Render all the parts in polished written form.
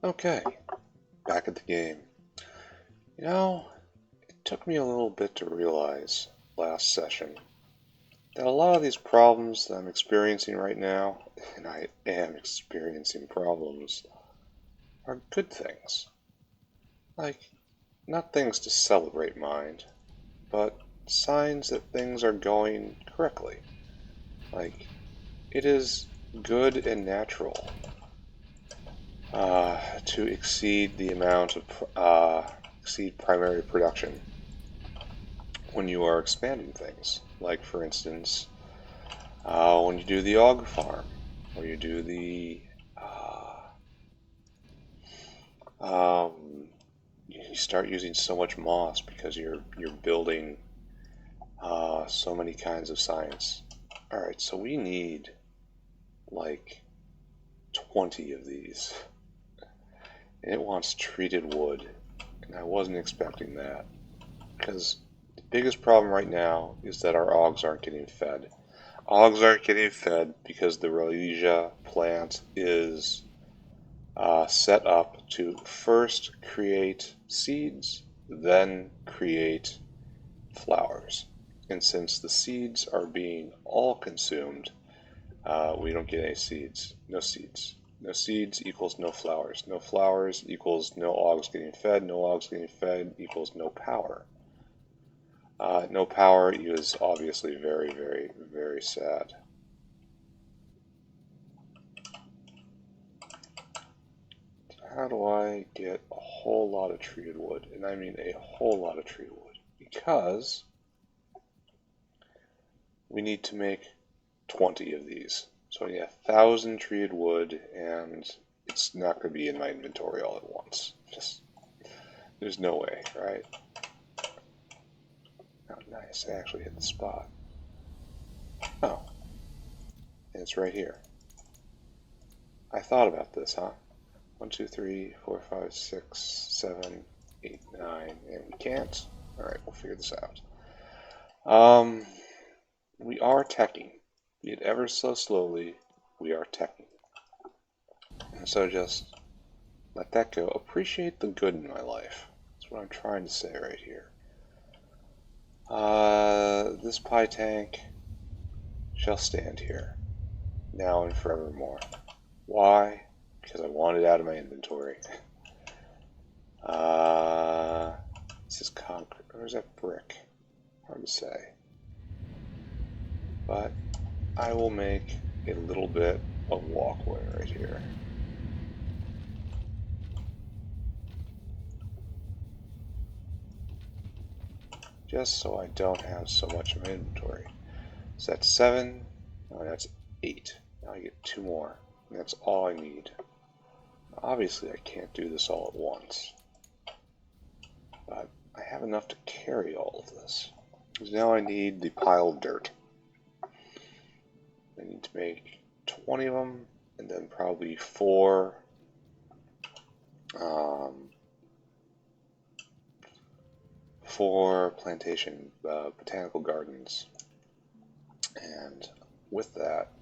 Okay, back at the game. You know, it took me a little bit to realize last session that a lot of these problems that I'm experiencing right now, and I am experiencing problems, are good things. Like, not things to celebrate, mind, but signs that things are going correctly. Like, it is good and natural to exceed the amount of exceed primary production when you are expanding things. Like, for instance, when you do the og farm, or you do the you start using so much moss because you're building so many kinds of science. All right, so we need like 20 of these, and it wants treated wood, and I wasn't expecting that because the biggest problem right now is that our ogs aren't getting fed. Ogs aren't getting fed because the Rhodesia plant is set up to first create seeds, then create flowers. And since the seeds are being all consumed, we don't get any seeds. No seeds. No seeds equals no flowers. No flowers equals no ogs getting fed. No ogs getting fed equals no power. No power is obviously very, very, very sad. How do I get a whole lot of treated wood? And I mean a whole lot of treated wood. Because we need to make 20 of these. So I need 1,000 treated wood, and it's not going to be in my inventory all at once. Just, there's no way, right? Oh, nice. I actually hit the spot. Oh, and it's right here. I thought about this, huh? 1, 2, 3, 4, 5, 6, 7, 8, 9, and we can't. Alright, we'll figure this out. We are teching. Be it ever so slowly, we are teching. And so just let that go. Appreciate the good in my life. That's what I'm trying to say right here. This pie tank shall stand here, now and forevermore. Why? Because I want it out of my inventory. This is concrete, or is that brick? Hard to say. But I will make a little bit of walkway right here. Just so I don't have so much in my inventory. So that's 7, no, that's 8. Now I get 2 more, and that's all I need. Obviously I can't do this all at once, but I have enough to carry all of this. Because now I need the pile of dirt. I need to make 20 of them, and then probably 4 plantation botanical gardens. And with that,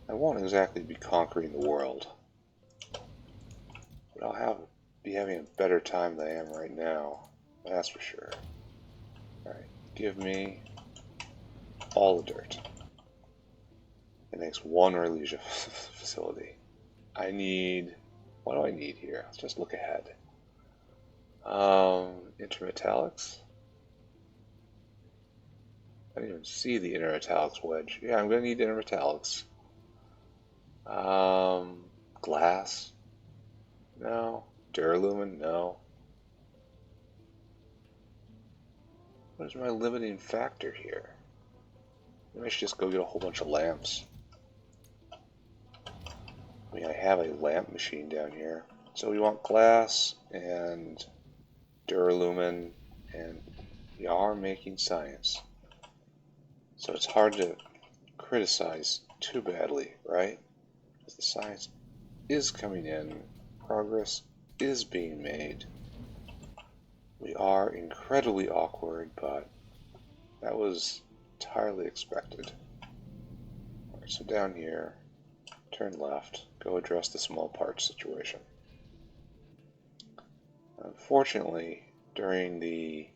I won't exactly be conquering the world, but I'll be having a better time than I am right now. That's for sure. Alright, give me all the dirt. It makes 1 Rhodesia facility. I need... What do I need here? Let's just look ahead. Intermetallics? I didn't even see the intermetallics wedge. Yeah, I'm going to need intermetallics. Glass? No. Duralumin? No. What is my limiting factor here? Maybe I should just go get a whole bunch of lamps. I mean, I have a lamp machine down here. So we want glass and duralumin, and we are making science. So it's hard to criticize too badly, right? Because the science is coming in, progress is being made. We are incredibly awkward, but that was entirely expected. Alright, so down here, turn left, go address the small parts situation. Unfortunately, during the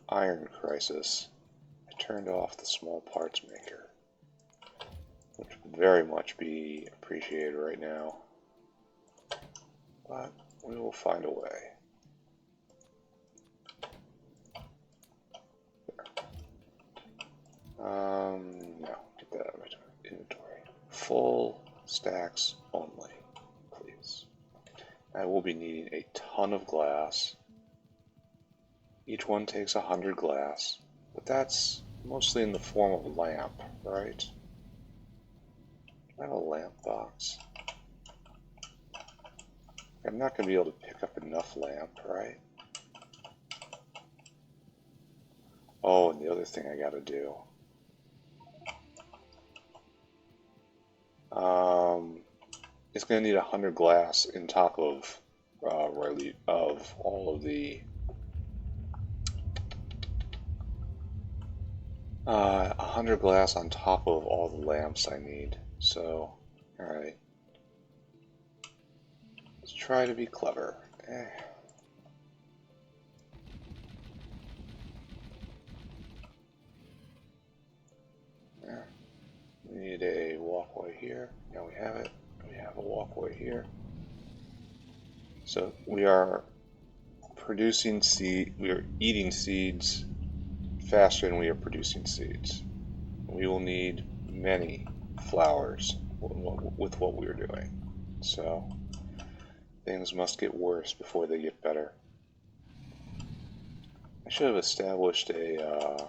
iron crisis, I turned off the small parts maker, which would very much be appreciated right now, but we will find a way. No, get that out of my inventory. Full stacks only, please. I will be needing a ton of glass. Each one takes 100 glass, but that's mostly in the form of a lamp, right? I have a lamp box. I'm not going to be able to pick up enough lamp, right? Oh, and the other thing I got to do. It's going to need 100 glass in top of all of the 100 glass on top of all the lamps I need. So, all right, let's try to be clever. We need a walkway here. Now we have it. We have a walkway here. So we are producing seed. We are eating seeds faster than we are producing seeds. We will need many flowers with what we are doing. So things must get worse before they get better. I should have established a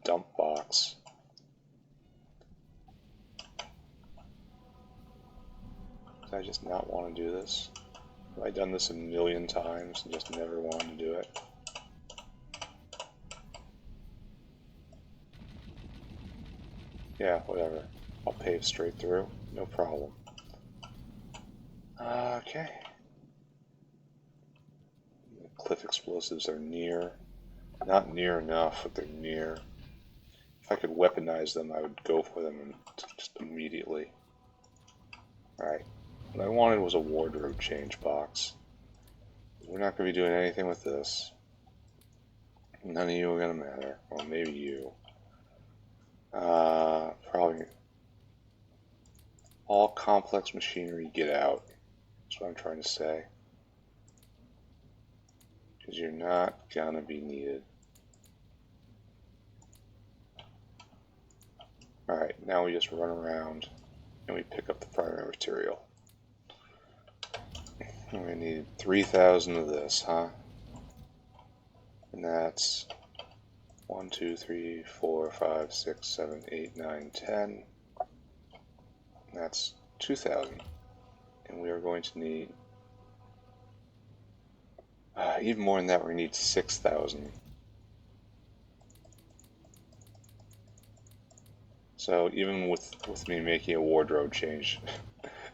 dump box. Did I just not want to do this? Have I done this a million times and just never wanted to do it? Yeah, whatever. I'll pave straight through. No problem. Okay. The cliff explosives are near. Not near enough, but they're near. If I could weaponize them, I would go for them just immediately. Alright. What I wanted was a wardrobe change box. We're not going to be doing anything with this. None of you are going to matter. Well, maybe you. Probably all complex machinery get out. That's what I'm trying to say. Because you're not going to be needed. Alright, now we just run around and we pick up the primary material. We need 3,000 of this, huh? And that's 1, 2, 3, 4, 5, 6, 7, 8, 9, 10. That's 2,000. And we are going to need even more than that. We're going to need 6,000. So even with me making a wardrobe change,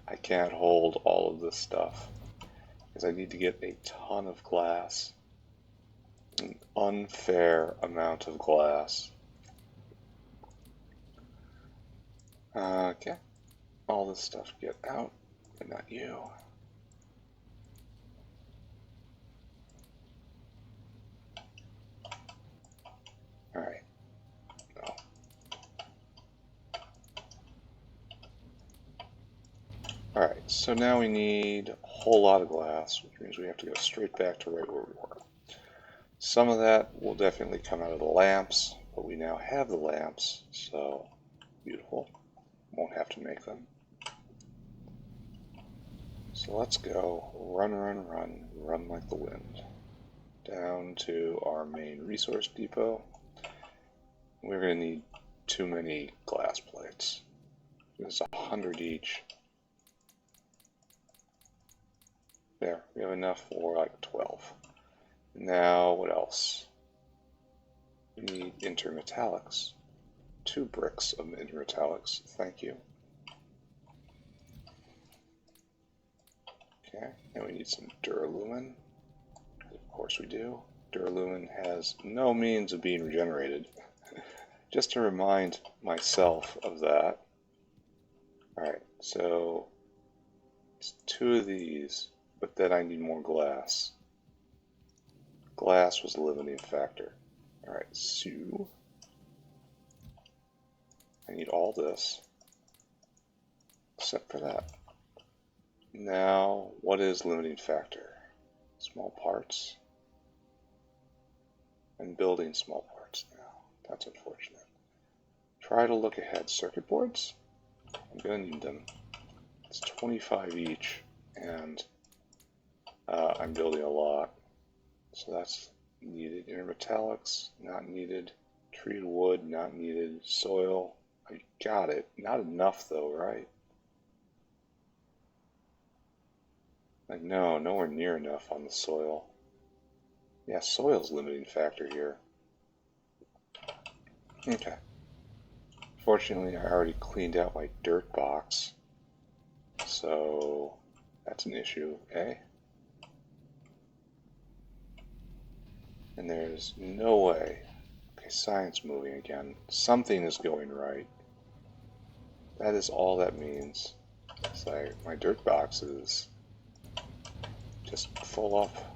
I can't hold all of this stuff. Because I need to get a ton of glass. An unfair amount of glass. Okay. All this stuff get out, but not you. Alright. Oh. Alright, so now we need a whole lot of glass, which means we have to go straight back to right where we were. Some of that will definitely come out of the lamps, but we now have the lamps, so beautiful. Won't have to make them. So let's go run, run, run, run like the wind. Down to our main resource depot. We're going to need too many glass plates. There's 100 each. There, we have enough for like 12. Now, what else? We need intermetallics. 2 bricks of intermetallics, thank you. Okay, and we need some duralumin. Of course we do. Duralumin has no means of being regenerated. Just to remind myself of that. Alright, so it's 2 of these. but then I need more glass. Glass was the limiting factor. Alright, so I need all this, except for that. Now, what is limiting factor? Small parts. I'm building small parts now. That's unfortunate. Try to look ahead. Circuit boards? I'm going to need them. It's 25 each, and I'm building a lot. So that's needed. Intermetallics, not needed. Treated wood, not needed. Soil, I got it. Not enough though, right? Like, no, nowhere near enough on the soil. Yeah, soil's limiting factor here. Okay. Fortunately, I already cleaned out my dirt box, so that's an issue, eh? And there's no way. Okay, science moving again. Something is going right. That is all that means. It's like my dirt box is just full up.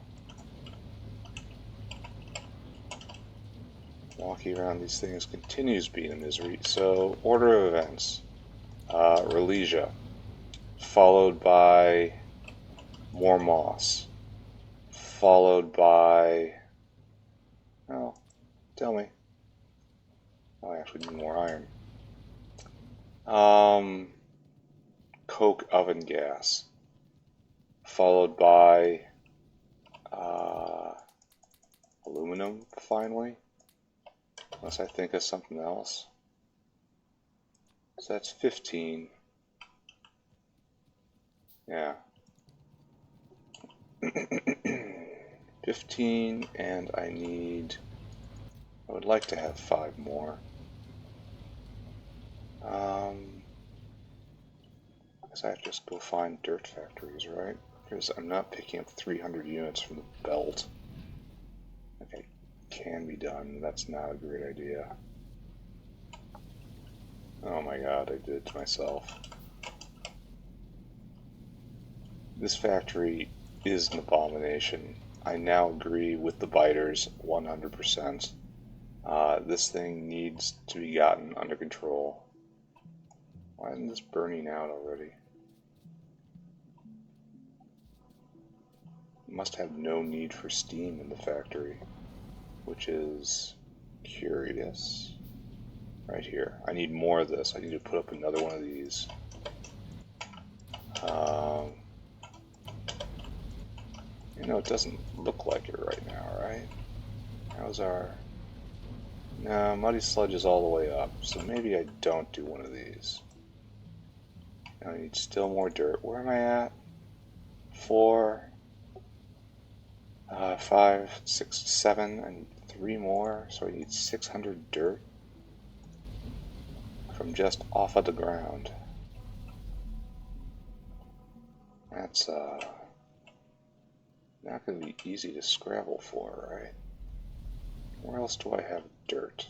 Walking around these things continues being a misery. So, order of events. Relesia, followed by more moss, followed by... Oh, tell me. Oh, I actually need more iron. Coke oven gas, followed by aluminum, finally. Unless I think of something else. So that's 15. Yeah. 15, and I would like to have 5 more. I guess I have to just go find dirt factories, right? Because I'm not picking up 300 units from the belt. Okay, can be done. That's not a great idea. Oh my god, I did it to myself. This factory is an abomination. I now agree with the biters 100%. This thing needs to be gotten under control. Why isn't this burning out already? It must have no need for steam in the factory, which is curious. Right here. I need more of this. I need to put up another one of these. You know, it doesn't look like it right now, right? How's our... No, muddy sludge is all the way up, so maybe I don't do one of these. I need still more dirt. Where am I at? 4, 5, 6, 7, and 3 more, so I need 600 dirt from just off of the ground. That's not going to be easy to scrabble for, right? Where else do I have dirt?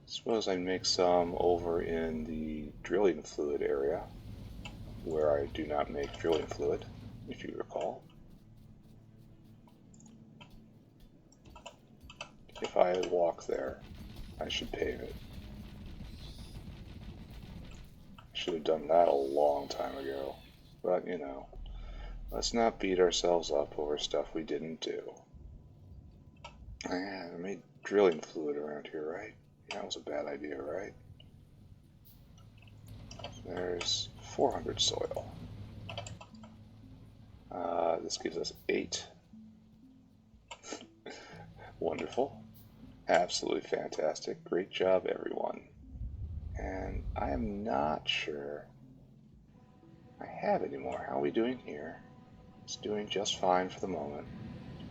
Suppose I make some over in the drilling fluid area, where I do not make drilling fluid, if you recall. If I walk there, I should pave it. Should have done that a long time ago, but you know, let's not beat ourselves up over stuff we didn't do. I made drilling fluid around here, right? That was a bad idea, right? There's 400 soil. This gives us 8. Wonderful. Absolutely fantastic. Great job, everyone. And I am not sure I have any more. How are we doing here? It's doing just fine for the moment.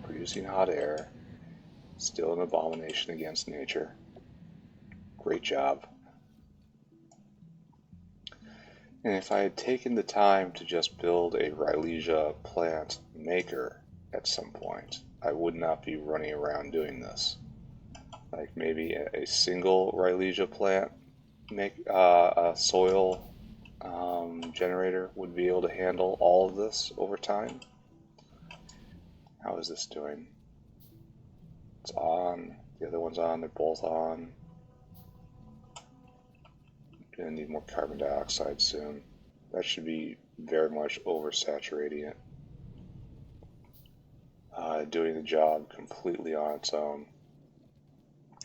Producing hot air. Still an abomination against nature. Great job. And if I had taken the time to just build a Rhylesia plant maker at some point, I would not be running around doing this. Like maybe a single Rhylesia plant a soil generator would be able to handle all of this over time. How is this doing? It's on. The other one's on. They're both on. Gonna need more carbon dioxide soon. That should be very much oversaturating it. Doing the job completely on its own.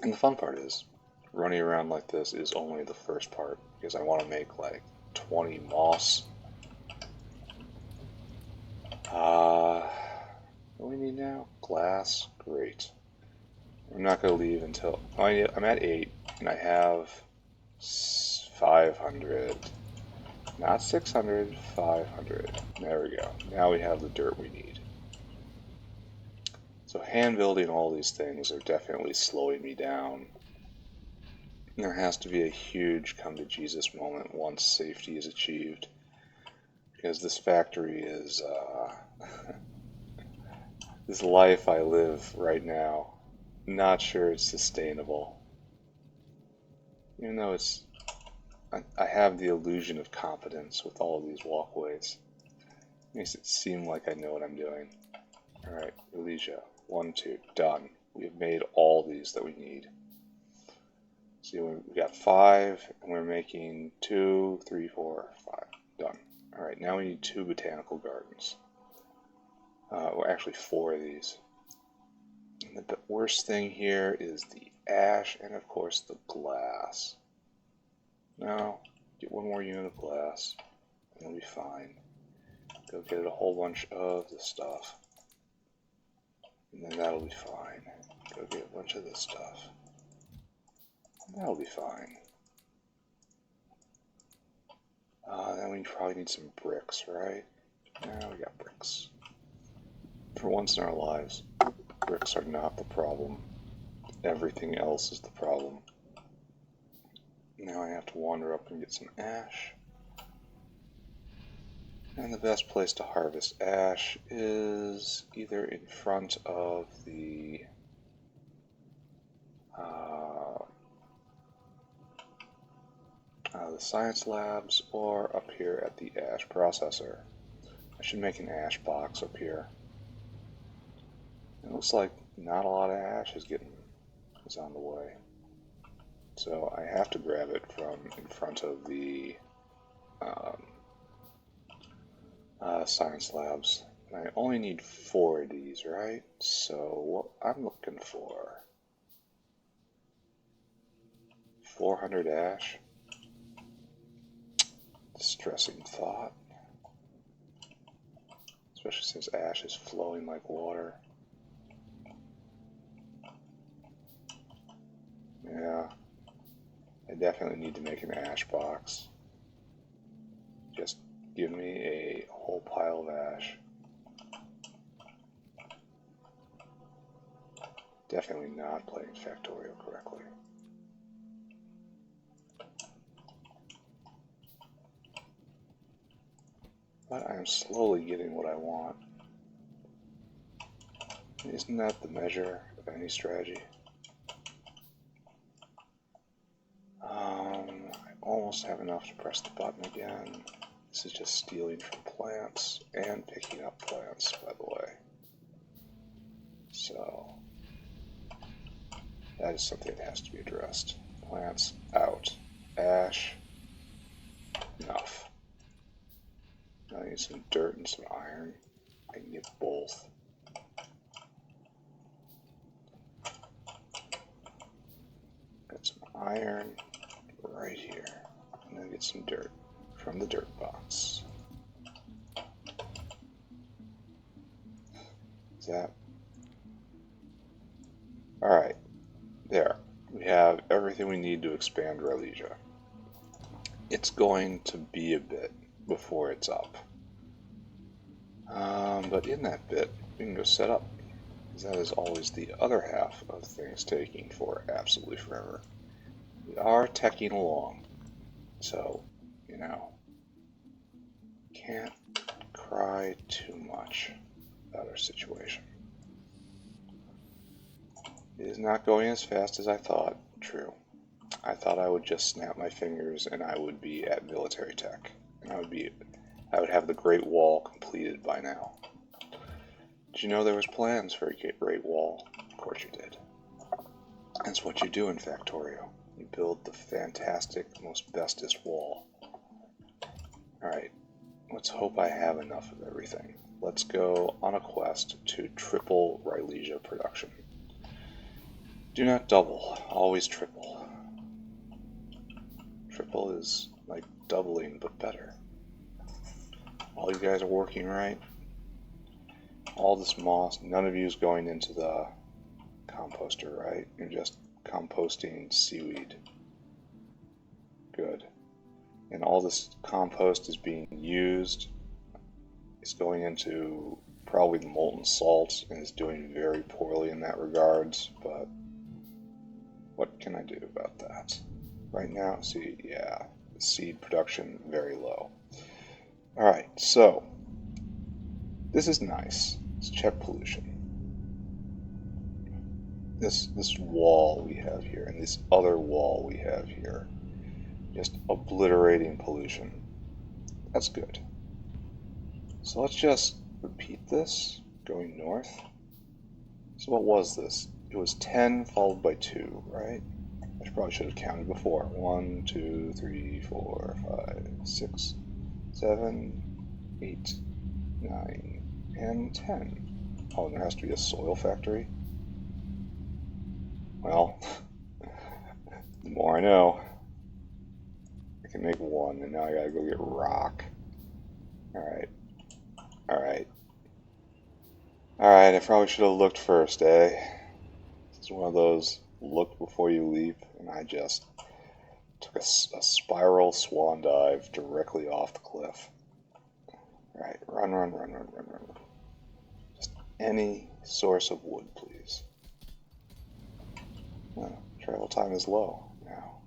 And the fun part is, running around like this is only the first part, because I want to make like 20 moss. What do we need now? Glass? Great. I'm not going to leave until... I'm at 8, and I have 500. Not 600, 500. There we go. Now we have the dirt we need. So hand building all these things are definitely slowing me down. There has to be a huge come to Jesus moment once safety is achieved. Because this factory is, this life I live right now, not sure it's sustainable. Even though it's, I have the illusion of confidence with all of these walkways. Makes it seem like I know what I'm doing. Alright, Elysia. 1, 2, done. We have made all these that we need. See, we got 5, and we're making 2, 3, 4, 5. Done. Alright, now we need 2 botanical gardens. Well, actually 4 of these. And the worst thing here is the ash and, of course, the glass. Now, get 1 more unit of glass, and it'll be fine. Go get a whole bunch of the stuff. And then that'll be fine. Go get a bunch of this stuff. And that'll be fine. Then we probably need some bricks, right? Now we got bricks. For once in our lives, bricks are not the problem. Everything else is the problem. Now I have to wander up and get some ash. And the best place to harvest ash is either in front of the science labs or up here at the ash processor. I should make an ash box up here. It looks like not a lot of ash is on the way. So I have to grab it from in front of the science labs. And I only need 4 of these, right? So what I'm looking for 400 ash. Distressing thought. Especially since ash is flowing like water. Yeah. I definitely need to make an ash box. Just give me a whole pile of ash. Definitely not playing Factorio correctly. But I am slowly getting what I want. Isn't that the measure of any strategy? I almost have enough to press the button again. This is just stealing from plants and picking up plants, by the way. So that is something that has to be addressed. Plants out. Ash, enough. Now I need some dirt and some iron. I can get both. Got some iron right here. And then get some dirt from the dirt box. Is that? Alright. There. We have everything we need to expand Rhodesia. It's going to be a bit before it's up. But in that bit, we can go set up. Because that is always the other half of things taking for absolutely forever. We are teching along. So, you know, can't cry too much about our situation. It is not going as fast as I thought. True. I thought I would just snap my fingers and I would be at military tech. And I would have the Great Wall completed by now. Did you know there was plans for a Great Wall? Of course you did. That's what you do in Factorio. You build the fantastic, most bestest wall. Alright, let's hope I have enough of everything. Let's go on a quest to triple Rhylesia production. Do not double, always triple. Triple is like doubling, but better. All you guys are working right. All this moss, none of you is going into the composter, right? You're just composting seaweed. Good. And all this compost is being used. It's going into probably the molten salt and is doing very poorly in that regards, but what can I do about that? Right now, see, yeah, seed production very low. Alright, so this is nice. Let's check pollution. This wall we have here and this other wall we have here, just obliterating pollution. That's good. So let's just repeat this going north. So what was this? It was 10 followed by 2, right? I probably should have counted before. 1, 2, 3, 4, 5, 6, 7, 8, 9, and 10. Oh, and there has to be a soil factory? Well, the more I know. I can make 1, and now I gotta go get rock. Alright. Alright. Alright, I probably should have looked first, eh? It's one of those look before you leap, and I just took a spiral swan dive directly off the cliff. Alright, run, run, run, run, run, run. Just any source of wood, please. Oh, travel time is low now.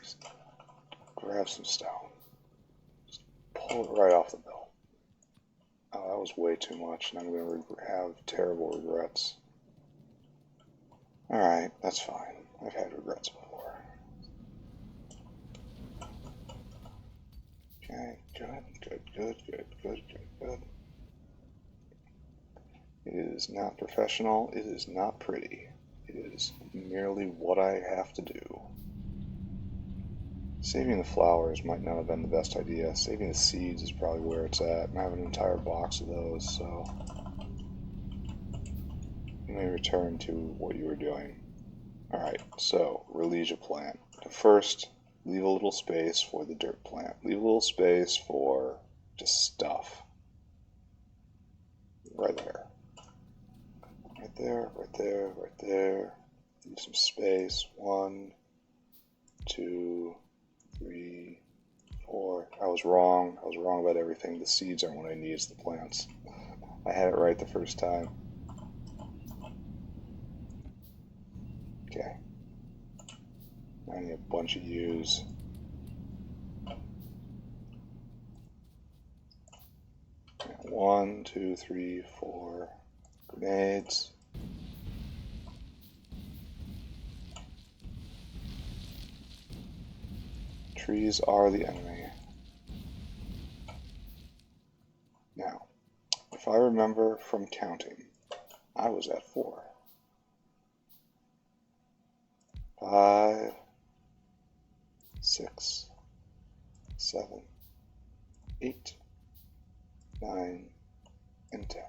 Just grab some stone. Just pull it right off the belt. Oh, that was way too much, and I'm going to have terrible regrets. Alright, that's fine. I've had regrets before. Okay, good, good, good, good, good, good, good. It is not professional, it is not pretty. It is merely what I have to do. Saving the flowers might not have been the best idea. Saving the seeds is probably where it's at. And I have an entire box of those, so you may return to what you were doing. Alright, so Rhylesia plant. First, leave a little space for the dirt plant. Leave a little space for just stuff. Right there. Right there, right there, right there. Leave some space. 1, 2, 3, 4. I was wrong. I was wrong about everything. The seeds aren't what I need, it's the plants. I had it right the first time. Okay. I need a bunch of U's. Yeah, 1, 2, 3, 4 grenades. Trees are the enemy. Now, if I remember from counting, I was at 4. 5, 6, 7, 8, 9, and 10.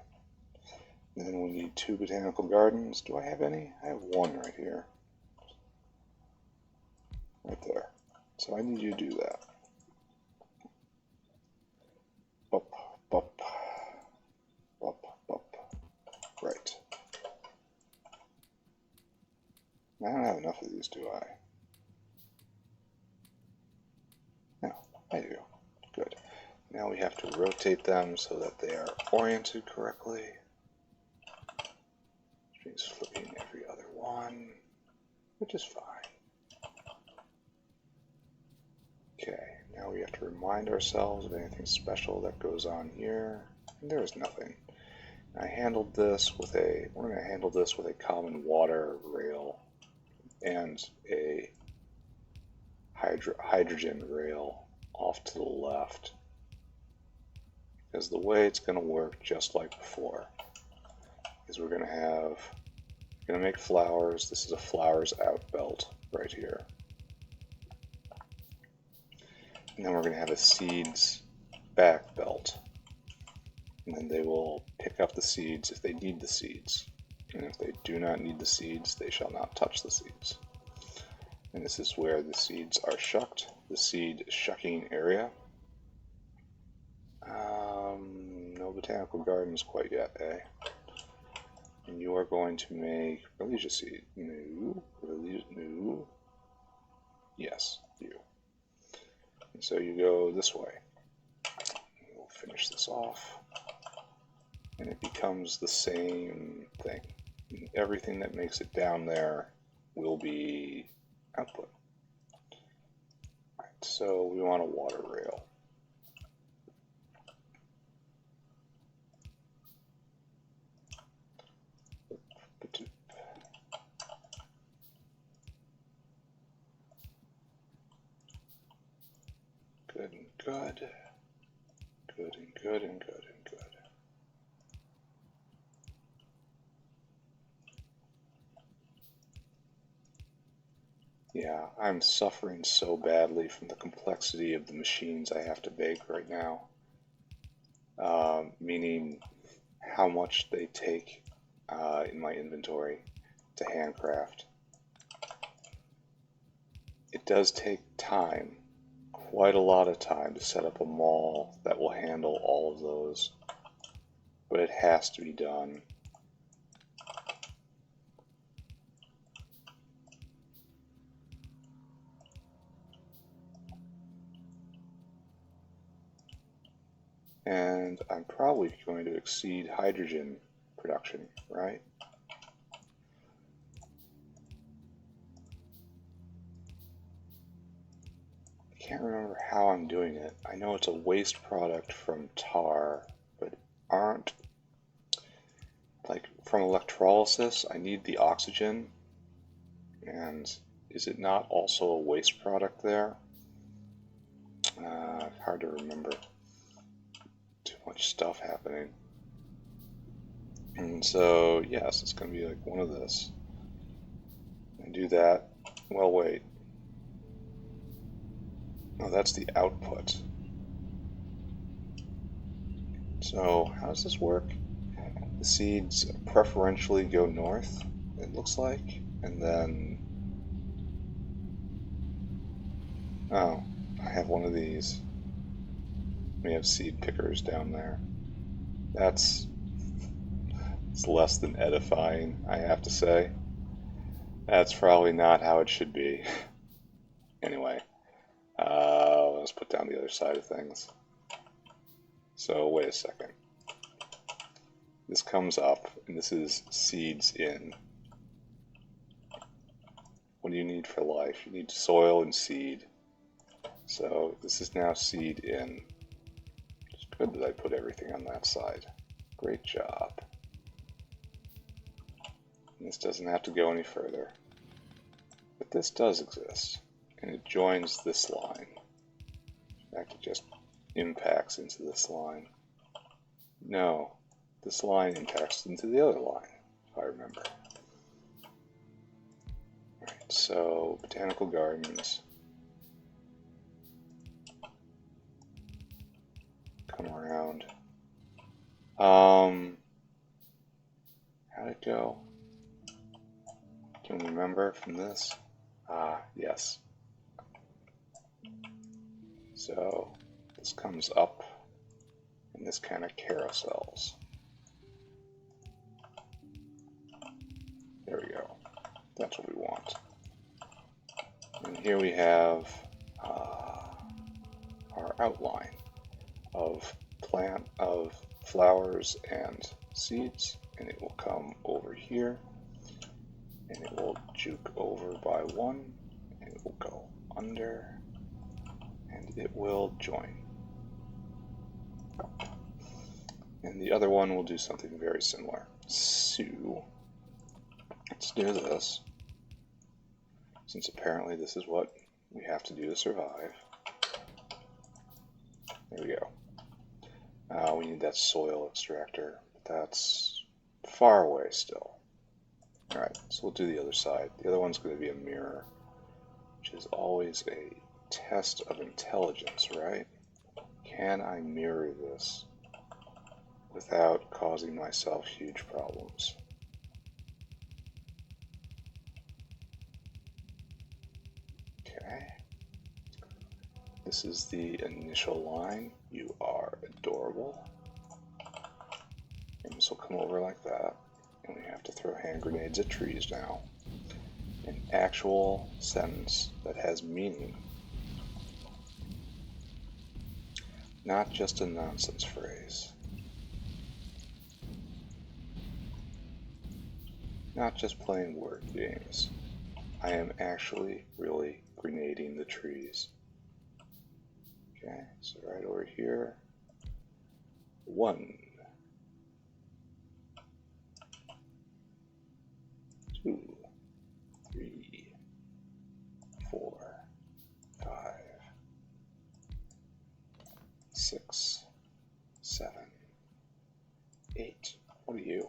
And then we need 2 botanical gardens. Do I have any? I have 1 right here. Right there. So I need you to do that. Up, up, up, up. Right. I don't have enough of these, do I? No, I do. Good. Now we have to rotate them so that they are oriented correctly. Which means flipping every other one, which is fine. Okay, now we have to remind ourselves of anything special that goes on here. And there is nothing. I handled this with we're going to handle this with a common water rail and a hydrogen rail off to the left. Because the way it's going to work, just like before, is we're going to make flowers. This is a flowers out belt right here. And then we're going to have a seeds back belt. And then they will pick up the seeds if they need the seeds. And if they do not need the seeds, they shall not touch the seeds. And this is where the seeds are shucked, the seed shucking area. No botanical gardens quite yet, eh? And you are going to make Religia seed. No. Yes, you. And so you go this way. We'll finish this off. And it becomes the same thing. And everything that makes it down there will be output. Right, so we want a water rail. Good and good. Good and good and good and good. Yeah, I'm suffering so badly from the complexity of the machines I have to bake right now. Meaning how much they take in my inventory to handcraft. It does take time, quite a lot of time, to set up a mall that will handle all of those, but it has to be done. And I'm probably going to exceed hydrogen production, right? I can't remember how I'm doing it. I know it's a waste product from tar, but aren't, like, from electrolysis, I need the oxygen, and is it not also a waste product there? Hard to remember. Too much stuff happening. And so, yes, it's going to be like one of this. And do that. Well, wait. Oh, that's the output. So, how does this work? The seeds preferentially go north, it looks like, and then... Oh, I have one of these. We have seed pickers down there. It's less than edifying, I have to say. That's probably not how it should be. Anyway, let's put down the other side of things. So, wait a second. This comes up, and this is seeds in. What do you need for life? You need soil and seed. So, this is now seed in. It's good that I put everything on that side. Great job. And this doesn't have to go any further. But this does exist, and it joins this line. In fact, it just impacts into this line. No, this line impacts into the other line, if I remember. Alright, so botanical gardens. Come around. How'd it go? Can we remember from this? Yes. So this comes up and this kind of carousels. There we go. That's what we want. And here we have our outline of flowers and seeds, and it will come over here, and it will juke over by one, and it will go under, and it will join. And the other one will do something very similar. So, let's do this, since apparently this is what we have to do to survive. There we go. We need that soil extractor, but that's far away still. Alright, so we'll do the other side. The other one's going to be a mirror, which is always a test of intelligence, right? Can I mirror this without causing myself huge problems? Okay. This is the initial line. You are adorable. And this will come over like that. And we have to throw hand grenades at trees now. An actual sentence that has meaning. Not just a nonsense phrase. Not just playing word games. I am actually really grenading the trees. Okay, so right over here. 1, 2, 3, 4, 5, 6, 7, 8. What are you?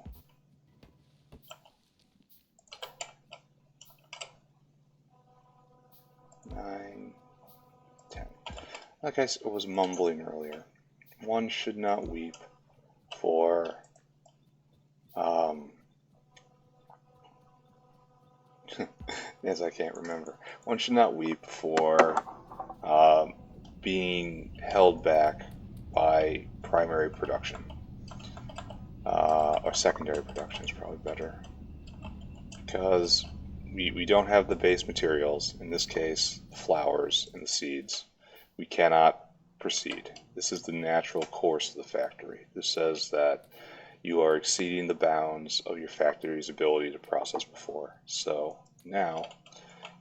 9, 10. Like I was mumbling earlier, one should not weep for yes, I can't remember. One should not weep for being held back by primary production. Or secondary production is probably better. Because we don't have the base materials, in this case, the flowers and the seeds. We cannot proceed. This is the natural course of the factory. This says that you are exceeding the bounds of your factory's ability to process before. So now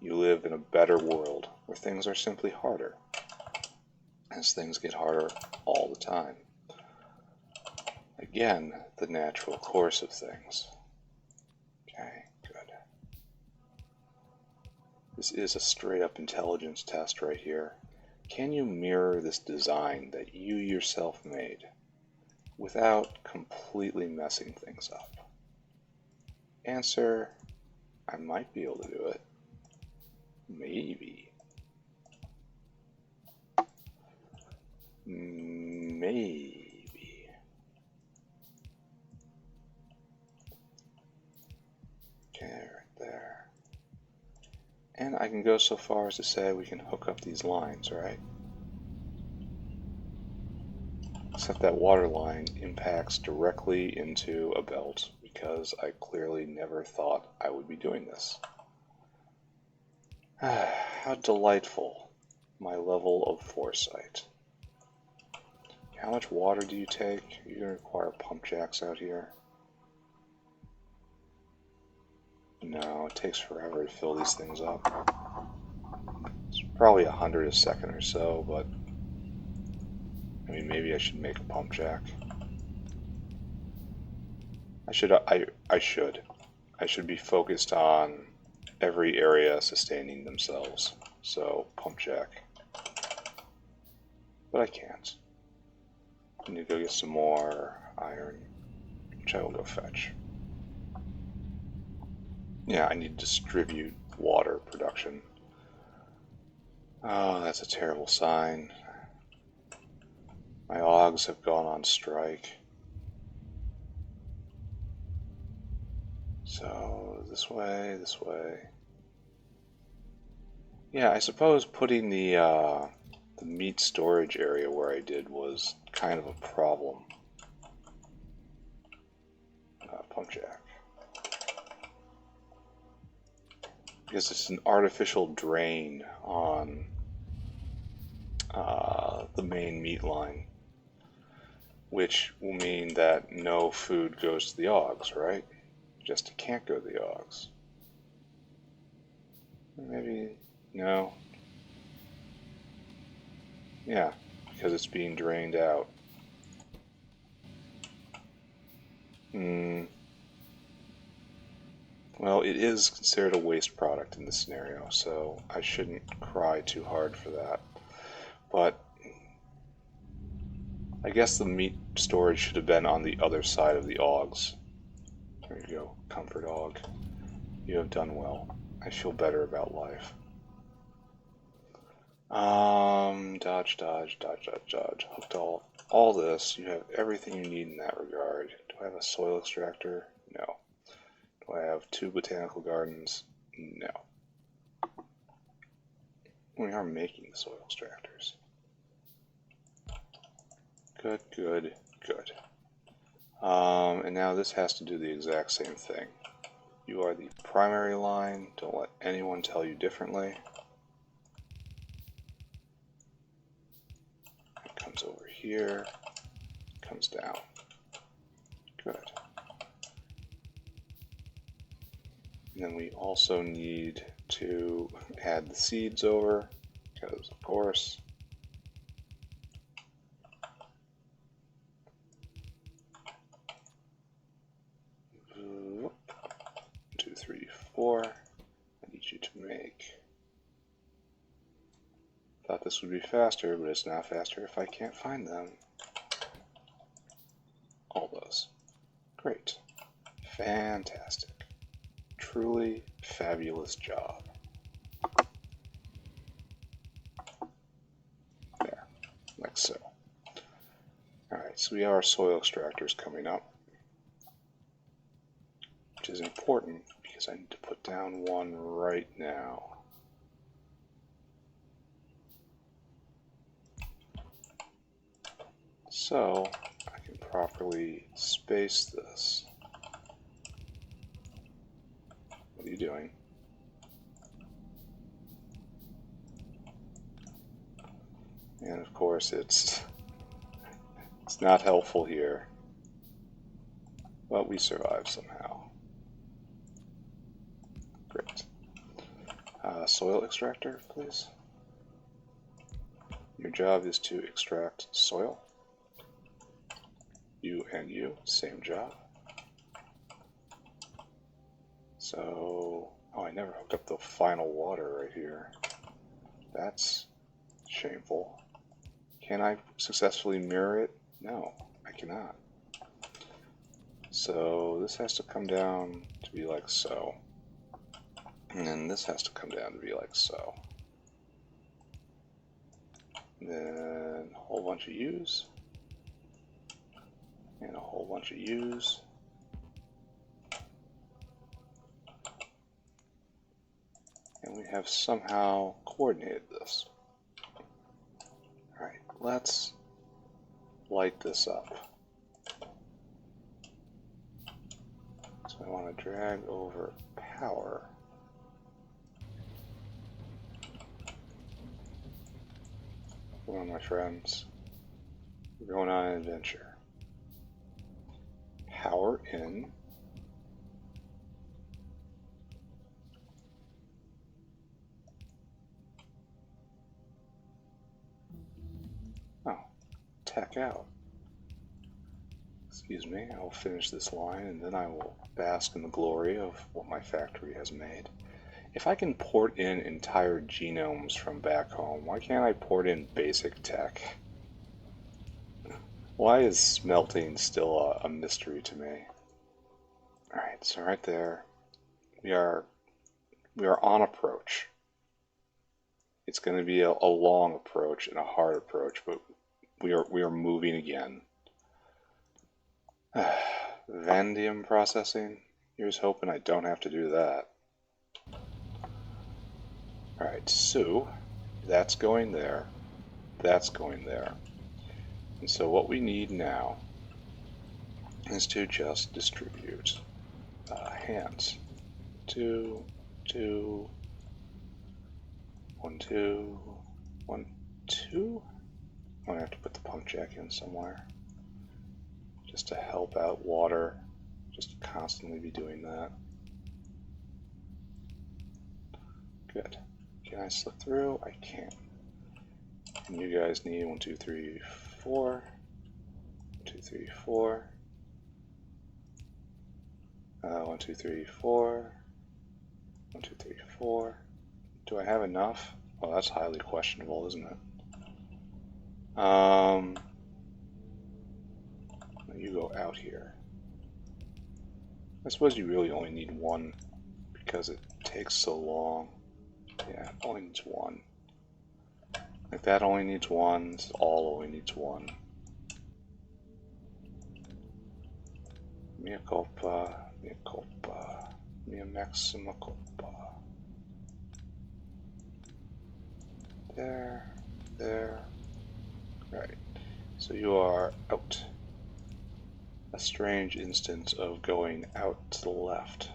you live in a better world where things are simply harder, as things get harder all the time. Again, the natural course of things. Okay, good. This is a straight up intelligence test right here. Can you mirror this design that you yourself made without completely messing things up? Answer, I might be able to do it. Maybe. Maybe. Okay, right there. And I can go so far as to say we can hook up these lines, right? Except that water line impacts directly into a belt because I clearly never thought I would be doing this. How delightful, my level of foresight. How much water do you take? You're going to require pump jacks out here. No, it takes forever to fill these things up. It's probably 100 a second or so, but I mean, maybe I should make a pump jack. I should be focused on every area sustaining themselves. So, pump jack. But I can't. I need to go get some more iron, which I will go fetch. Yeah, I need to distribute water production. Oh, that's a terrible sign. My augs have gone on strike. So, this way, this way. Yeah, I suppose putting the meat storage area where I did was kind of a problem. Pump jack. Because it's an artificial drain on the main meat line, which will mean that no food goes to the augs, right? Just it can't go to the augs. Maybe, no. Yeah, because it's being drained out. Well, it is considered a waste product in this scenario, so I shouldn't cry too hard for that. But I guess the meat storage should have been on the other side of the augs. There you go, comfort aug. You have done well. I feel better about life. Dodge, dodge, dodge, dodge, dodge. Hooked all this. You have everything you need in that regard. Do I have a soil extractor? No. Do I have 2 botanical gardens? No. We are making soil extractors. Good, good, good. And now this has to do the exact same thing. You are the primary line. Don't let anyone tell you differently. It comes over here, comes down. Good. And then we also need to add the seeds over, because of course. 2, 3, 4. I need you to make. Thought this would be faster, but it's not faster if I can't find them. All those. Great. Fantastic. Truly fabulous job. There, like so. Alright, so we have our soil extractors coming up, which is important because I need to put down one right now. So I can properly space this. What are you doing? And of course it's not helpful here, but we survive somehow. Great. Soil extractor, please. Your job is to extract soil. You and you, same job. So, oh, I never hooked up the final water right here. That's shameful. Can I successfully mirror it? No, I cannot. So this has to come down to be like so. And then this has to come down to be like so. And then a whole bunch of U's. And a whole bunch of U's. And we have somehow coordinated this. Alright, let's light this up. So I want to drag over power. Come on, my friends. We're going on an adventure. Power in. Oh, tech out. Excuse me, I will finish this line and then I will bask in the glory of what my factory has made. If I can port in entire genomes from back home, why can't I port in basic tech? Why is smelting still a mystery to me? Alright, so right there, we are on approach. It's going to be a long approach and a hard approach, but we are moving again. Vanadium processing? Here's hoping I don't have to do that. Alright, so that's going there. That's going there. And so what we need now is to just distribute hands. 2, 2, 1, 2, 1, 2. I'm going to have to put the pump jack in somewhere just to help out water, just to constantly be doing that. Good. Can I slip through? I can. And you guys need 1, 2, 3, 4. 1, 2, 3, 4. 1, 2, 3, 4. 1, 2, 3, 4. Do I have enough? Well, that's highly questionable, isn't it? out here. I suppose you really only need one because it takes so long. Yeah, it only needs one. Like that only needs one, this all only needs one. Mea culpa, mea culpa, mea maxima culpa. There, there, right. So you are out. A strange instance of going out to the left.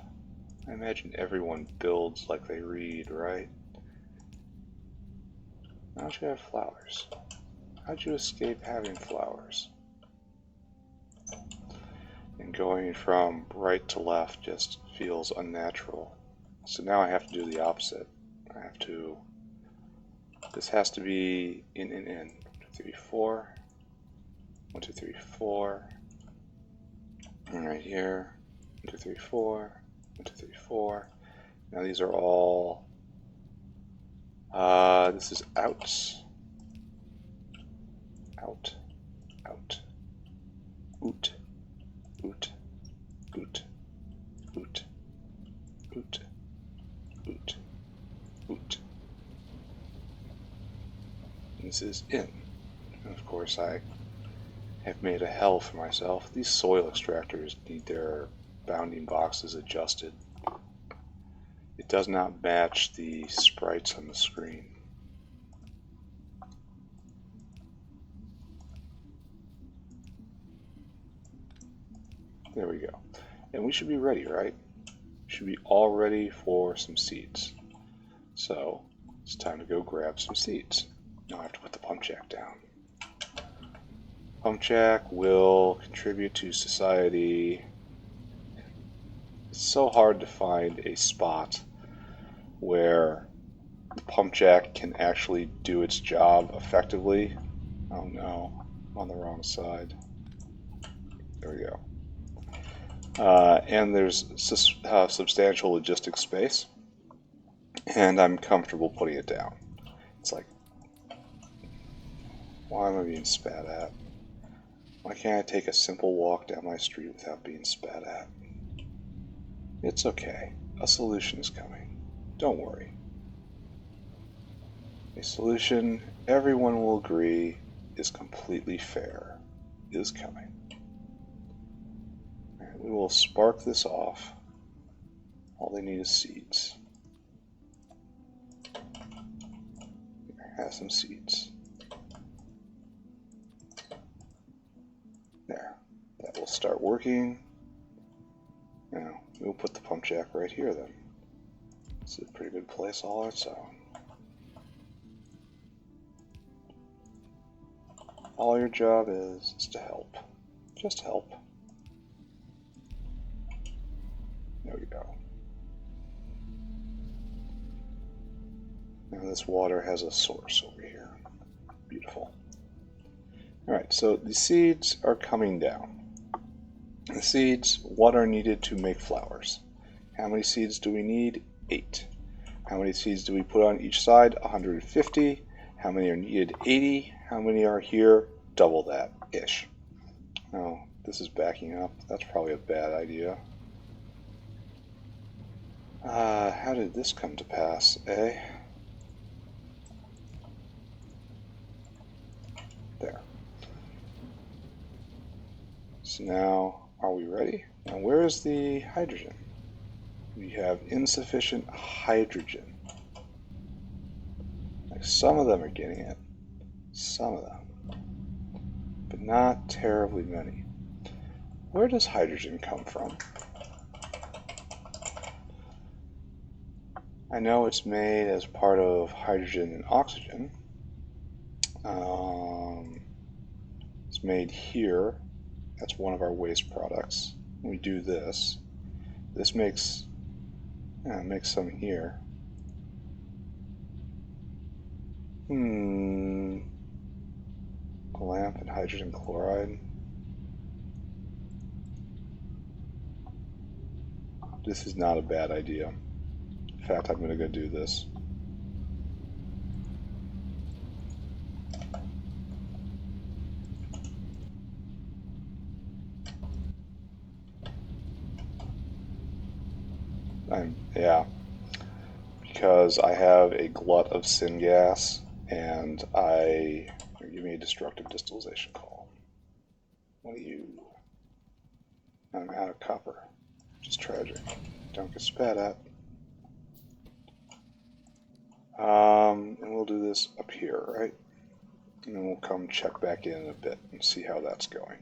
I imagine everyone builds like they read, right? How'd you have flowers? How'd you escape having flowers? And going from right to left just feels unnatural. So now I have to do the opposite. I have to... This has to be in. 1, 2, 3, 4. 1, 2, 3, 4. And right here. 1, 2, 3, 4. 1, 2, 3, 4. Now these are all... this is outs. Out. Out. Oot. Oot. Oot. Oot. Oot. Oot. Oot. This is in. And of course I have made a hell for myself. These soil extractors need their bounding boxes adjusted. It does not match the sprites on the screen. There we go. And we should be ready, right? We should be all ready for some seeds. So it's time to go grab some seeds. Now I have to put the pump jack down. Pump jack will contribute to society. It's so hard to find a spot where the pump jack can actually do its job effectively. Oh no, I'm on the wrong side. There we go. And there's substantial logistic space, and I'm comfortable putting it down. It's like, why am I being spat at? Why can't I take a simple walk down my street without being spat at? It's okay. A solution is coming. Don't worry. A solution everyone will agree is completely fair is coming. Right, we will spark this off. All they need is seeds. Here, have some seeds. There. That will start working. Now, we'll put the pump jack right here then. It's a pretty good place all on its own. All your job is to help. Just help. There we go. Now this water has a source over here. Beautiful. Alright, so the seeds are coming down. The seeds, what are needed to make flowers? How many seeds do we need? 8. How many seeds do we put on each side? 150. How many are needed? 80. How many are here? Double that-ish. Oh, this is backing up. That's probably a bad idea. How did this come to pass, eh? There. So now, are we ready? Now where is the hydrogen? We have insufficient hydrogen. Like some of them are getting it. Some of them. But not terribly many. Where does hydrogen come from? I know it's made as part of hydrogen and oxygen. It's made here. That's one of our waste products. We do this. This makes some here. A lamp and hydrogen chloride. This is not a bad idea. In fact, I'm going to go do this. Yeah, because I have a glut of syngas, and give me a destructive distillation call. What are you? I'm out of copper, which is tragic. Don't get spat at. And we'll do this up here, right? And then we'll come check back in a bit and see how that's going.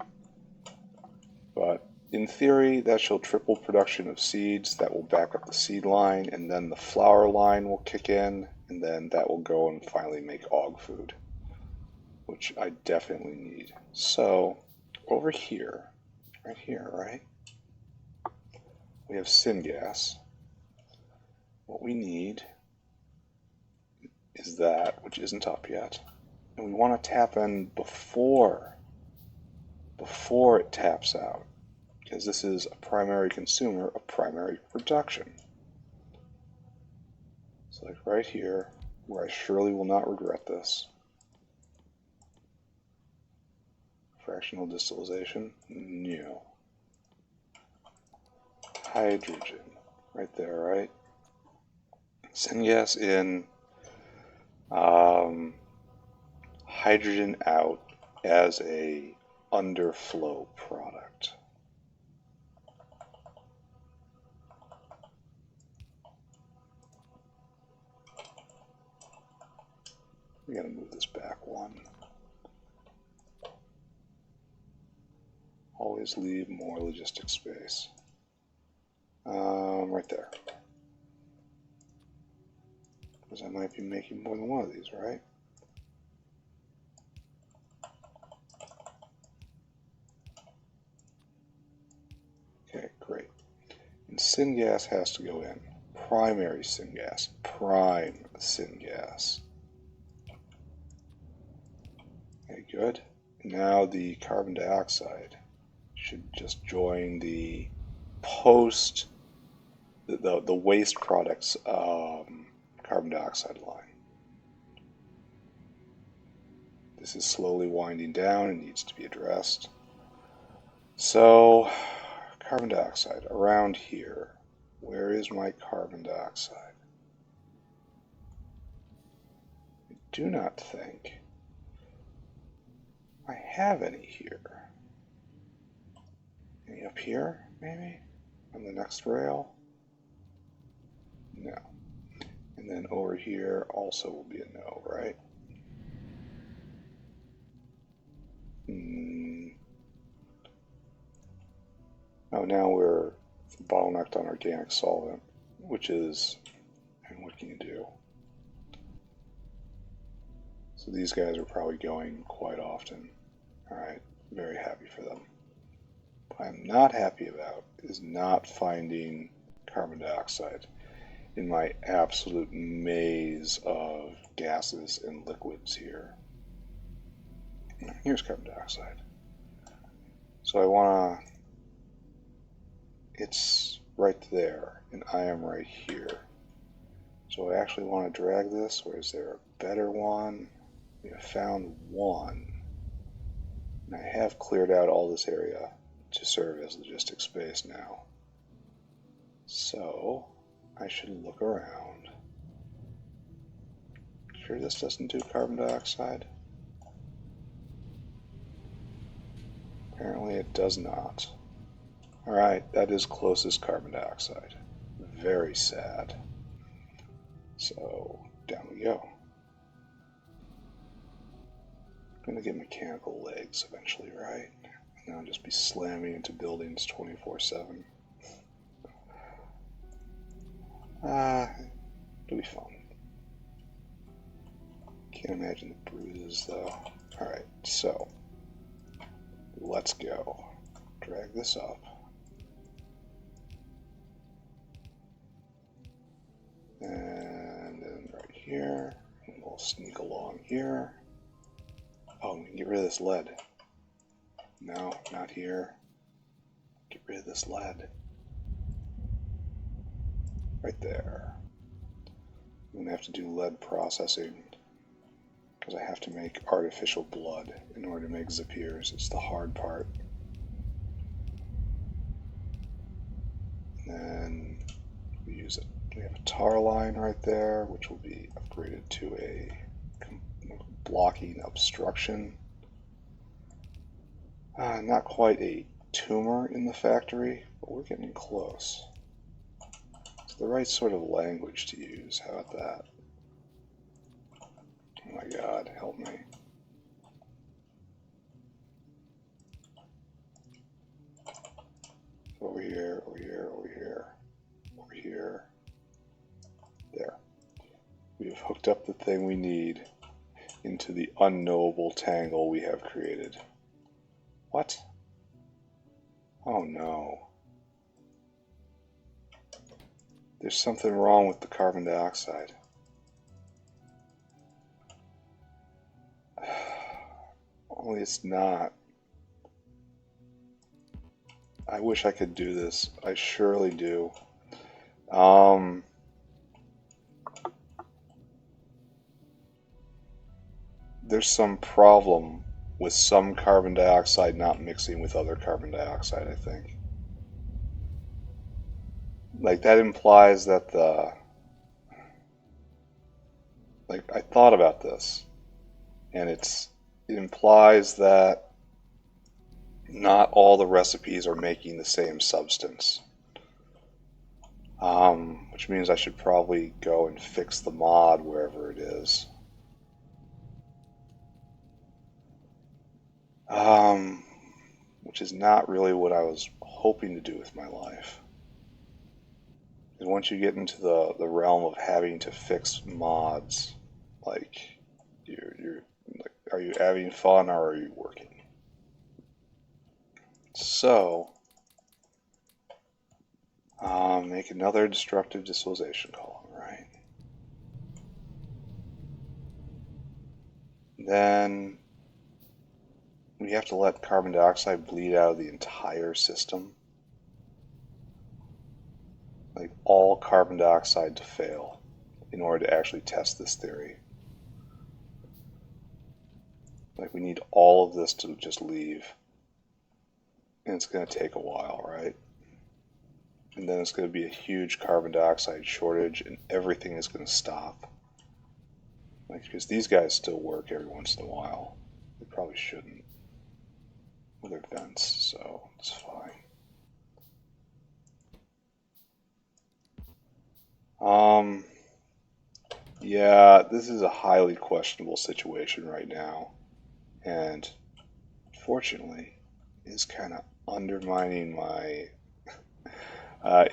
But in theory, that shall triple production of seeds. That will back up the seed line, and then the flower line will kick in, and then that will go and finally make aug food, which I definitely need. So over here, right here, right? We have syngas. What we need is that, which isn't up yet. And we want to tap in before it taps out, because this is a primary consumer of primary production. So like right here, where I surely will not regret this. Fractional distillation, no. Hydrogen, right there, right? Syngas in, hydrogen out as a underflow product. We gotta move this back one. Always leave more logistic space. Right there. Because I might be making more than one of these, right? Okay, great. And syngas has to go in. Primary syngas. Prime syngas. Okay, good. Now the carbon dioxide should just join the post, the waste products carbon dioxide line. This is slowly winding down and needs to be addressed. So, carbon dioxide around here. Where is my carbon dioxide? I do not think I have any here. Any up here, maybe? On the next rail? No. And then over here also will be a no, right? Oh, now we're bottlenecked on organic solvent, which is, and what can you do? So these guys are probably going quite often. Alright, very happy for them. What I'm not happy about is not finding carbon dioxide in my absolute maze of gases and liquids here. Here's carbon dioxide. So I want to, it's right there, and I am right here. So I actually want to drag this, or is there a better one? We have found one. And I have cleared out all this area to serve as logistic space now. So I should look around. Sure this doesn't do carbon dioxide? Apparently it does not. Alright, that is closest carbon dioxide. Very sad. So down we go. I'm gonna get mechanical legs eventually, right? And I'll just be slamming into buildings 24/7. It'll be fun. Can't imagine the bruises though. Alright, so let's go. Drag this up. And then right here, and we'll sneak along here. Oh, we can get rid of this lead. No, not here. Get rid of this lead. Right there. I'm going to have to do lead processing because I have to make artificial blood in order to make Zapiers. It's the hard part. And then We use it. We have a tar line right there, which will be upgraded to a blocking obstruction. Not quite a tumor in the factory, but we're getting close. It's the right sort of language to use. How about that? Oh my God, help me. Over here, over here, over here, over here. There. We have hooked up the thing we need into the unknowable tangle we have created. What? Oh no. There's something wrong with the carbon dioxide. Only it's not. I wish I could do this. I surely do. There's some problem with some carbon dioxide not mixing with other carbon dioxide, I think. Like, that implies that like, I thought about this, and it implies that not all the recipes are making the same substance. Which means I should probably go and fix the mod wherever it is. Which is not really what I was hoping to do with my life. Because once you get into the realm of having to fix mods, like, you're like, are you having fun or are you working? So, make another destructive distillation column, right? Then we have to let carbon dioxide bleed out of the entire system. Like, all carbon dioxide to fail in order to actually test this theory. Like, we need all of this to just leave. And it's going to take a while, right? And then it's going to be a huge carbon dioxide shortage and everything is going to stop. Like, because these guys still work every once in a while. They probably shouldn't. Well, they're vents, so it's fine. Yeah, this is a highly questionable situation right now. And fortunately, is kind of undermining my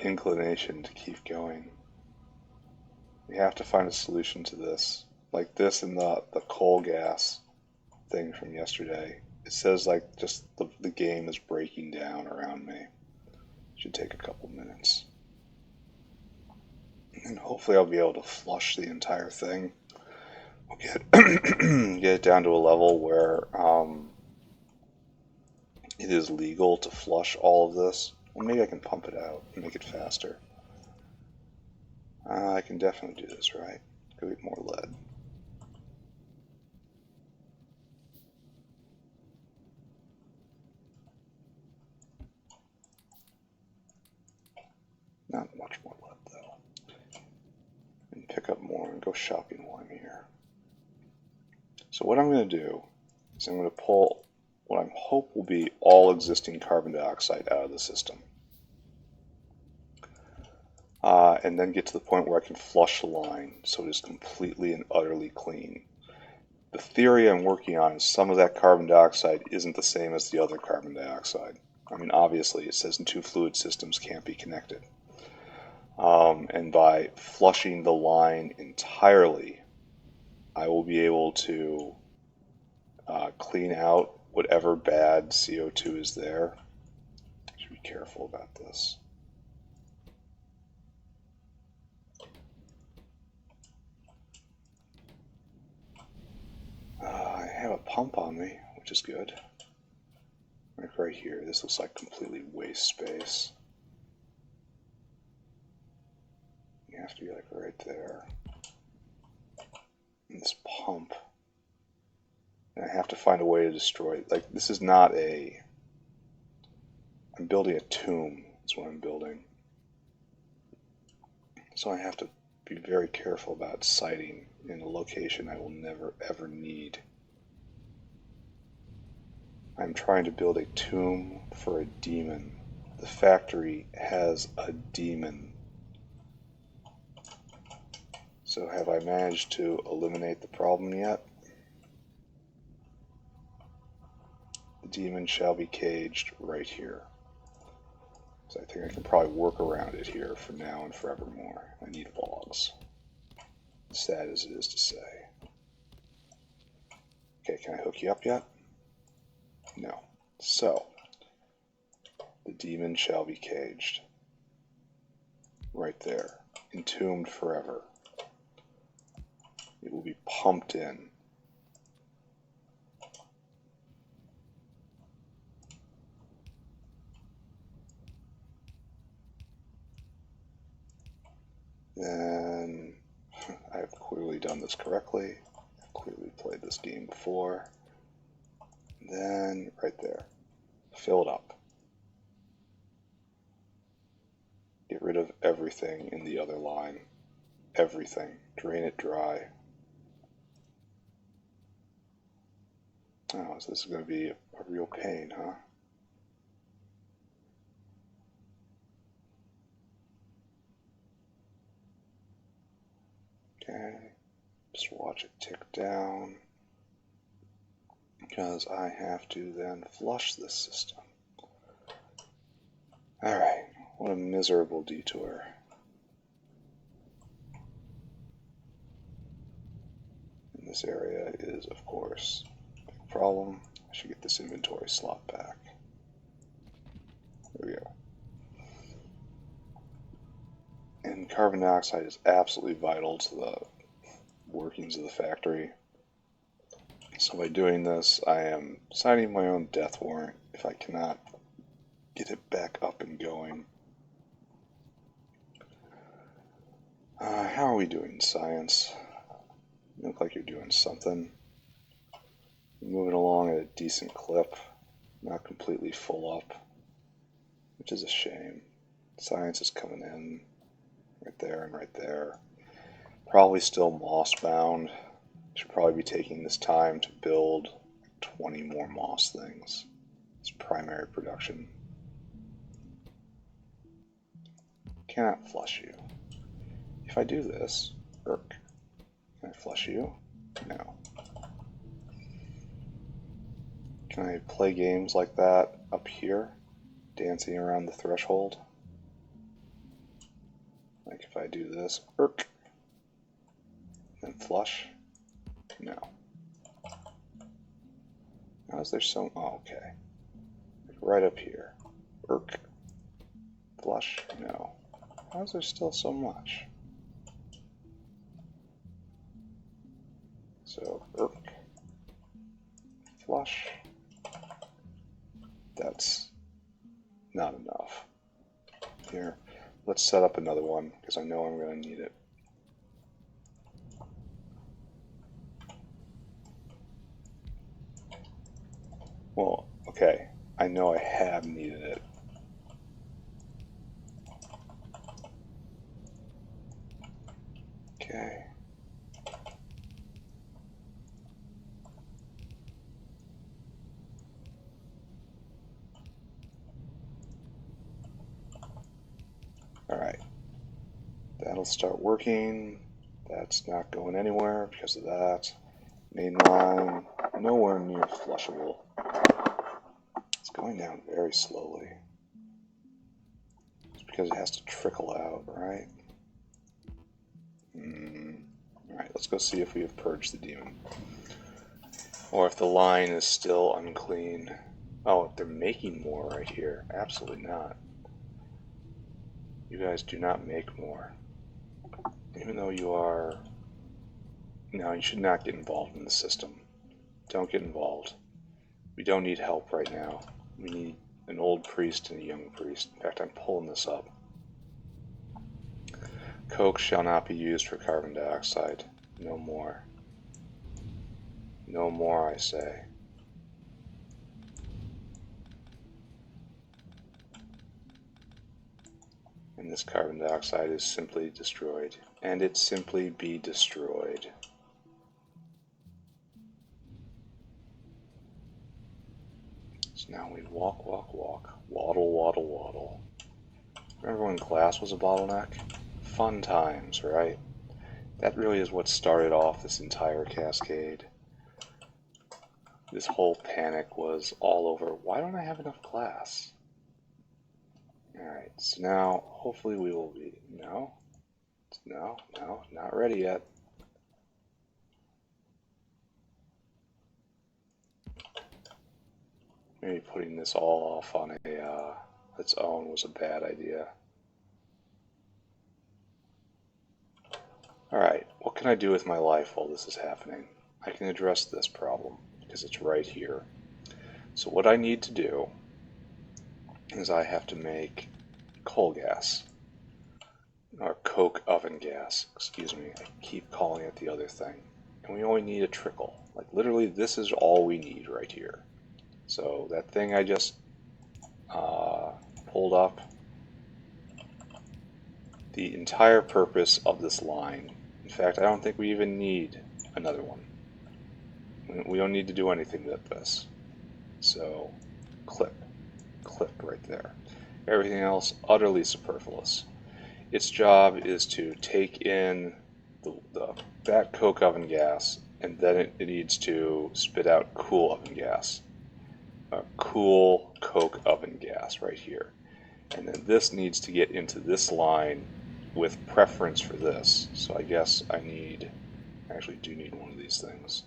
inclination to keep going. We have to find a solution to this. Like this and the coal gas thing from yesterday. It says like just the game is breaking down around me. Should take a couple minutes. And hopefully I'll be able to flush the entire thing. We'll get, get it down to a level where it is legal to flush all of this. Well, maybe I can pump it out and make it faster. I can definitely do this, right? Go get more lead. Not much more lead, though. And pick up more and go shopping while I'm here. So what I'm going to do is I'm going to pull what I hope will be all existing carbon dioxide out of the system. And then get to the point where I can flush the line so it is completely and utterly clean. The theory I'm working on is some of that carbon dioxide isn't the same as the other carbon dioxide. I mean, obviously, it says two fluid systems can't be connected. And by flushing the line entirely, I will be able to clean out whatever bad CO2 is there. Should be careful about this. I have a pump on me, which is good. Like right here, this looks like completely waste space. You have to be like right there. And this pump. And I have to find a way to destroy it. Like, this is not a... I'm building a tomb, is what I'm building. So I have to be very careful about siting in a location I will never ever need. I'm trying to build a tomb for a demon. The factory has a demon. So have I managed to eliminate the problem yet? The demon shall be caged right here. So I think I can probably work around it here for now and forevermore. I need logs. Sad as it is to say. Okay, can I hook you up yet? No. So, the demon shall be caged. Right there. Entombed forever. It will be pumped in. Then, I've clearly done this correctly. I've clearly played this game before. Then, right there. Fill it up. Get rid of everything in the other line. Everything. Drain it dry. Oh, so this is going to be a real pain, huh? Okay. Just watch it tick down. Because I have to then flush this system. Alright. What a miserable detour. And this area is, of course, a big problem. I should get this inventory slot back. There we go. And carbon dioxide is absolutely vital to the workings of the factory. So by doing this, I am signing my own death warrant if I cannot get it back up and going. How are we doing, science? You look like you're doing something. You're moving along at a decent clip, not completely full up, which is a shame. Science is coming in right there and right there. Probably still moss bound. Should probably be taking this time to build 20 more moss things. It's primary production. Cannot flush you. If I do this, can I flush you? No. Can I play games like that up here, dancing around the threshold? Like if I do this, then flush? No. How is there so... Oh, okay. Right up here. Flush? No. How is there still so much? So, flush. That's not enough. Here, let's set up another one, because I know I'm going to need it. Well, okay, I know I have needed it. Okay. Alright. That'll start working. That's not going anywhere because of that. Main line, nowhere near flushable. It's going down very slowly. It's because it has to trickle out, right? Alright, let's go see if we have purged the demon. Or if the line is still unclean. Oh, they're making more right here. Absolutely not. You guys do not make more. Even though you are... No, you should not get involved in the system. Don't get involved. We don't need help right now. We need an old priest and a young priest. In fact, I'm pulling this up. Coke shall not be used for carbon dioxide. No more. No more, I say. And this carbon dioxide is simply destroyed. And it simply be destroyed. So now we walk, walk, walk. Waddle, waddle, waddle. Remember when glass was a bottleneck? Fun times, right? That really is what started off this entire cascade. This whole panic was all over, why don't I have enough glass? Alright, so now hopefully we will be, no, not ready yet. Maybe putting this all off on its own was a bad idea. Alright, what can I do with my life while this is happening? I can address this problem, because it's right here. So what I need to do is I have to make coal gas, or coke oven gas, excuse me, I keep calling it the other thing. And we only need a trickle. Like literally this is all we need right here. So that thing I just pulled up, the entire purpose of this line, in fact I don't think we even need another one. We don't need to do anything with this. So clip right there. Everything else utterly superfluous. Its job is to take in that coke oven gas, and then it needs to spit out cool oven gas. Cool coke oven gas right here. And then this needs to get into this line with preference for this. So I guess I actually do need one of these things.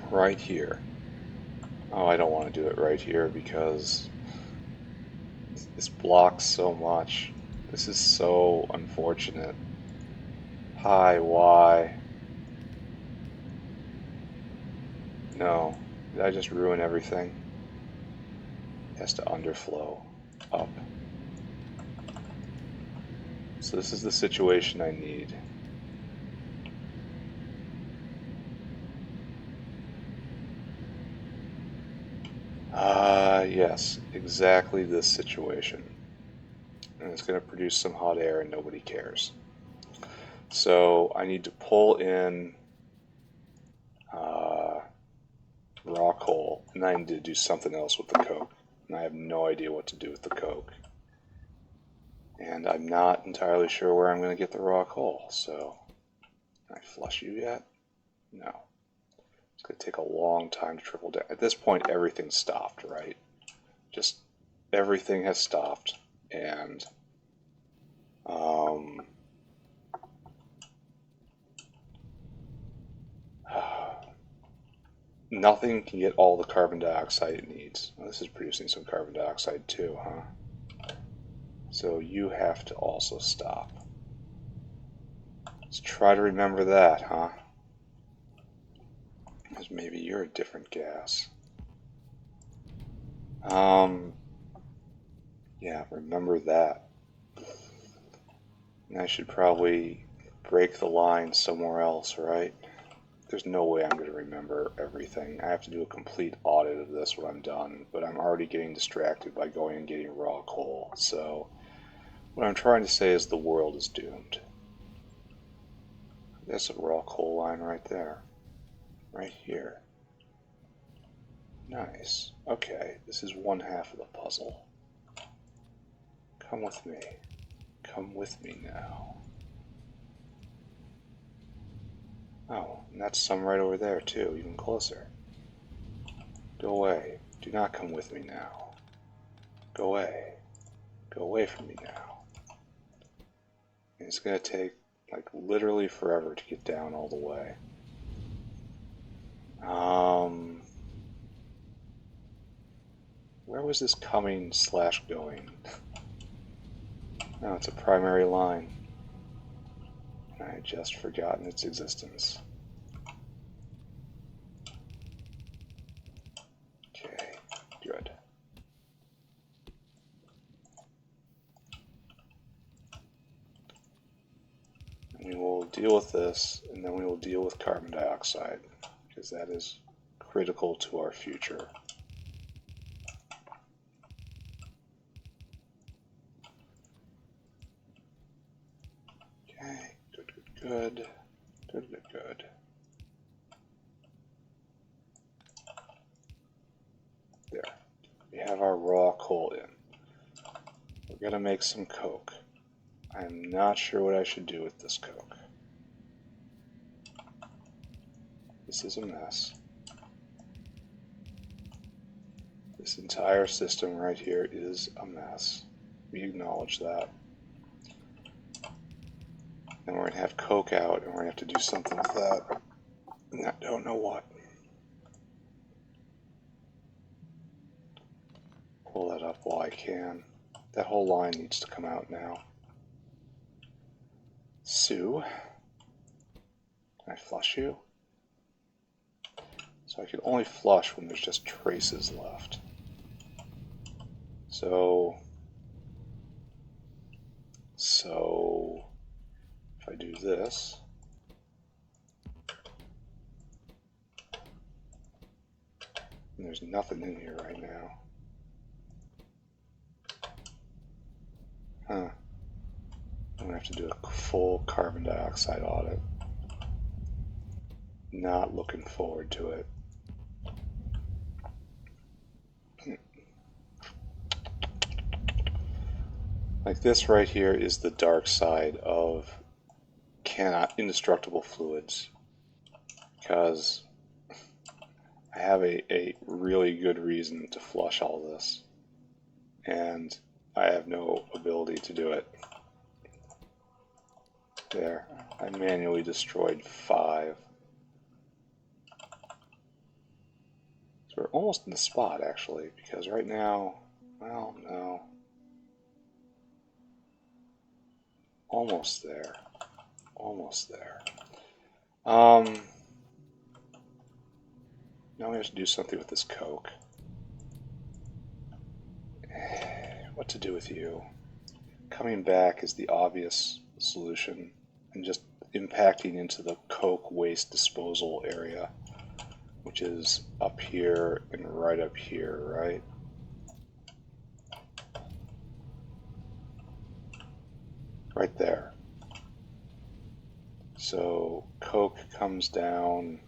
Right here. Oh, I don't want to do it right here because this blocks so much. This is so unfortunate. Hi, why? No. Did I just ruin everything? It has to underflow up. So this is the situation I need. Yes, exactly this situation. And it's going to produce some hot air and nobody cares. So I need to pull in raw coal, and I need to do something else with the coke. And I have no idea what to do with the coke. And I'm not entirely sure where I'm going to get the raw coal. So, can I flush you yet? No. It's going to take a long time to trickle down. At this point, everything's stopped, right? Just everything has stopped, and nothing can get all the carbon dioxide it needs. Well, this is producing some carbon dioxide too, huh? So you have to also stop. Let's try to remember that, huh? Because maybe you're a different gas. Yeah, remember that. And I should probably break the line somewhere else, right? There's no way I'm going to remember everything. I have to do a complete audit of this when I'm done, but I'm already getting distracted by going and getting raw coal. So what I'm trying to say is the world is doomed. There's a raw coal line right there. Right here. Nice. Okay, this is one half of the puzzle. Come with me. Come with me now. Oh, and that's some right over there too, even closer. Go away. Do not come with me now. Go away. Go away from me now. And it's going to take, like, literally forever to get down all the way. Where was this coming / going? No, it's a primary line. And I had just forgotten its existence. Okay, good. We will deal with this, and then we will deal with carbon dioxide, because that is critical to our future. Okay, good, good, good. Good, good, good. There. We have our raw coal in. We're going to make some coke. I'm not sure what I should do with this coke. This is a mess. This entire system right here is a mess. We acknowledge that. And we're going to have coke out, and we're going to have to do something with that. And I don't know what. Pull that up while I can. That whole line needs to come out now. Sue, can I flush you? So I can only flush when there's just traces left. So if I do this, and there's nothing in here right now. Huh. I'm going to have to do a full carbon dioxide audit. Not looking forward to it. Like this right here is the dark side of indestructible fluids. Because I have a really good reason to flush all this. And I have no ability to do it. There, I manually destroyed 5. So we're almost in the spot, actually, because right now, well, no. Almost there. Almost there. Now we have to do something with this coke. What to do with you? Coming back is the obvious solution, and just impacting into the coke waste disposal area, which is up here and right up here, right? Right there. So coke comes down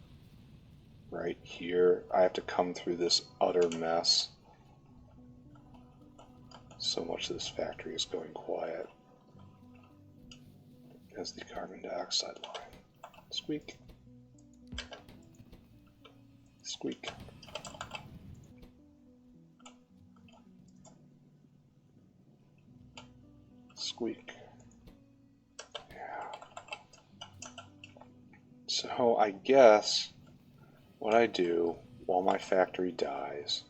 right here. I have to come through this utter mess. So much of this factory is going quiet. As the carbon dioxide line. Squeak. Squeak. Squeak. Yeah. So I guess what I do while my factory dies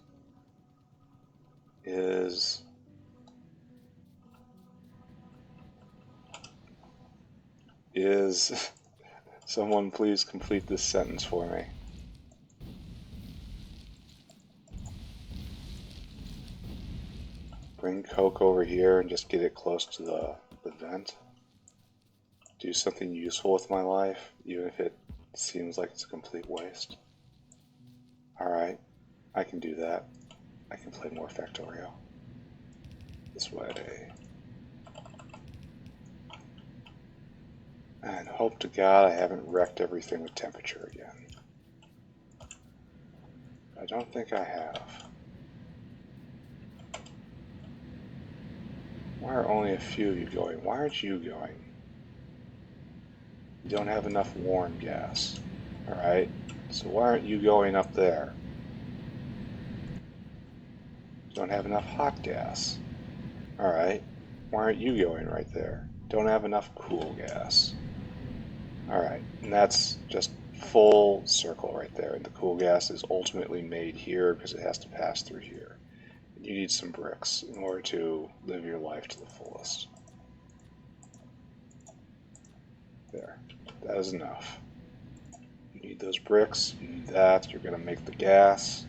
is someone please complete this sentence for me. Bring coke over here and just get it close to the vent. Do something useful with my life, even if it seems like it's a complete waste. Alright, I can do that. I can play more Factorio. This way. And hope to God I haven't wrecked everything with temperature again. I don't think I have. Why are only a few of you going? Why aren't you going? You don't have enough warm gas. Alright? So why aren't you going up there? You don't have enough hot gas. Alright? Why aren't you going right there? Don't have enough cool gas. Alright, and that's just full circle right there. And the cool gas is ultimately made here because it has to pass through here. You need some bricks in order to live your life to the fullest. There, that is enough. You need those bricks, you need that, you're going to make the gas,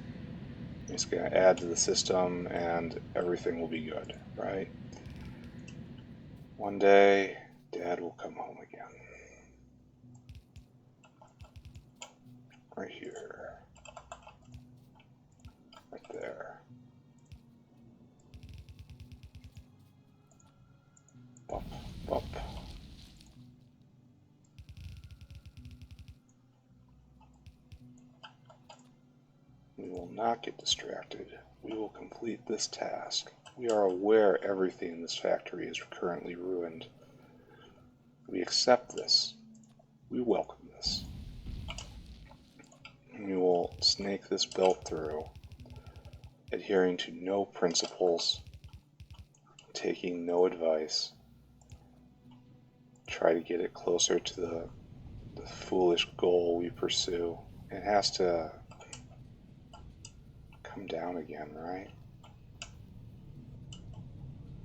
it's going to add to the system, and everything will be good, right? One day, Dad will come home again. We will not get distracted. We will complete this task. We are aware everything in this factory is currently ruined. We accept this. We welcome this. And we will snake this belt through, adhering to no principles, taking no advice. Try to get it closer to the foolish goal we pursue. It has to come down again, right?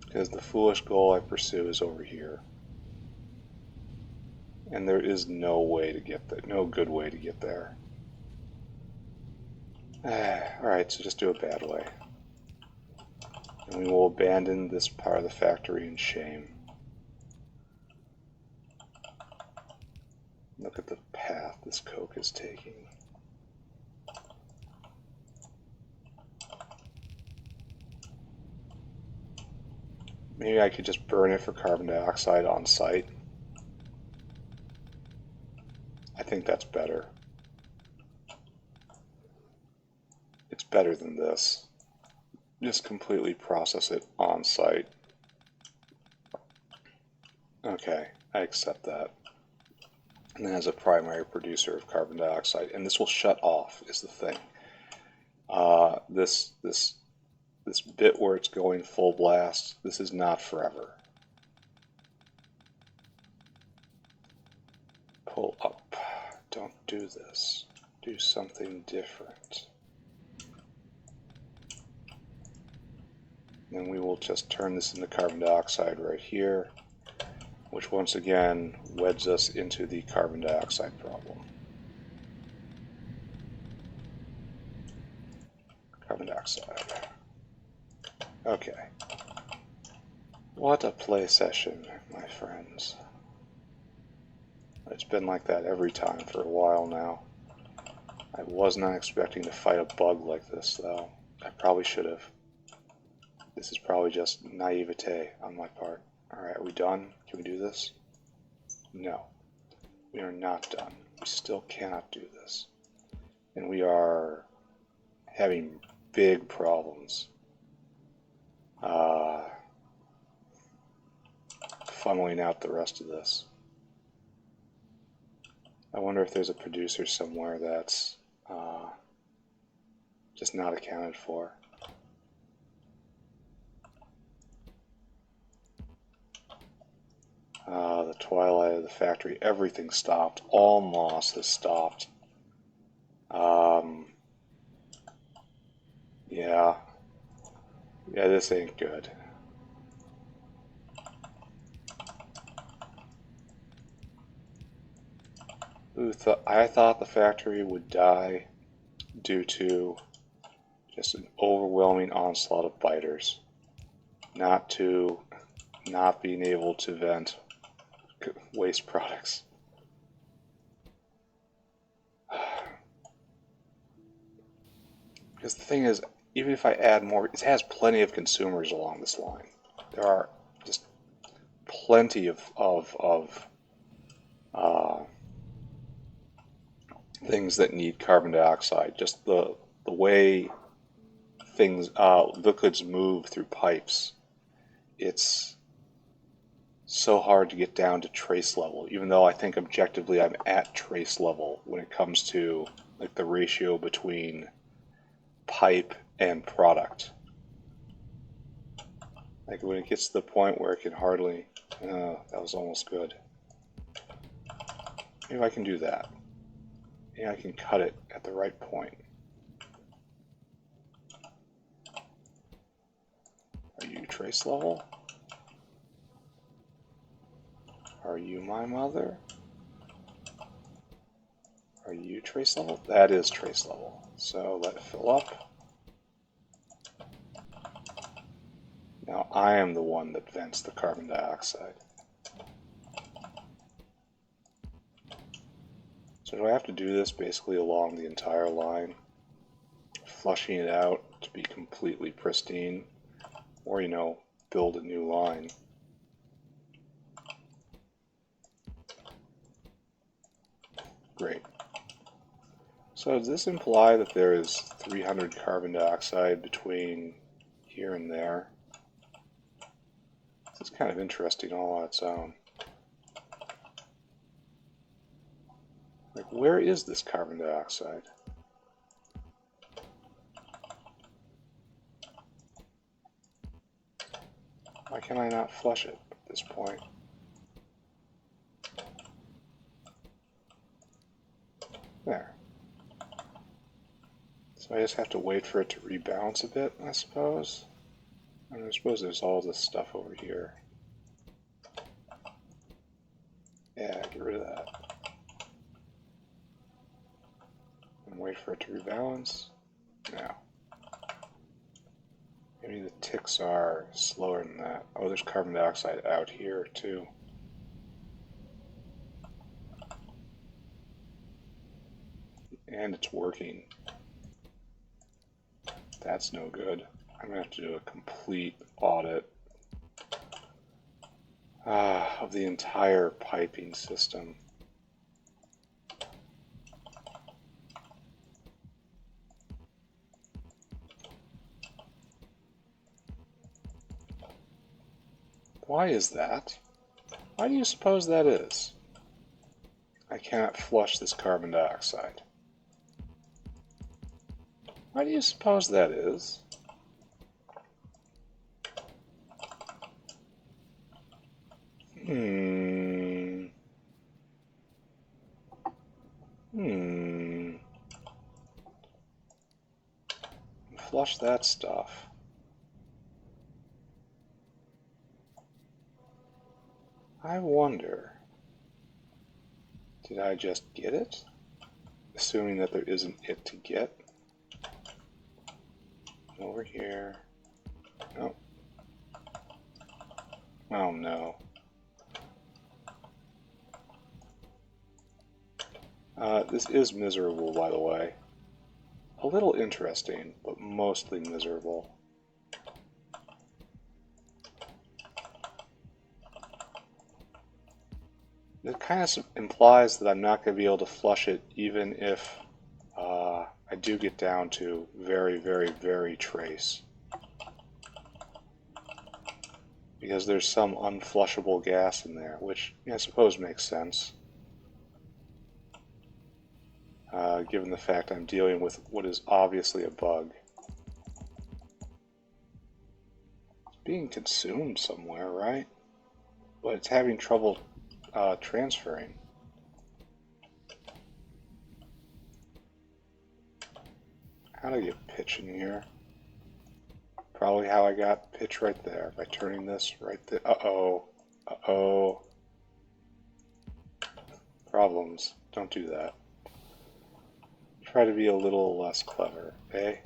Because the foolish goal I pursue is over here. And there is no way to get there, no good way to get there. Alright, so just do a bad way. And we will abandon this part of the factory in shame. Look at the path this coke is taking. Maybe I could just burn it for carbon dioxide on site. I think that's better. It's better than this. Just completely process it on site. Okay, I accept that. And then as a primary producer of carbon dioxide, and this will shut off is the thing. This bit where it's going full blast, this is not forever. Pull up. Don't do this. Do something different. Then we will just turn this into carbon dioxide right here, which once again weds us into the carbon dioxide problem. Carbon dioxide. Okay. What a play session, my friends. It's been like that every time for a while now. I was not expecting to fight a bug like this, though. I probably should have. This is probably just naivete on my part. Alright, are we done? Can we do this? No. We are not done. We still cannot do this. And we are having big problems funneling out the rest of this. I wonder if there's a producer somewhere that's just not accounted for. The twilight of the factory, everything stopped. All moss has stopped. Yeah, this ain't good. I thought the factory would die due to just an overwhelming onslaught of biters, not to not being able to vent waste products. Because the thing is, even if I add more, it has plenty of consumers along this line. There are just plenty of things that need carbon dioxide. Just the way things liquids move through pipes, it's so hard to get down to trace level, even though I think objectively I'm at trace level when it comes to like the ratio between pipe and product. Like when it gets to the point where it can hardly, that was almost good. Maybe I can do that. Maybe I can cut it at the right point. Are you trace level? Are you my mother? Are you trace level? That is trace level. So let it fill up. Now I am the one that vents the carbon dioxide. So do I have to do this basically along the entire line, flushing it out to be completely pristine, or build a new line? Great. So does this imply that there is 300 carbon dioxide between here and there? This is kind of interesting all on its own. Like, where is this carbon dioxide? Why can I not flush it at this point? There. So I just have to wait for it to rebalance a bit, I suppose. And I suppose there's all this stuff over here. Yeah, get rid of that. And wait for it to rebalance. Now. Maybe the ticks are slower than that. Oh, there's carbon dioxide out here too. And it's working. That's no good. I'm going to have to do a complete audit of the entire piping system. Why is that? Why do you suppose that is? I cannot flush this carbon dioxide. Why do you suppose that is? Flush that stuff. I wonder, did I just get it? Assuming that there isn't it to get. Over here. Nope. Oh no. This is miserable, by the way. A little interesting, but mostly miserable. It kind of implies that I'm not going to be able to flush it even if I do get down to very, very, very trace. Because there's some unflushable gas in there, which I suppose makes sense. Given the fact I'm dealing with what is obviously a bug. It's being consumed somewhere, right? But it's having trouble transferring. How do I get pitch in here? Probably how I got pitch right there, by turning this right there. Uh-oh. Uh-oh. Problems. Don't do that. Try to be a little less clever, eh?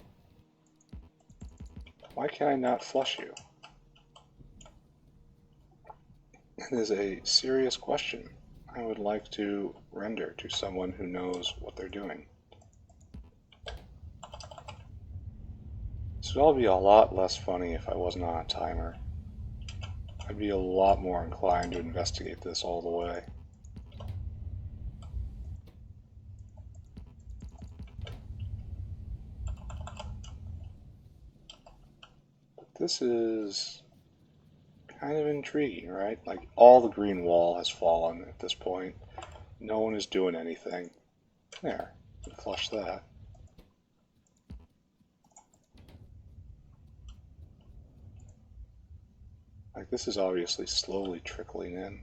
Why can I not flush you? It is a serious question I would like to render to someone who knows what they're doing. This would all be a lot less funny if I wasn't on a timer. I'd be a lot more inclined to investigate this all the way. But this is kind of intriguing, right? Like, all the green wall has fallen at this point. No one is doing anything. There, flush that. Like, this is obviously slowly trickling in.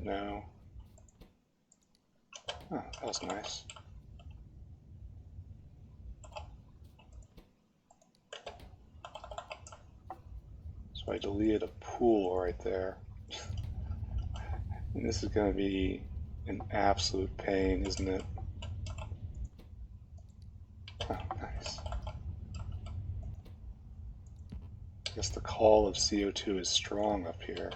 No. Oh, that was nice. So I deleted a pool right there. And this is going to be an absolute pain, isn't it? Oh, nice. I guess the call of CO2 is strong up here.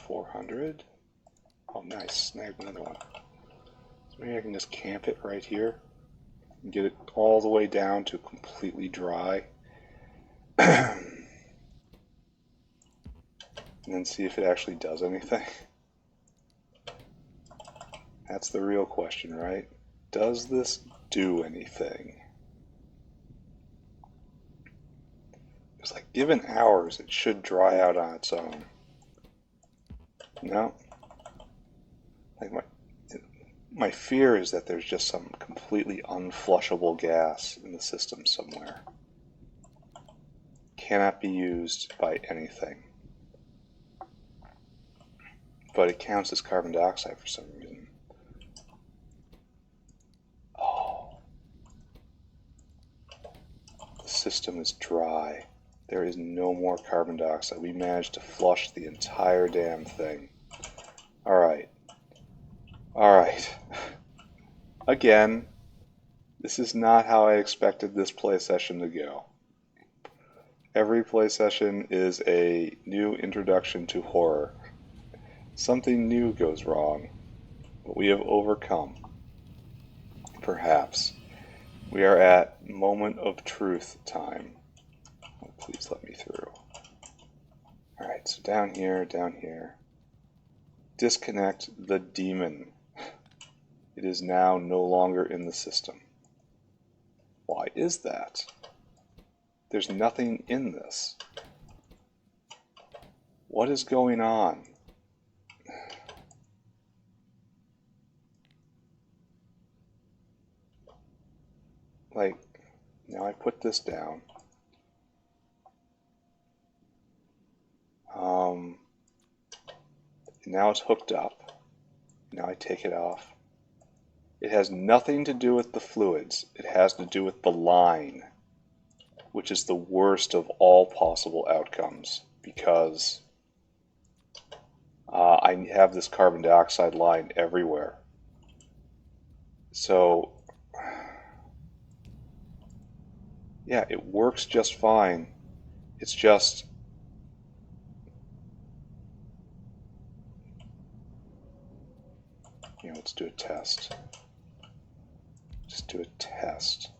$400. Oh, nice. Snagged another one. So maybe I can just camp it right here. Get it all the way down to completely dry. And then see if it actually does anything. That's the real question, right? Does this do anything? It's like, given hours, it should dry out on its own. No. Like my fear is that there's just some completely unflushable gas in the system somewhere. Cannot be used by anything. But it counts as carbon dioxide for some reason. Oh. The system is dry. There is no more carbon dioxide. We managed to flush the entire damn thing. Alright. Alright. Again, this is not how I expected this play session to go. Every play session is a new introduction to horror. Something new goes wrong, but we have overcome. Perhaps. We are at moment of truth time. Oh, please let me through. Alright, so down here, down here. Disconnect the demon. It is now no longer in the system. Why is that? There's nothing in this. What is going on? Like, now I put this down. Now it's hooked up. Now I take it off. It has nothing to do with the fluids. It has to do with the line, which is the worst of all possible outcomes, because I have this carbon dioxide line everywhere. So, yeah, it works just fine. It's just... let's do a test. Just do a test.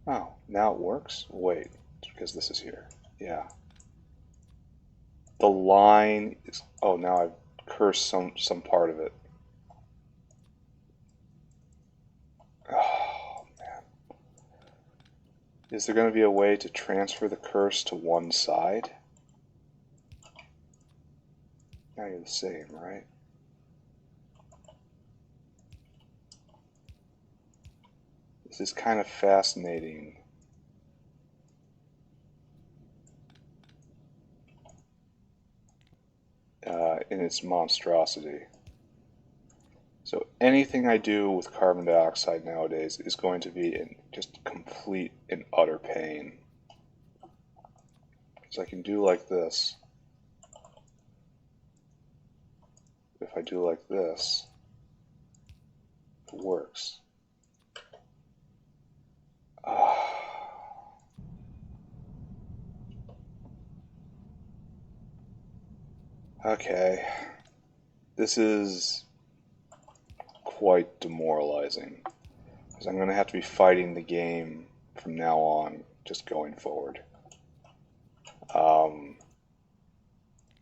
Oh, now it works? Wait, it's because this is here. Yeah. The line is... Oh, now I've cursed some part of it. Oh, man. Is there going to be a way to transfer the curse to one side? Now you're the same, right? This is kind of fascinating. In its monstrosity. So anything I do with carbon dioxide nowadays is going to be in just complete and utter pain. So I can do like this. If I do like this, it works. Okay, this is quite demoralizing, because I'm going to have to be fighting the game from now on, just going forward.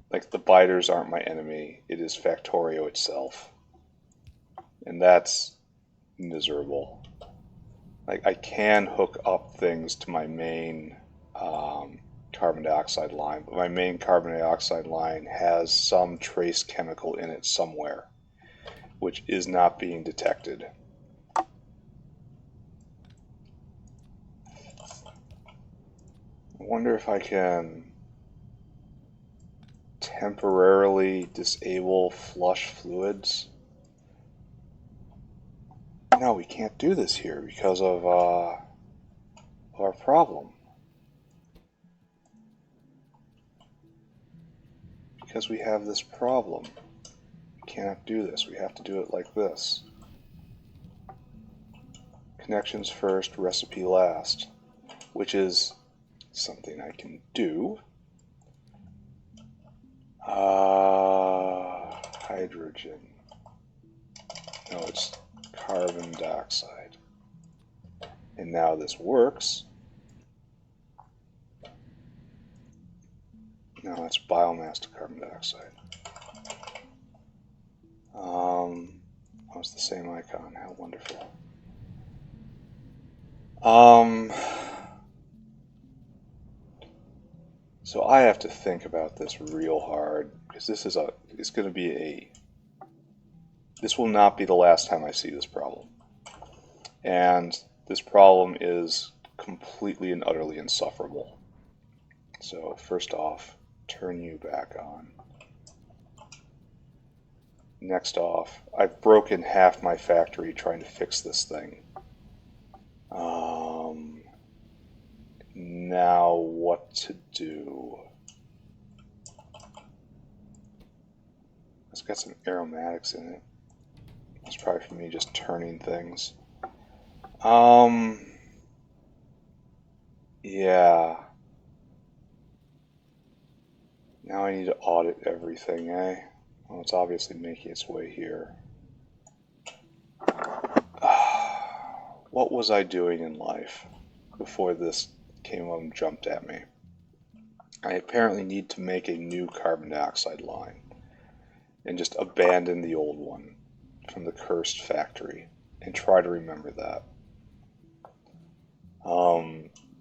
Like, the biters aren't my enemy, it is Factorio itself, and that's miserable. Like, I can hook up things to my main carbon dioxide line, but my main carbon dioxide line has some trace chemical in it somewhere, which is not being detected. I wonder if I can temporarily disable flush fluids. No, we can't do this here because of our problem. Because we have this problem. We cannot do this. We have to do it like this. Connections first, recipe last. Which is something I can do. Hydrogen. No, it's carbon dioxide. And now this works. No, that's biomass to carbon dioxide. Oh, it's the same icon. How wonderful. So I have to think about this real hard, because this will not be the last time I see this problem. And this problem is completely and utterly insufferable. So first off, turn you back on. Next off, I've broken half my factory trying to fix this thing. Now what to do? It's got some aromatics in it. It's probably for me just turning things. Yeah. Now I need to audit everything, eh? Well, it's obviously making its way here. What was I doing in life before this came up and jumped at me? I apparently need to make a new carbon dioxide line and just abandon the old one from the cursed factory and try to remember that.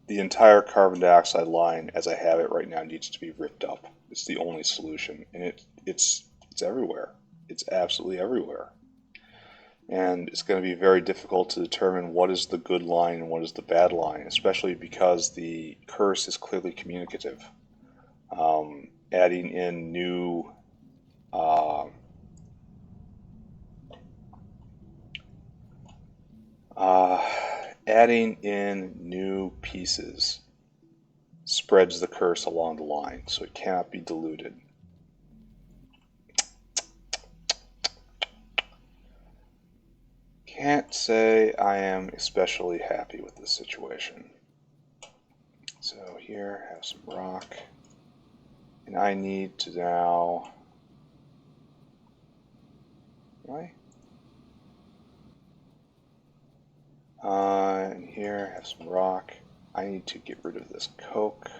The entire carbon dioxide line as I have it right now needs to be ripped up. It's the only solution, and it's everywhere. It's absolutely everywhere. And it's going to be very difficult to determine what is the good line and what is the bad line, especially because the curse is clearly communicative. Adding in new pieces spreads the curse along the line, so it cannot be diluted. Can't say I am especially happy with this situation. So here, have some rock. And I need to now... Right? And here, have some rock. I need to get rid of this coke.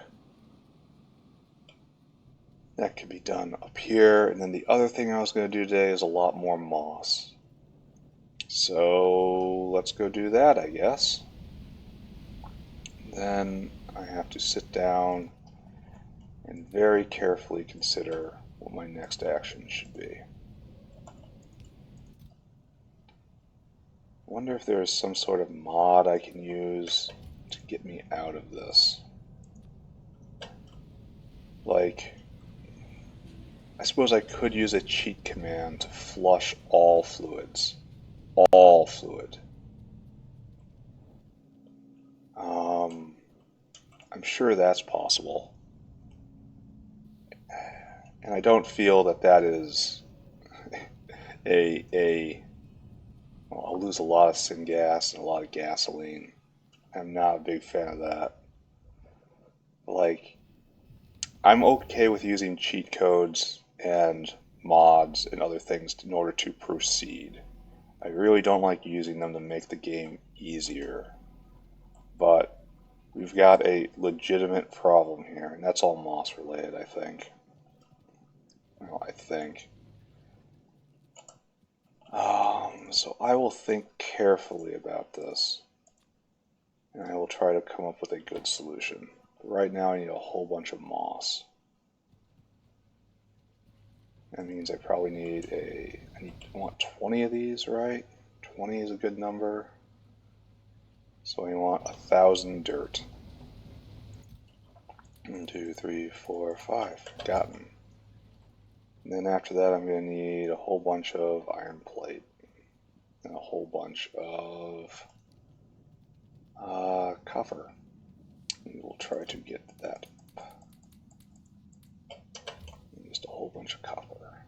That could be done up here. And then the other thing I was going to do today is a lot more moss. So let's go do that, I guess. Then I have to sit down and very carefully consider what my next action should be. I wonder if there is some sort of mod I can use to get me out of this. Like, I suppose I could use a cheat command to flush all fluids. All fluid. I'm sure that's possible. And I don't feel that that is well, I'll lose a lot of syngas and a lot of gasoline. I'm not a big fan of that. Like, I'm okay with using cheat codes and mods and other things in order to proceed. I really don't like using them to make the game easier. But we've got a legitimate problem here, and that's all moss related, I think. Well, I think. So I will think carefully about this, and I will try to come up with a good solution. But right now I need a whole bunch of moss. That means I probably need I want 20 of these, right? 20 is a good number. So I want 1,000 dirt. 1, 2, 3, 4, 5. Gotten. And then after that I'm going to need a whole bunch of iron plate. And a whole bunch of copper. And we'll try to get that. And just a whole bunch of copper.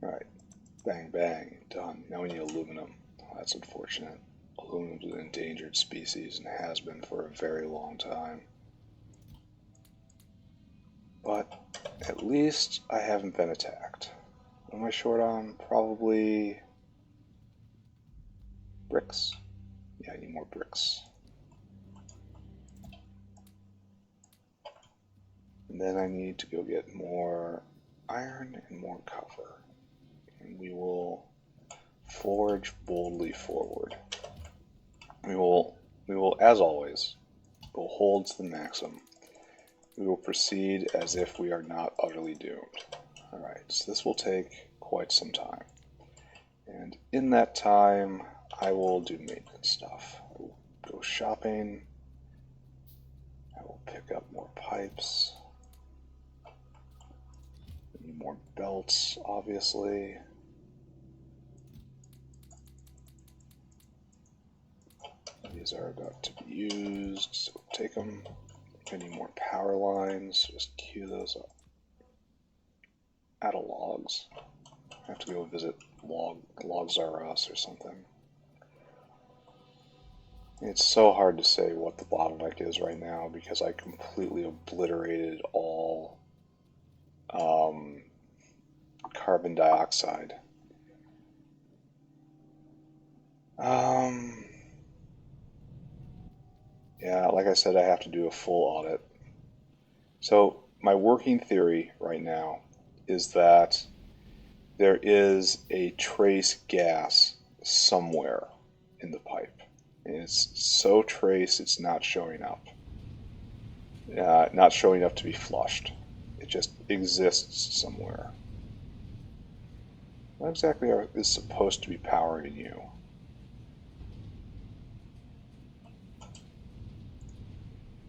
Alright. Bang, bang. Done. Now we need aluminum. Oh, that's unfortunate. Aluminum is an endangered species and has been for a very long time. But at least I haven't been attacked. What am I short on? Probably bricks. Yeah, I need more bricks. And then I need to go get more iron and more copper. And we will forge boldly forward. We will, as always, will hold to the maxim. We will proceed as if we are not utterly doomed. Alright, so this will take quite some time. And in that time, I will do maintenance stuff. I will go shopping. I will pick up more pipes. I need more belts, obviously. These are about to be used, so take them. I need more power lines, just queue those up. Add a logs. I have to go visit Logs R Us or something. It's so hard to say what the bottleneck is right now because I completely obliterated all carbon dioxide. Yeah, like I said, I have to do a full audit. So my working theory right now is that there is a trace gas somewhere in the pipe. And it's so trace it's not showing up. Not showing up to be flushed. It just exists somewhere. What exactly is supposed to be powering you?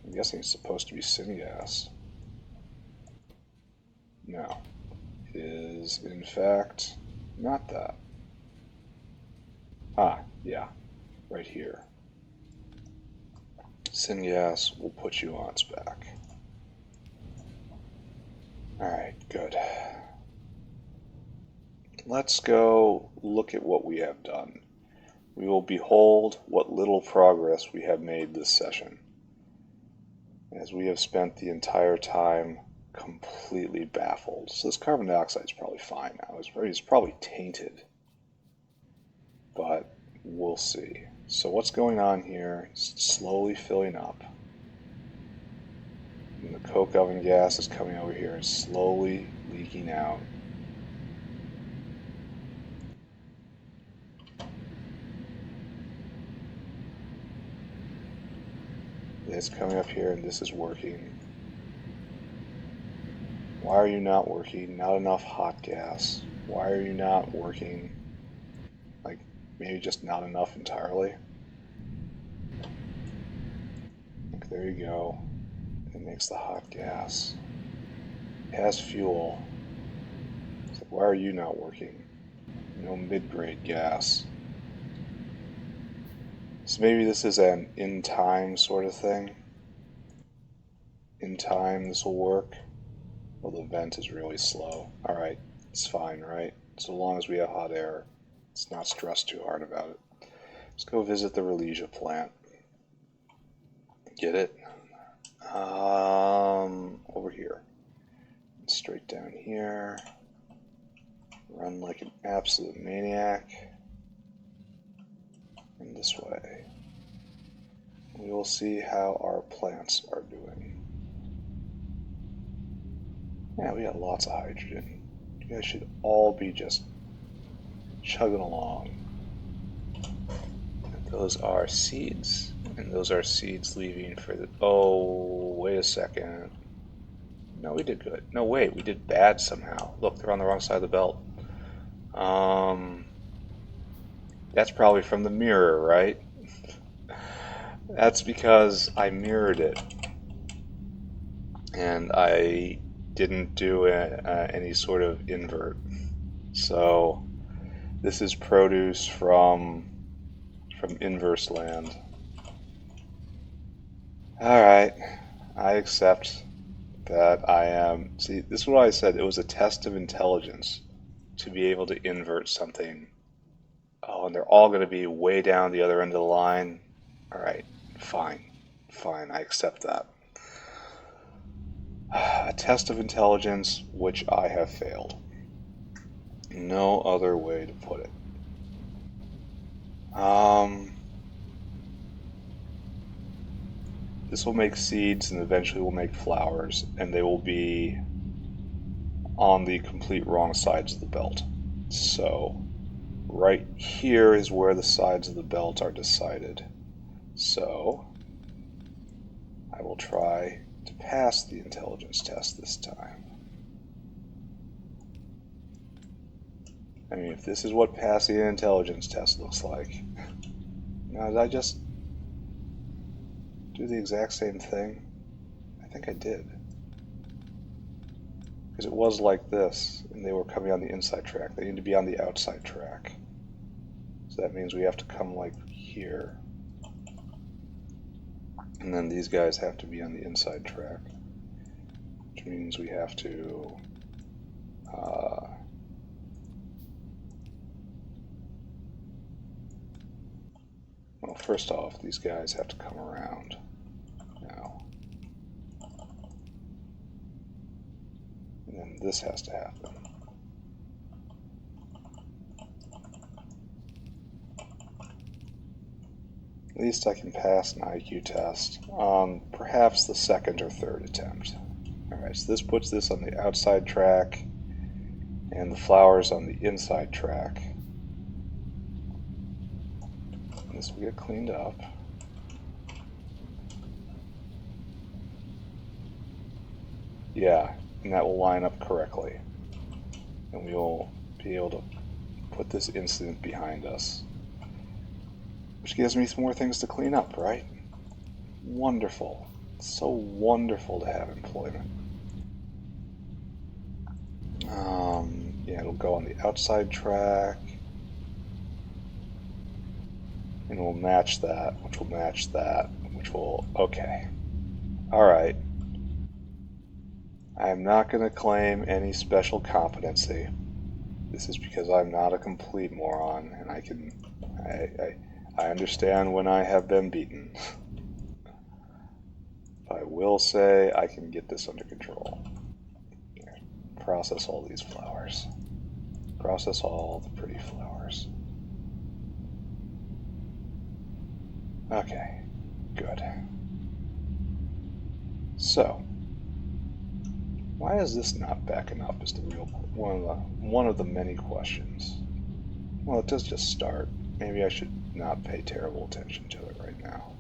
I'm guessing it's supposed to be syngas. No. It is, in fact, not that. Ah, yeah. Right here. Syngas will put you on its back. Alright, good. Let's go look at what we have done. We will behold what little progress we have made this session, as we have spent the entire time completely baffled. So this carbon dioxide is probably fine now. It's probably tainted, but we'll see. So what's going on here is slowly filling up. And the coke oven gas is coming over here and slowly leaking out. It's coming up here and this is working. Why are you not working? Not enough hot gas. Why are you not working? Like, maybe just not enough entirely? Like, there you go. It makes the hot gas. It has fuel. It's like, why are you not working? No mid-grade gas. So maybe this is an in time sort of thing. In time this will work. Well, the vent is really slow. Alright, it's fine, right? So long as we have hot air, let's not stress too hard about it. Let's go visit the Relesia plant. Get it? Over here. Straight down here. Run like an absolute maniac. And this way. We will see how our plants are doing. Yeah, we got lots of hydrogen. You guys should all be just chugging along. Those are seeds. And those are seeds leaving for the... Oh, wait a second. No, we did good. No, wait, we did bad somehow. Look, they're on the wrong side of the belt. That's probably from the mirror, right? That's because I mirrored it. And I didn't do any sort of invert. So this is produce from inverse land. Alright, I accept that I am... See, this is what I said. It was a test of intelligence to be able to invert something Oh, and they're all going to be way down the other end of the line. All right, fine. Fine, I accept that. A test of intelligence which I have failed. No other way to put it. This will make seeds and eventually will make flowers, and they will be on the complete wrong sides of the belt. So, right here is where the sides of the belt are decided. So, I will try to pass the intelligence test this time. I mean, if this is what passing an intelligence test looks like. Now, did I just do the exact same thing? I think I did. Because it was like this, and they were coming on the inside track. They need to be on the outside track. So that means we have to come like here. And then these guys have to be on the inside track. Which means we have to... well, first off, these guys have to come around now. And then this has to happen. At least I can pass an IQ test on perhaps the second or third attempt. Alright, so this puts this on the outside track and the flowers on the inside track. And this will get cleaned up. Yeah, and that will line up correctly. And we will be able to put this incident behind us. Which gives me some more things to clean up, right? Wonderful. It's so wonderful to have employment. Yeah, it'll go on the outside track. And we'll match that, which will match that, which will... Okay. Alright. I am not going to claim any special competency. This is because I'm not a complete moron, and I can... I understand when I have been beaten. I will say I can get this under control. Process all these flowers. Process all the pretty flowers. Okay, good. So, why is this not backing up is the real one of the many questions. Well, it does just start. Maybe I should not pay terrible attention to it right now.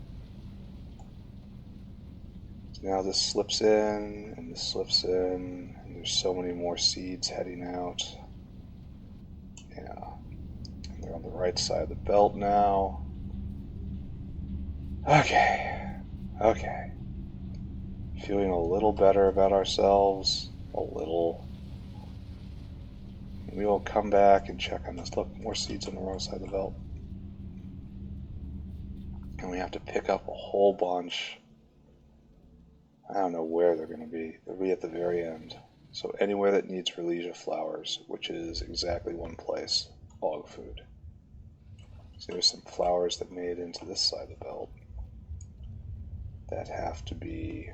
So now this slips in, and this slips in, and there's so many more seeds heading out. Yeah, and they're on the right side of the belt now. Okay, okay. Feeling a little better about ourselves, a little. We will come back and check on this. Look, more seeds on the wrong side of the belt. And we have to pick up a whole bunch. I don't know where they're going to be. They'll be at the very end. So anywhere that needs Relesia flowers, which is exactly one place, bog food. So there's some flowers that made into this side of the belt that have to be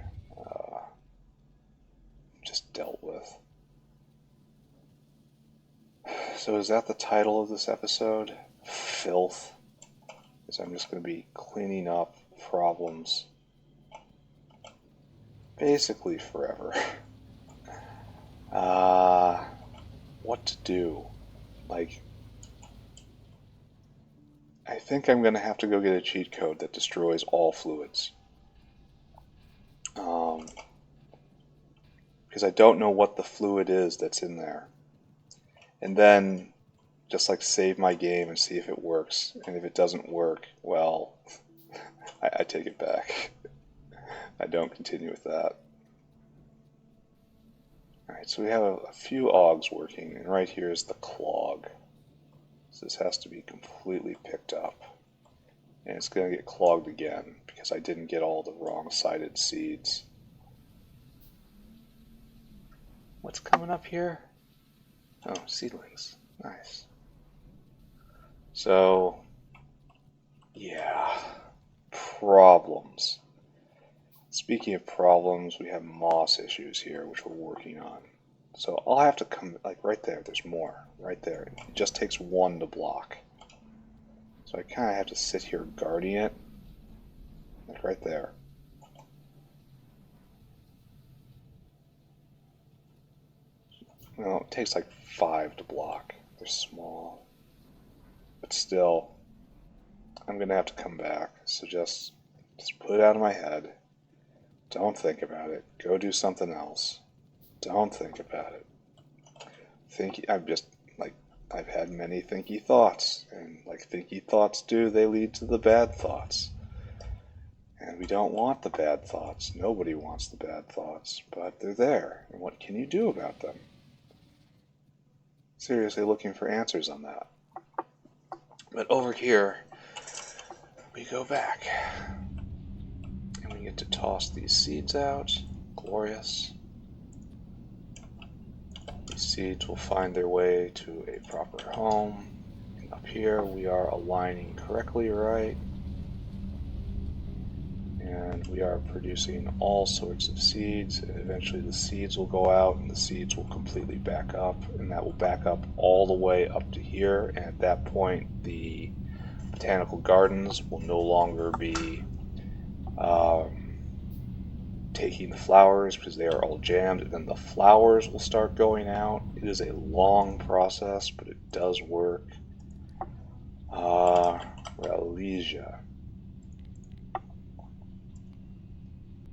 just dealt with. So is that the title of this episode? Filth. Because I'm just going to be cleaning up problems basically forever. What to do? Like, I think I'm going to have to go get a cheat code that destroys all fluids. Because I don't know what the fluid is that's in there. And then just like save my game and see if it works. And if it doesn't work, well, I take it back. I don't continue with that. Alright, so we have a few augs working, and right here is the clog. So this has to be completely picked up. And it's going to get clogged again, because I didn't get all the wrong-sided seeds. What's coming up here? Oh, seedlings. Nice. So, yeah, problems. Speaking of problems, we have moss issues here, which we're working on. So I'll have to come, like right there, there's more, right there. It just takes one to block. So I kind of have to sit here guarding it, like right there. Well, it takes like 5 to block. They're small. But still, I'm going to have to come back. So just put it out of my head. Don't think about it. Go do something else. Don't think about it. I've had many thinky thoughts, and like thinky thoughts do, they lead to the bad thoughts. And we don't want the bad thoughts. Nobody wants the bad thoughts, but they're there. And what can you do about them? Seriously looking for answers on that. But over here, we go back. And we get to toss these seeds out. Glorious. These seeds will find their way to a proper home. And up here, we are aligning correctly, right? And we are producing all sorts of seeds, and eventually the seeds will go out and the seeds will completely back up, and that will back up all the way up to here, and at that point the botanical gardens will no longer be taking the flowers because they are all jammed, and then the flowers will start going out. It is a long process, but it does work. Ralesia.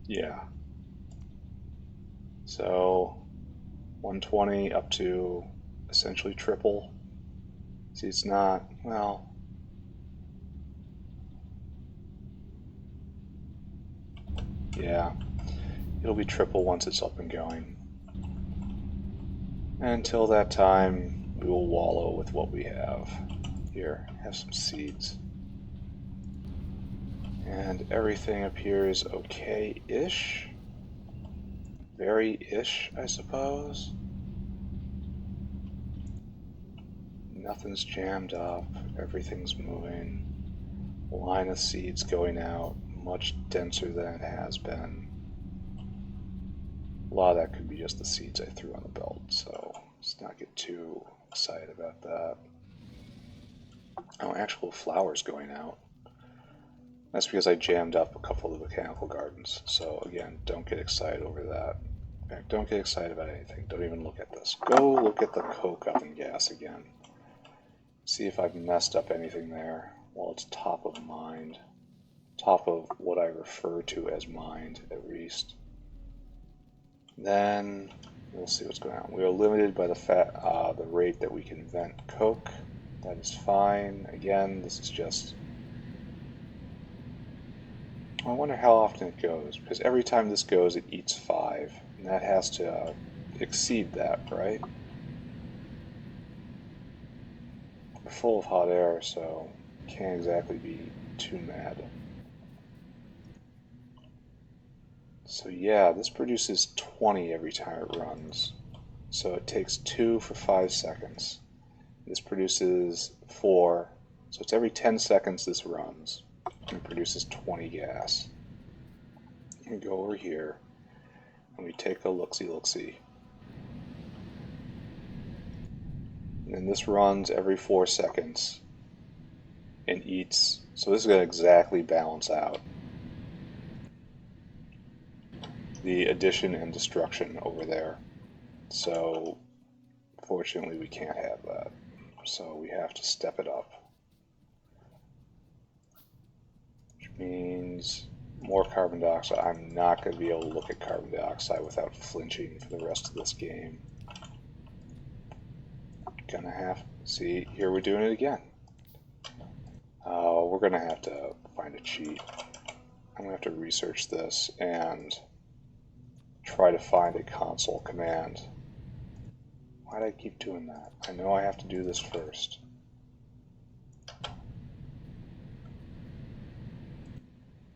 Yeah. So 120 up to essentially triple. See, it's not, well, yeah, it'll be triple once it's up and going. And until that time, we will wallow with what we have. Here, have some seeds. And everything appears okay-ish. Very-ish, I suppose. Nothing's jammed up. Everything's moving. Line of seeds going out, much denser than it has been. A lot of that could be just the seeds I threw on the belt, so let's not get too excited about that. Oh, actual flowers going out. That's because I jammed up a couple of the botanical gardens. So again, don't get excited over that. In fact, don't get excited about anything. Don't even look at this. Go look at the coke oven gas again. See if I've messed up anything there while it's top of mind. Top of what I refer to as mind, at least. Then we'll see what's going on. We are limited by the rate that we can vent coke. That is fine. Again, this is just... I wonder how often it goes, because every time this goes, it eats 5, and that has to exceed that, right? We're full of hot air, so can't exactly be too mad. So yeah, this produces 20 every time it runs. So it takes 2 for 5 seconds. This produces 4, so it's every 10 seconds this runs. And produces 20 gas. We go over here and we take a look-see. And then this runs every 4 seconds and eats, so this is going to exactly balance out the addition and destruction over there. So fortunately we can't have that, so we have to step it up. Means more carbon dioxide. I'm not going to be able to look at carbon dioxide without flinching for the rest of this game. Gonna have, see, here we're doing it again. We're gonna have to find a cheat. I'm gonna have to research this and try to find a console command. Why do I keep doing that? I know I have to do this first.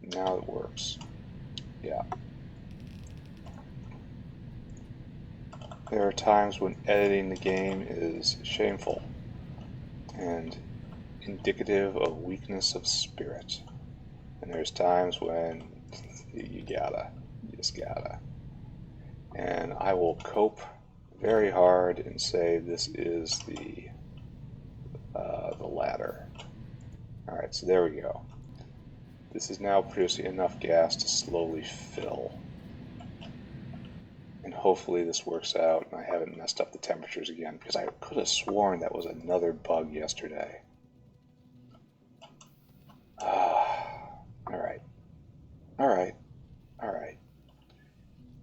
Now it works. Yeah. There are times when editing the game is shameful. And indicative of weakness of spirit. And there's times when you just gotta. And I will cope very hard and say this is the latter. Alright, so there we go. This is now producing enough gas to slowly fill. And hopefully this works out and I haven't messed up the temperatures again, because I could have sworn that was another bug yesterday. Alright. Alright. Alright.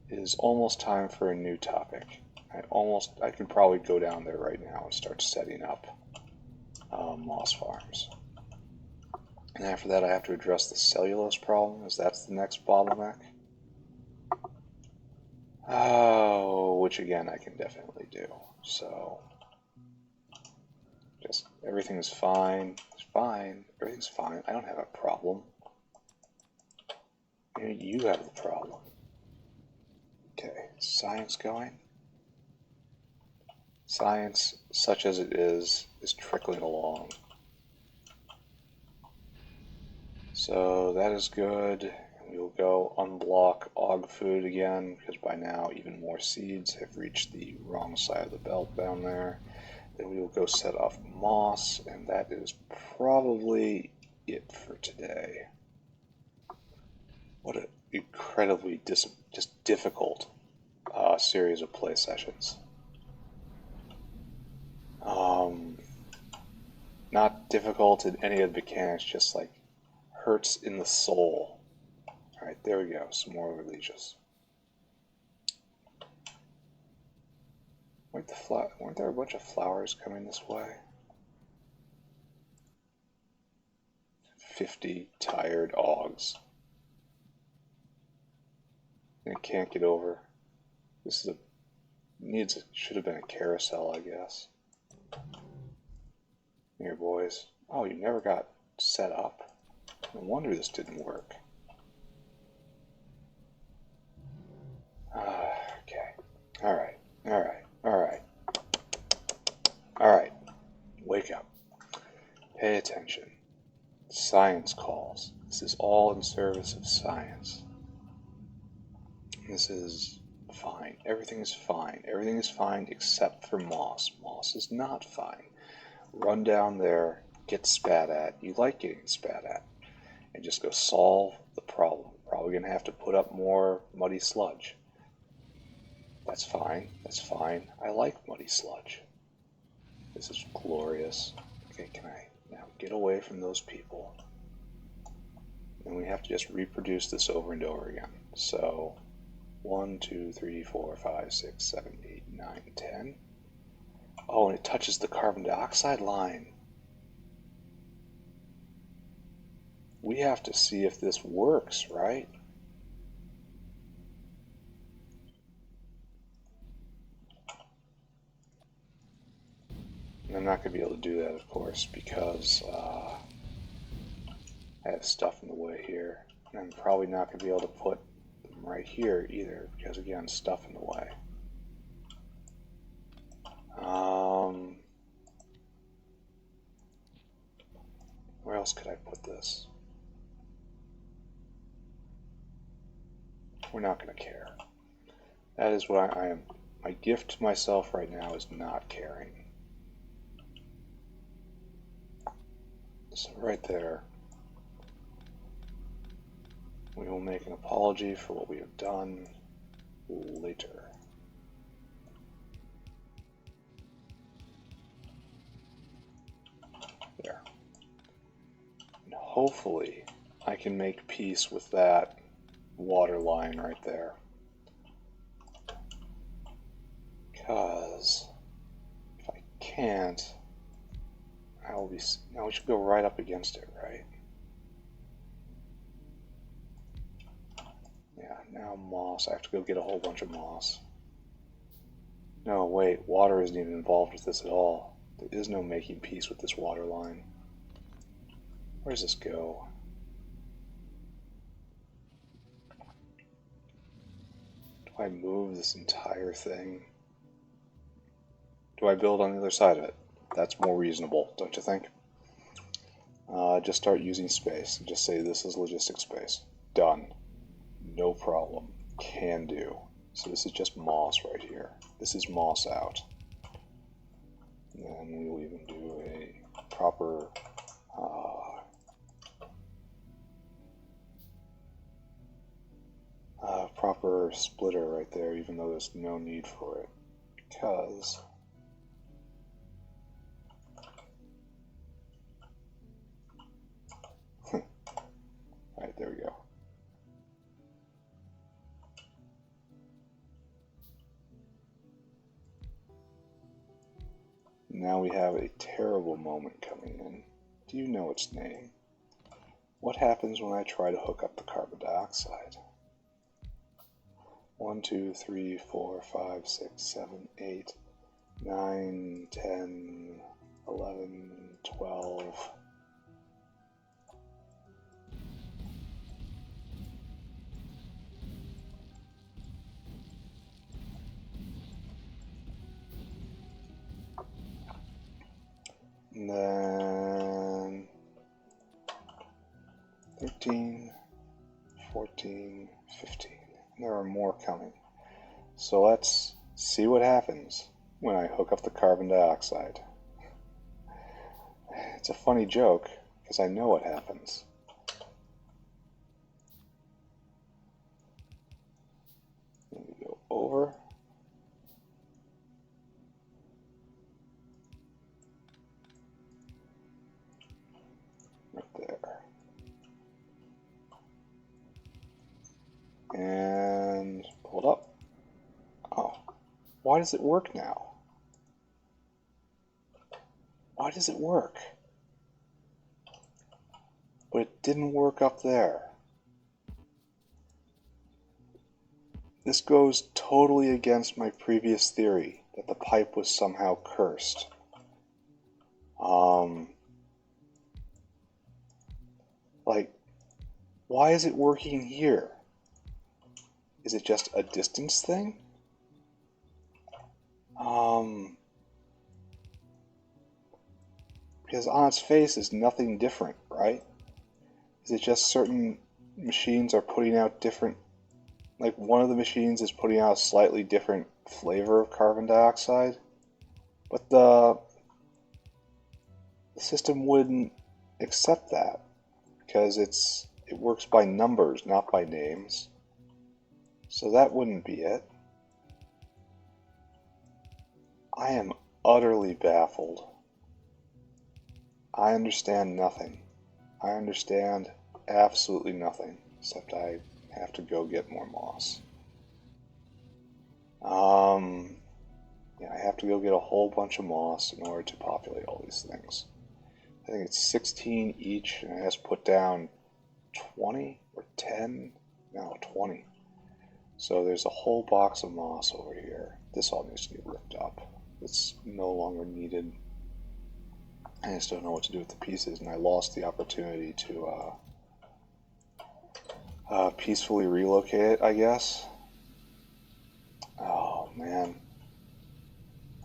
It is almost time for a new topic. I can probably go down there right now and start setting up moss farms. And after that I have to address the cellulose problem, as that's the next bottleneck. Oh, which again I can definitely do. So, just everything is fine. It's fine. Everything's fine. I don't have a problem. You have the problem. Okay, science going. Science, such as it is trickling along. So that is good. We will go unblock og food again, because by now even more seeds have reached the wrong side of the belt down there. Then we will go set off moss, and that is probably it for today. What an incredibly just difficult series of play sessions. Not difficult in any of the mechanics, just like hurts in the soul. Alright, there we go. Some more leeches. Weren't there a bunch of flowers coming this way? 50 tired Augs. And it can't get over. This is should have been a carousel, I guess. Here, boys. Oh, you never got set up. No wonder this didn't work. Okay. Alright. Alright. Alright. Alright. Wake up. Pay attention. Science calls. This is all in service of science. This is fine. Everything is fine. Everything is fine except for moss. Moss is not fine. Run down there, get spat at. You like getting spat at. And just go solve the problem. Probably going to have to put up more muddy sludge. That's fine. That's fine. I like muddy sludge. This is glorious. Okay, can I now get away from those people? And we have to just reproduce this over and over again. So 1, 2, 3, 4, 5, 6, 7, 8, 9, 10. Oh, and it touches the carbon dioxide line. We have to see if this works, right? And I'm not going to be able to do that, of course, because I have stuff in the way here. And I'm probably not going to be able to put them right here either, because again, stuff in the way. Where else could I put this? We're not going to care. That is what I am. My gift to myself right now is not caring. So right there, we will make an apology for what we have done later. There. And hopefully I can make peace with that water line right there. Because if I can't, now we should go right up against it, right? Yeah, now moss. I have to go get a whole bunch of moss. No, wait, water isn't even involved with this at all. There is no making peace with this water line. Where does this go? Do I move this entire thing? Do I build on the other side of it? That's more reasonable, don't you think? just start using space. Just say this is logistic space. Done. No problem. Can do. So this is just moss right here. This is moss out. And then we will even do a proper proper splitter right there, even though there's no need for it, because right, there we go. Now we have a terrible moment coming in. Do you know its name? What happens when I try to hook up the carbon dioxide? 1, 2, 3, 4, 5, 6, 7, 8, 9, 10, 11, 12. And then 13, 14, 15. There are more coming. So let's see what happens when I hook up the carbon dioxide. It's a funny joke because I know what happens. Let me go over. Right there. And pull it up. Oh, why does it work now? Why does it work? But it didn't work up there. This goes totally against my previous theory that the pipe was somehow cursed. Like, why is it working here? Is it just a distance thing? Because on its face is nothing different, right? Is it just certain machines are putting out different, like one of the machines is putting out a slightly different flavor of carbon dioxide, but the system wouldn't accept that because it works by numbers, not by names. So that wouldn't be it. I am utterly baffled. I understand nothing. I understand absolutely nothing, except I have to go get more moss. Yeah, I have to go get a whole bunch of moss in order to populate all these things. I think it's 16 each, and I just put down 20 or 10? No, 20. So there's a whole box of moss over here. This all needs to get ripped up. It's no longer needed. I just don't know what to do with the pieces, and I lost the opportunity to peacefully relocate it, I guess. Oh, man.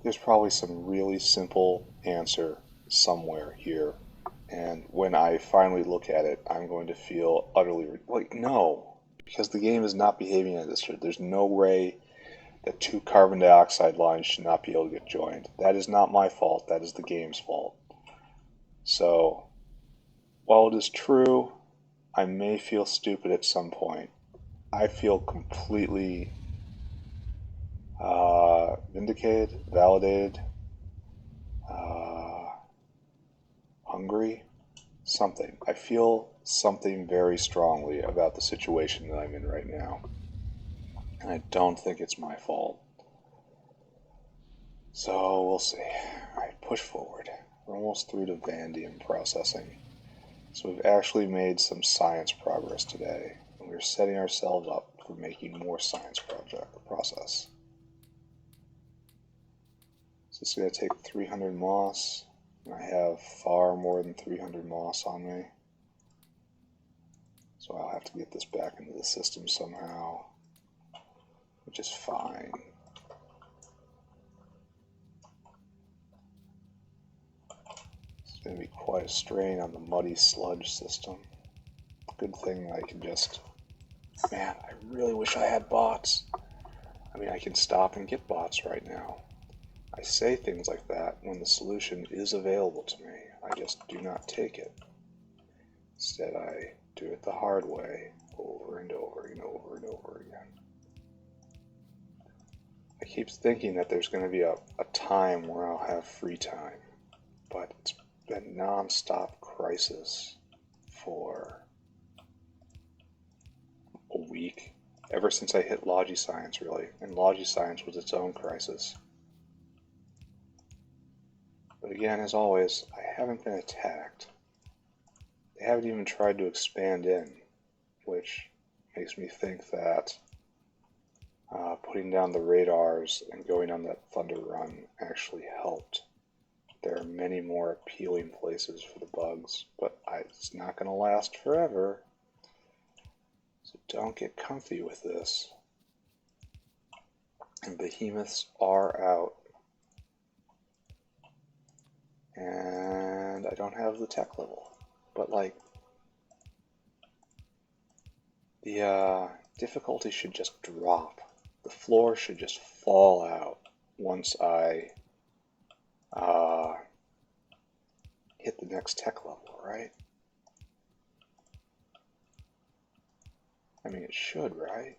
There's probably some really simple answer somewhere here, and when I finally look at it, I'm going to feel utterly... Like, no, because the game is not behaving as it should. There's no way that two carbon dioxide lines should not be able to get joined. That is not my fault. That is the game's fault. So, while it is true, I may feel stupid at some point, I feel completely vindicated, validated, hungry, something. I feel something very strongly about the situation that I'm in right now. And I don't think it's my fault. So, we'll see. Alright, push forward. We're almost through to vanadium processing. So we've actually made some science progress today, and we're setting ourselves up for making more science process. So this is going to take 300 moss, and I have far more than 300 moss on me. So I'll have to get this back into the system somehow, which is fine. going to be quite a strain on the muddy sludge system. Good thing I can just... Man, I really wish I had bots. I mean, I can stop and get bots right now. I say things like that when the solution is available to me. I just do not take it. Instead, I do it the hard way, over and over and over and over again. I keep thinking that there's going to be a time where I'll have free time, but it's been non-stop crisis for a week, ever since I hit Logiscience, really, and Logiscience was its own crisis. But again, as always, I haven't been attacked. They haven't even tried to expand in, which makes me think that putting down the radars and going on that thunder run actually helped. There are many more appealing places for the bugs, but it's not going to last forever. So don't get comfy with this. And behemoths are out. And I don't have the tech level. But like, the difficulty should just drop. The floor should just fall out once I hit the next tech level, right? I mean, it should, right?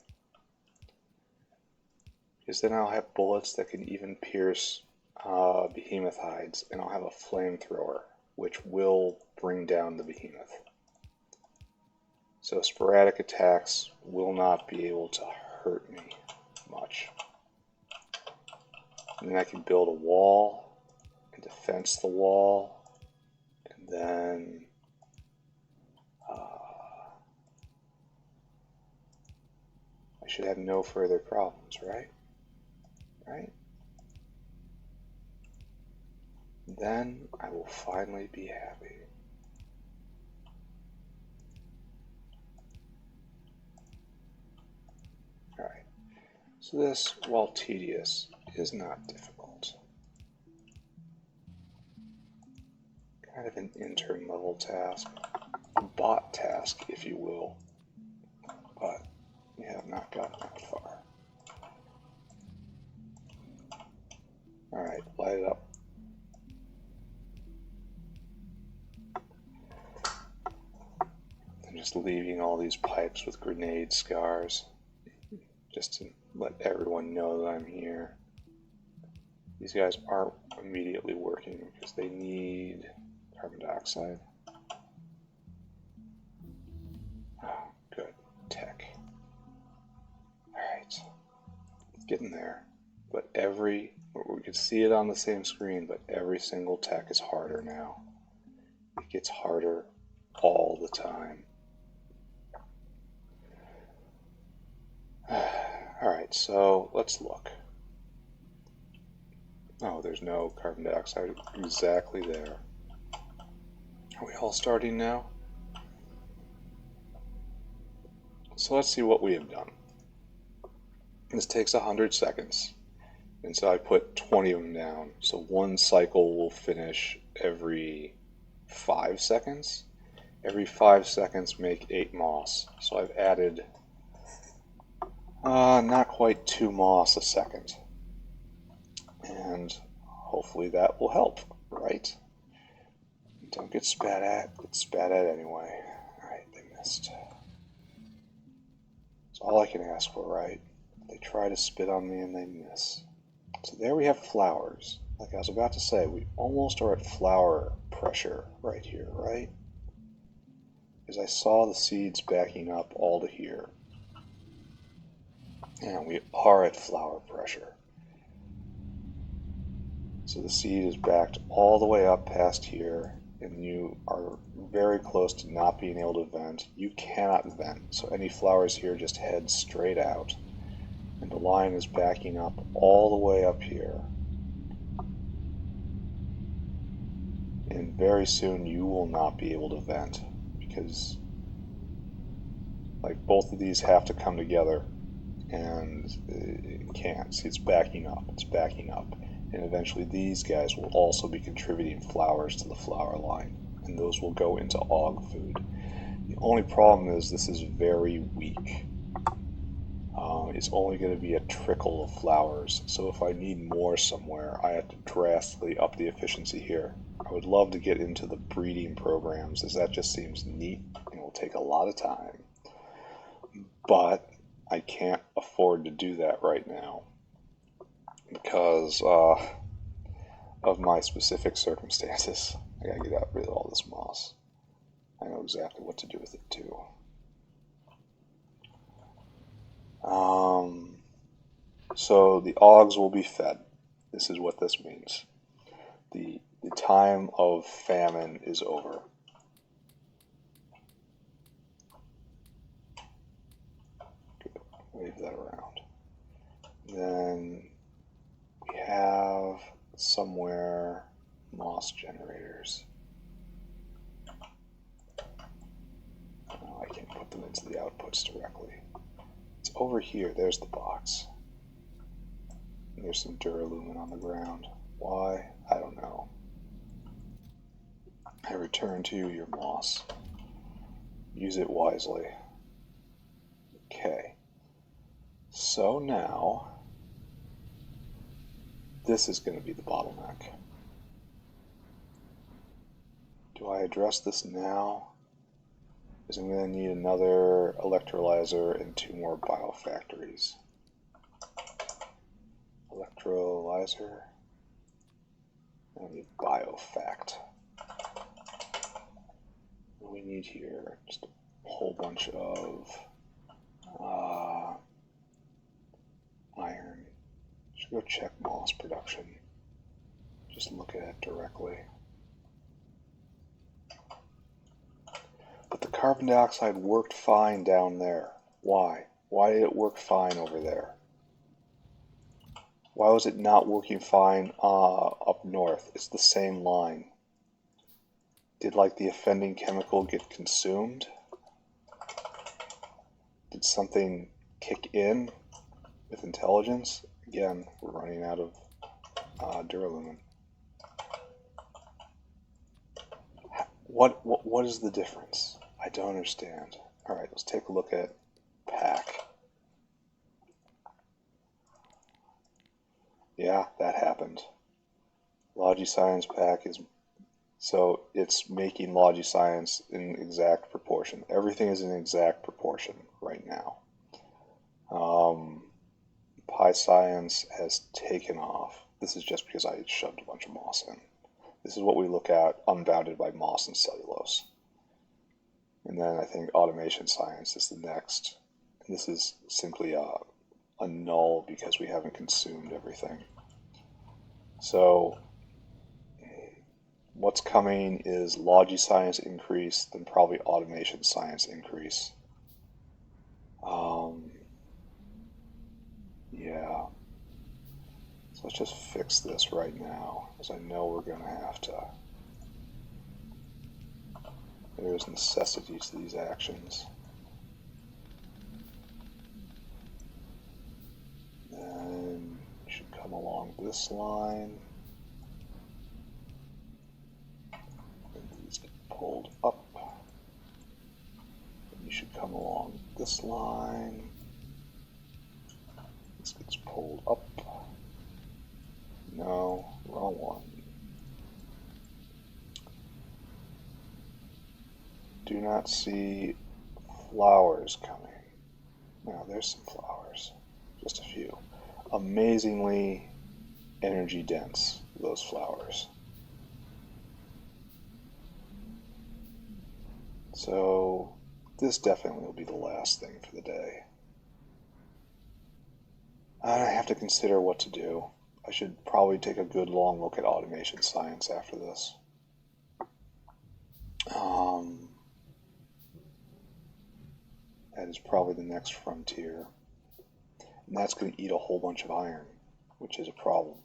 Because then I'll have bullets that can even pierce behemoth hides, and I'll have a flamethrower, which will bring down the behemoth. So sporadic attacks will not be able to hurt me much. And then I can build a wall and defense the wall, and then I should have no further problems, right? Right? Then I will finally be happy. Alright, so this, while tedious, is not difficult. Kind of an intern level task, a bot task, if you will, but we have not gotten that far. Alright, light it up. I'm just leaving all these pipes with grenade scars, just to let everyone know that I'm here. These guys aren't immediately working because they need carbon dioxide. Oh, good. Tech. Alright. It's getting there. But we can see it on the same screen, but every single tech is harder now. It gets harder all the time. Alright, so let's look. Oh, there's no carbon dioxide exactly there. Are we all starting now? So let's see what we have done. This takes 100 seconds. And so I put 20 of them down. So one cycle will finish every 5 seconds. Every 5 seconds make 8 moss. So I've added not quite 2 moss a second. And hopefully that will help, right? Don't get spat at. Get spat at anyway. Alright, they missed. That's all I can ask for, right? They try to spit on me and they miss. So there we have flowers. Like I was about to say, we almost are at flower pressure right here, right? Because I saw the seeds backing up all to here. And we are at flower pressure. So the seed is backed all the way up past here, and you are very close to not being able to vent. You cannot vent, so any flowers here just head straight out. And the line is backing up all the way up here. And very soon you will not be able to vent, because like both of these have to come together, and it can't. See, it's backing up, and And eventually these guys will also be contributing flowers to the flower line, and those will go into aug food. The only problem is this is very weak. It's only going to be a trickle of flowers, so if I need more somewhere, I have to drastically up the efficiency here. I would love to get into the breeding programs, as that just seems neat and will take a lot of time. But I can't afford to do that right now because of my specific circumstances. I gotta get rid of all this moss. I know exactly what to do with it too. So the augs will be fed. This is what this means. The time of famine is over. Good. Wave that around. Then we have somewhere moss generators. Oh, I can't put them into the outputs directly. It's over here. There's the box. And there's some duralumin on the ground. Why? I don't know. I return to your moss. Use it wisely. Okay. So now, this is going to be the bottleneck. Do I address this now? Because I'm going to need another electrolyzer and 2 more biofactories. Electrolyzer. I need biofact. What do we need here? Just a whole bunch of iron. Should go check moss production. Just look at it directly. But the carbon dioxide worked fine down there. Why? Why did it work fine over there? Why was it not working fine up north? It's the same line. Did like the offending chemical get consumed? Did something kick in with intelligence? Again, we're running out of duralumin. What is the difference? I don't understand. All right, let's take a look at pack. Yeah, that happened. Logiscience pack is, so it's making Logiscience in exact proportion. Everything is in exact proportion right now. PyScience has taken off. This is just because I shoved a bunch of moss in. This is what we look at unbounded by moss and cellulose. And then I think automation science is the next. And this is simply a null because we haven't consumed everything. So what's coming is Logiscience increase, then probably automation science increase. Yeah. So let's just fix this right now, because I know we're going to have to. There's necessity to these actions. Then you should come along this line. And these get pulled up. And you should come along this line. This gets pulled up. No, wrong one. Do not see flowers coming. Now there's some flowers, just a few. Amazingly energy dense, those flowers. So this definitely will be the last thing for the day. And I have to consider what to do. I should probably take a good long look at automation science after this. That is probably the next frontier. And that's going to eat a whole bunch of iron, which is a problem.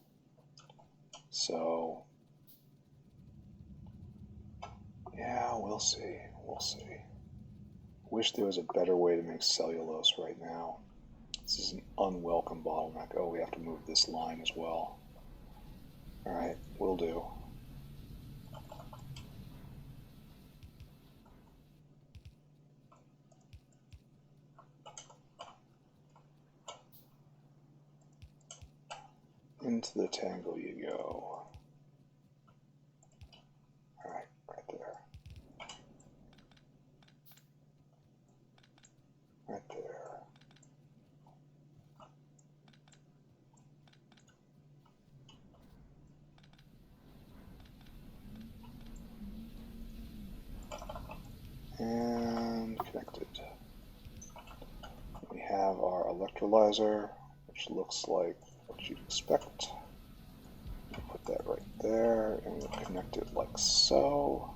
So, yeah, we'll see. We'll see. Wish there was a better way to make cellulose right now. This is an unwelcome bottleneck. Oh, we have to move this line as well. Alright, will do. Into the tangle you go. Alright, right there. Right there. And connected. We have our electrolyzer, which looks like what you'd expect. We'll put that right there, and we'll connect it like so.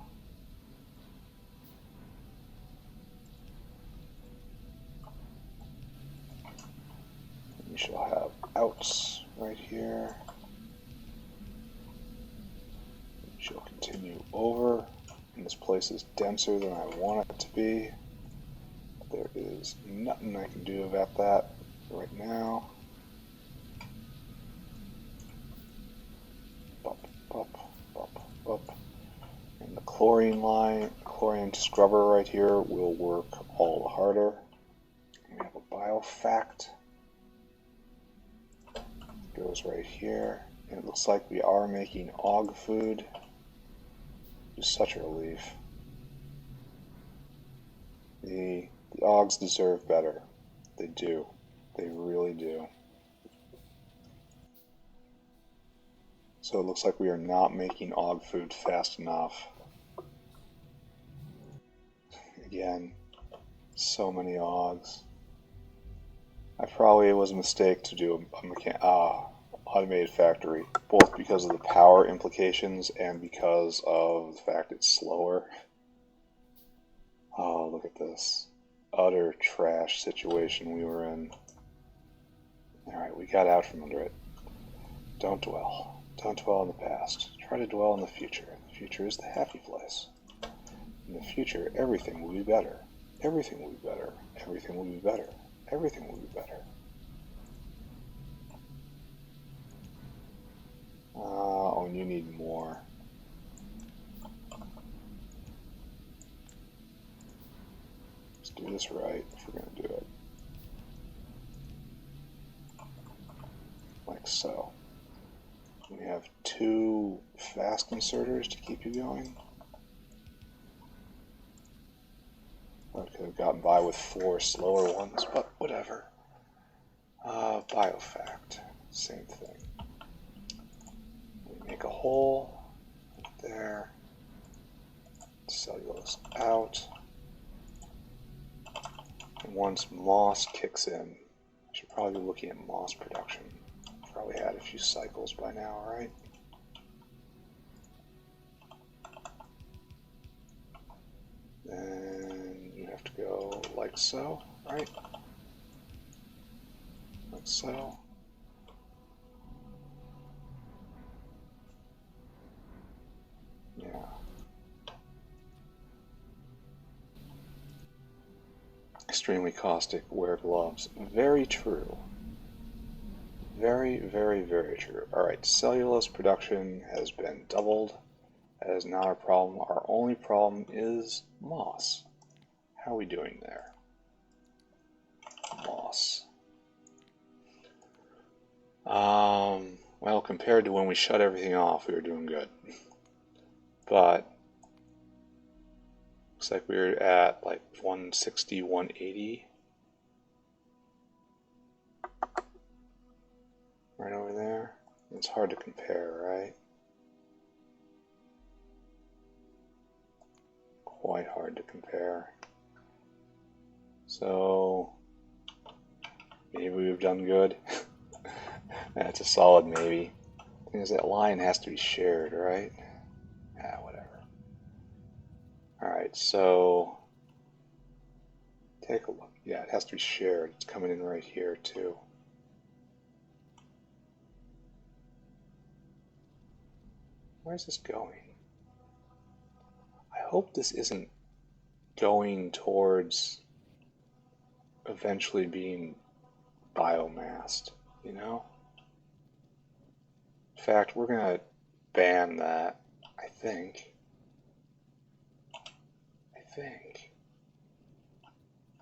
We shall have outs right here. We shall continue over, and this place is denser than I want it to be. There is nothing I can do about that right now. Bop, bop, bop, bop. And the chlorine line, chlorine scrubber right here will work all the harder. We have a biofact. Goes right here. And it looks like we are making aug food. It's such a relief. The augs deserve better. They do. They really do. So it looks like we are not making aug food fast enough. Again, so many augs. It was a mistake to do a automated factory, both because of the power implications and because of the fact it's slower. Oh, look at this. Utter trash situation we were in. Alright, we got out from under it. Don't dwell. Don't dwell in the past. Try to dwell in the future. The future is the happy place. In the future, everything will be better. Everything will be better. Everything will be better. Everything will be better. Oh, and you need more. Let's do this right if we're going to do it. Like so. We have 2 fast inserters to keep you going. I could have gotten by with 4 slower ones, but whatever. Biofact, same thing. We make a hole right there. Cellulose out. And once moss kicks in, I should probably be looking at moss production. Probably had a few cycles by now, right? Then you have to go like so, right? Like so. Yeah. Extremely caustic, wear gloves. Very true. Very, very, very true. Alright, cellulose production has been doubled. That is not our problem. Our only problem is moss. How are we doing there? Moss. Well, compared to when we shut everything off, we were doing good. But looks like we were at like 160, 180. Right over there. It's hard to compare, right? Quite hard to compare. So maybe we've done good. That's a solid maybe. The thing is, that line has to be shared, right? Ah, whatever. Alright, so take a look. Yeah, it has to be shared. It's coming in right here too. Where's this going? I hope this isn't going towards eventually being biomassed, you know? In fact, we're gonna ban that, I think.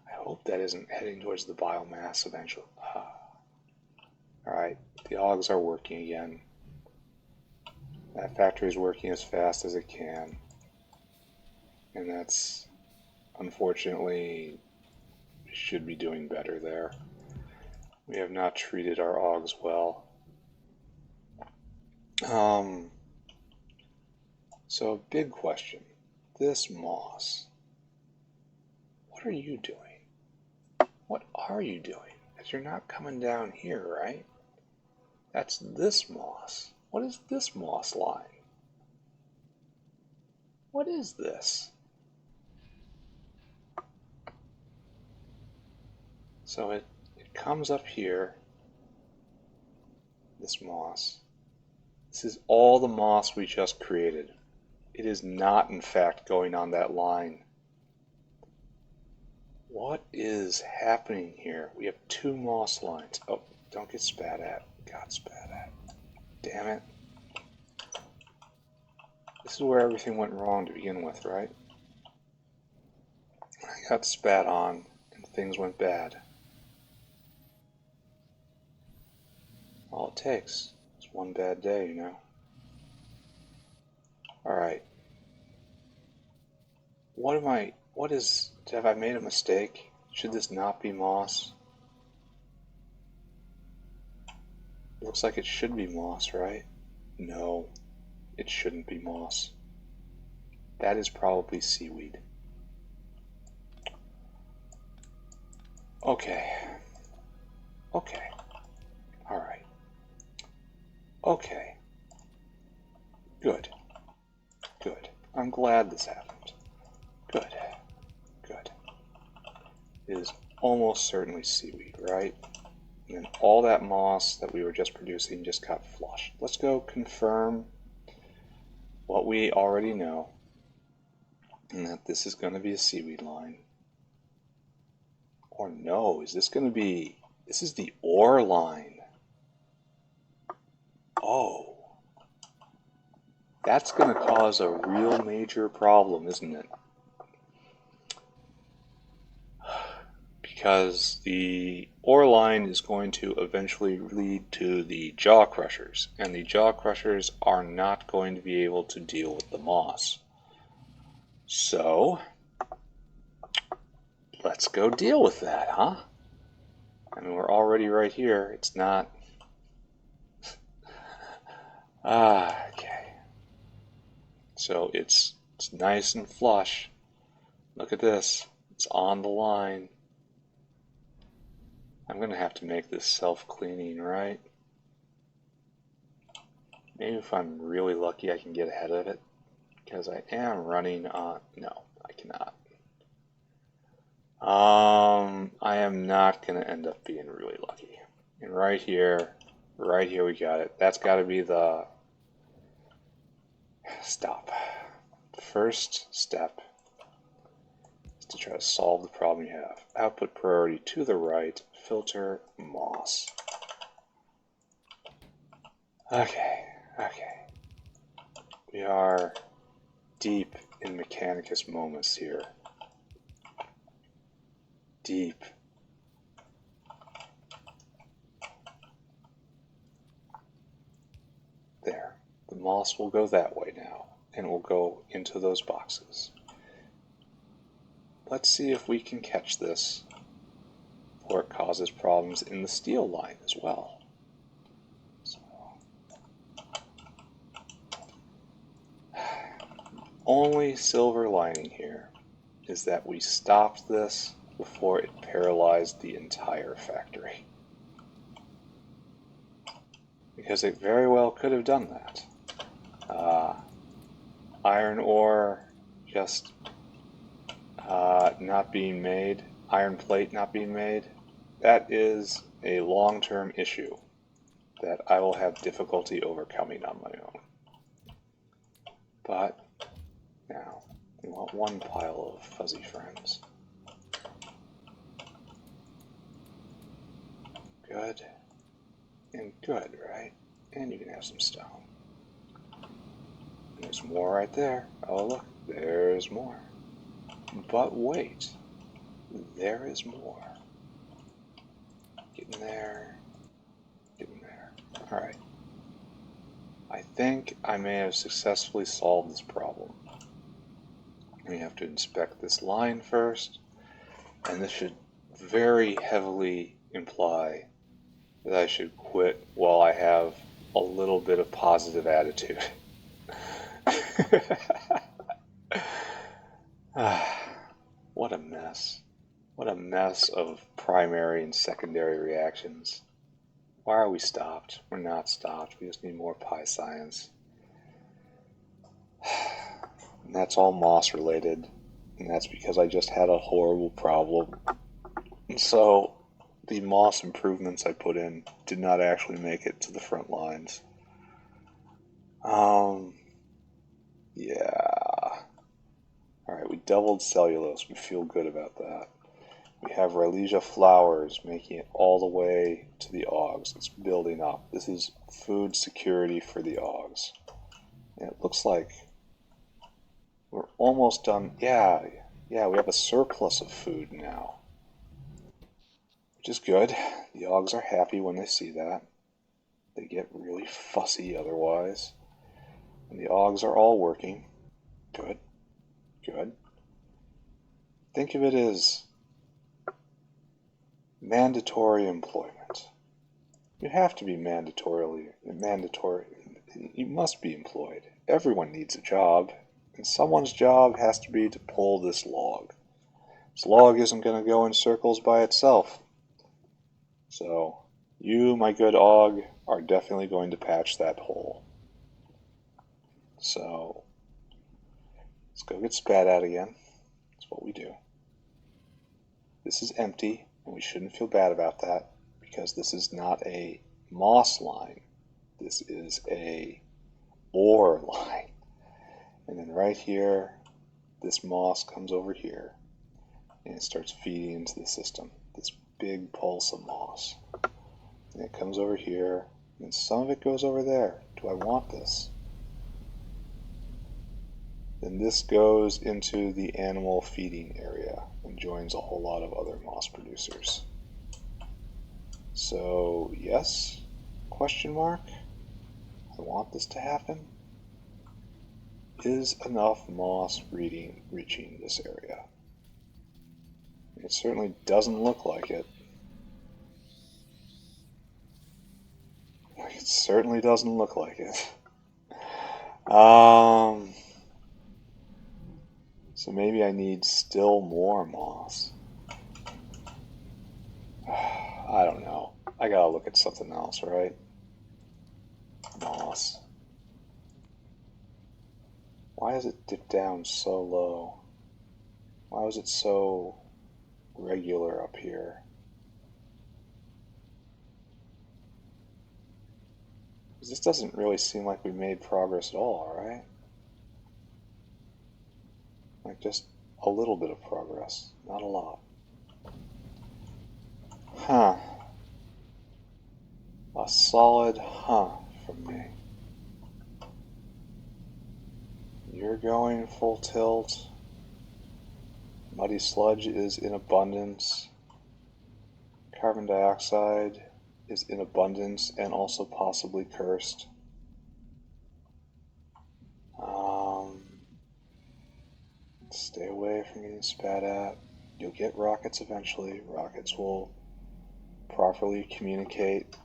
I hope that isn't heading towards the biomass eventually. Alright, the augs are working again. That factory is working as fast as it can. And that's, unfortunately, should be doing better there. We have not treated our augs well. So, big question. This moss. What are you doing? What are you doing? Because you're not coming down here, right? That's this moss. What is this moss line? What is this? So it comes up here, this moss. This is all the moss we just created. It is not, in fact, going on that line. What is happening here? We have two moss lines. Oh, don't get spat at. Got spat at. Damn it. This is where everything went wrong to begin with, right? I got spat on and things went bad. All it takes is one bad day, you know. Alright. Have I made a mistake? Should this not be moss? Looks like it should be moss, right? No, it shouldn't be moss. That is probably seaweed. Okay. Alright. Okay. Good. I'm glad this happened. Good. It is almost certainly seaweed, right? And then all that moss that we were just producing just got flushed. Let's go confirm what we already know, and that this is going to be a seaweed line. Or no, is this going to be... This is the ore line. Oh. That's going to cause a real major problem, isn't it? Because the ore line is going to eventually lead to the jaw crushers, and the jaw crushers are not going to be able to deal with the moss. So, let's go deal with that, huh? I mean, we're already right here. It's not... okay. So it's nice and flush. Look at this. It's on the line. I'm going to have to make this self-cleaning, right? Maybe if I'm really lucky I can get ahead of it. Because I am running on... No, I cannot. I am not going to end up being really lucky. And right here we got it. That's got to be the... Stop. First step is to try to solve the problem you have. Output priority to the right, filter moss. Okay. We are deep in Mechanicus moments here. Deep. There. The moss will go that way now, and will go into those boxes. Let's see if we can catch this before it causes problems in the steel line as well. So, only silver lining here is that we stopped this before it paralyzed the entire factory. Because it very well could have done that. Iron ore just not being made, iron plate not being made, that is a long-term issue that I will have difficulty overcoming on my own. But now we want one pile of fuzzy friends. Good and good, right? And you can have some stone. There's more right there. Oh, look, there's more. But wait, there is more. Getting there. Getting there. Alright. I think I may have successfully solved this problem. We have to inspect this line first, and this should very heavily imply that I should quit while I have a little bit of positive attitude. What a mess. What a mess of primary and secondary reactions. Why are we stopped? We're not stopped. We just need more pi science. And that's all moss related. And that's because I just had a horrible problem. And so the moss improvements I put in did not actually make it to the front lines. Yeah. Alright, we doubled cellulose. We feel good about that. We have Rhylesia flowers making it all the way to the augs. It's building up. This is food security for the augs. And it looks like we're almost done. Yeah, we have a surplus of food now, which is good. The augs are happy when they see that. They get really fussy otherwise. And the augs are all working. Good. Good. Think of it as mandatory employment. You have to be mandatory. You must be employed. Everyone needs a job, and someone's job has to be to pull this log. This log isn't going to go in circles by itself. So, you, my good aug, are definitely going to patch that hole. So, let's go get spat at again. That's what we do. This is empty, and we shouldn't feel bad about that, because this is not a moss line. This is a ore line. And then right here, this moss comes over here, and it starts feeding into the system. This big pulse of moss. And it comes over here, and some of it goes over there. Do I want this? Then this goes into the animal feeding area and joins a whole lot of other moss producers. So, yes? Question mark? I want this to happen. Is enough moss reaching this area? It certainly doesn't look like it. It certainly doesn't look like it. So maybe I need still more moss. I don't know. I gotta look at something else, right? Moss. Why does it dip down so low? Why was it so regular up here? This doesn't really seem like we made progress at all, right? Like just a little bit of progress, not a lot. Huh. A solid huh from me. You're going full tilt. Muddy sludge is in abundance. Carbon dioxide is in abundance and also possibly cursed. Stay away from getting spat at. You'll get rockets eventually. Rockets will properly communicate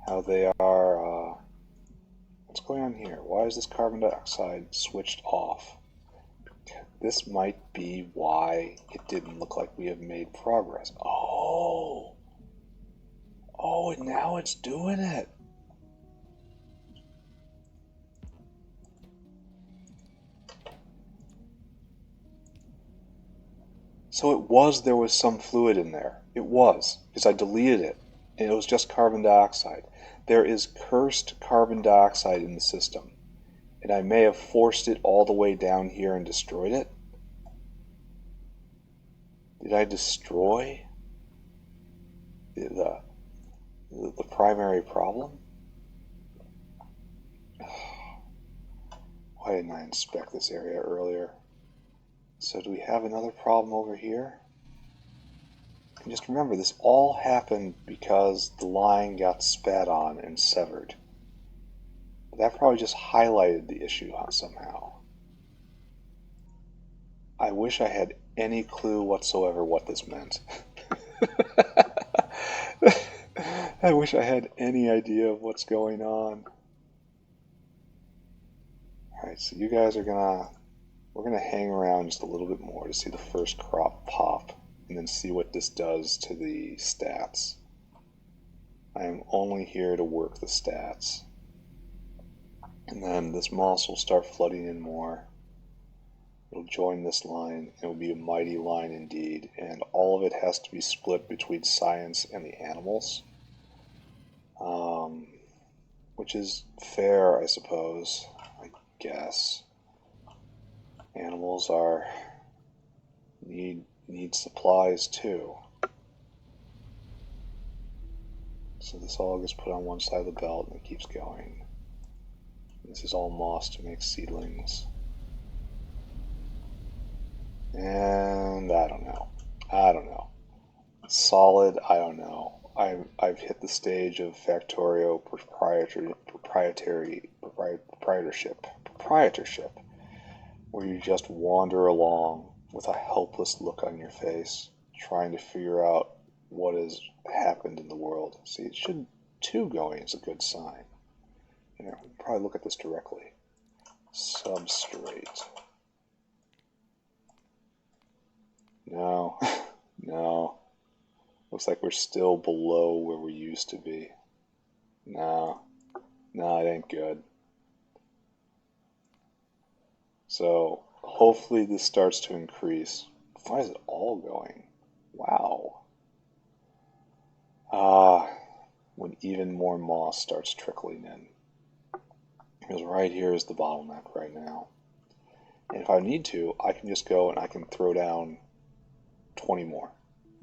how they are. What's going on here? Why is this carbon dioxide switched off? This might be why it didn't look like we have made progress. Oh, and now it's doing it. So there was some fluid in there. It was, because I deleted it, and it was just carbon dioxide. There is cursed carbon dioxide in the system, and I may have forced it all the way down here and destroyed it. Did I destroy the primary problem? Why didn't I inspect this area earlier? So do we have another problem over here? And just remember, this all happened because the line got spat on and severed. That probably just highlighted the issue somehow. I wish I had any clue whatsoever what this meant. I wish I had any idea of what's going on. Alright, so you guys are we're gonna hang around just a little bit more to see the first crop pop, and then see what this does to the stats. I am only here to work the stats. And then this moss will start flooding in more. It'll join this line. It will be a mighty line indeed, and all of it has to be split between science and the animals. Which is fair, I suppose. I guess. Animals need supplies too. So this all gets put on one side of the belt and it keeps going. This is all moss to make seedlings. And I don't know. Solid, I don't know. I've hit the stage of Factorio proprietorship, where you just wander along with a helpless look on your face, trying to figure out what has happened in the world. See, it should 2 going is a good sign. You know, we'll probably look at this directly. Substrate. No, no. Looks like we're still below where we used to be. No, it ain't good. So hopefully this starts to increase. Why is it all going? Wow. When even more moss starts trickling in. Because right here is the bottleneck right now. And if I need to, I can just go and I can throw down 20 more.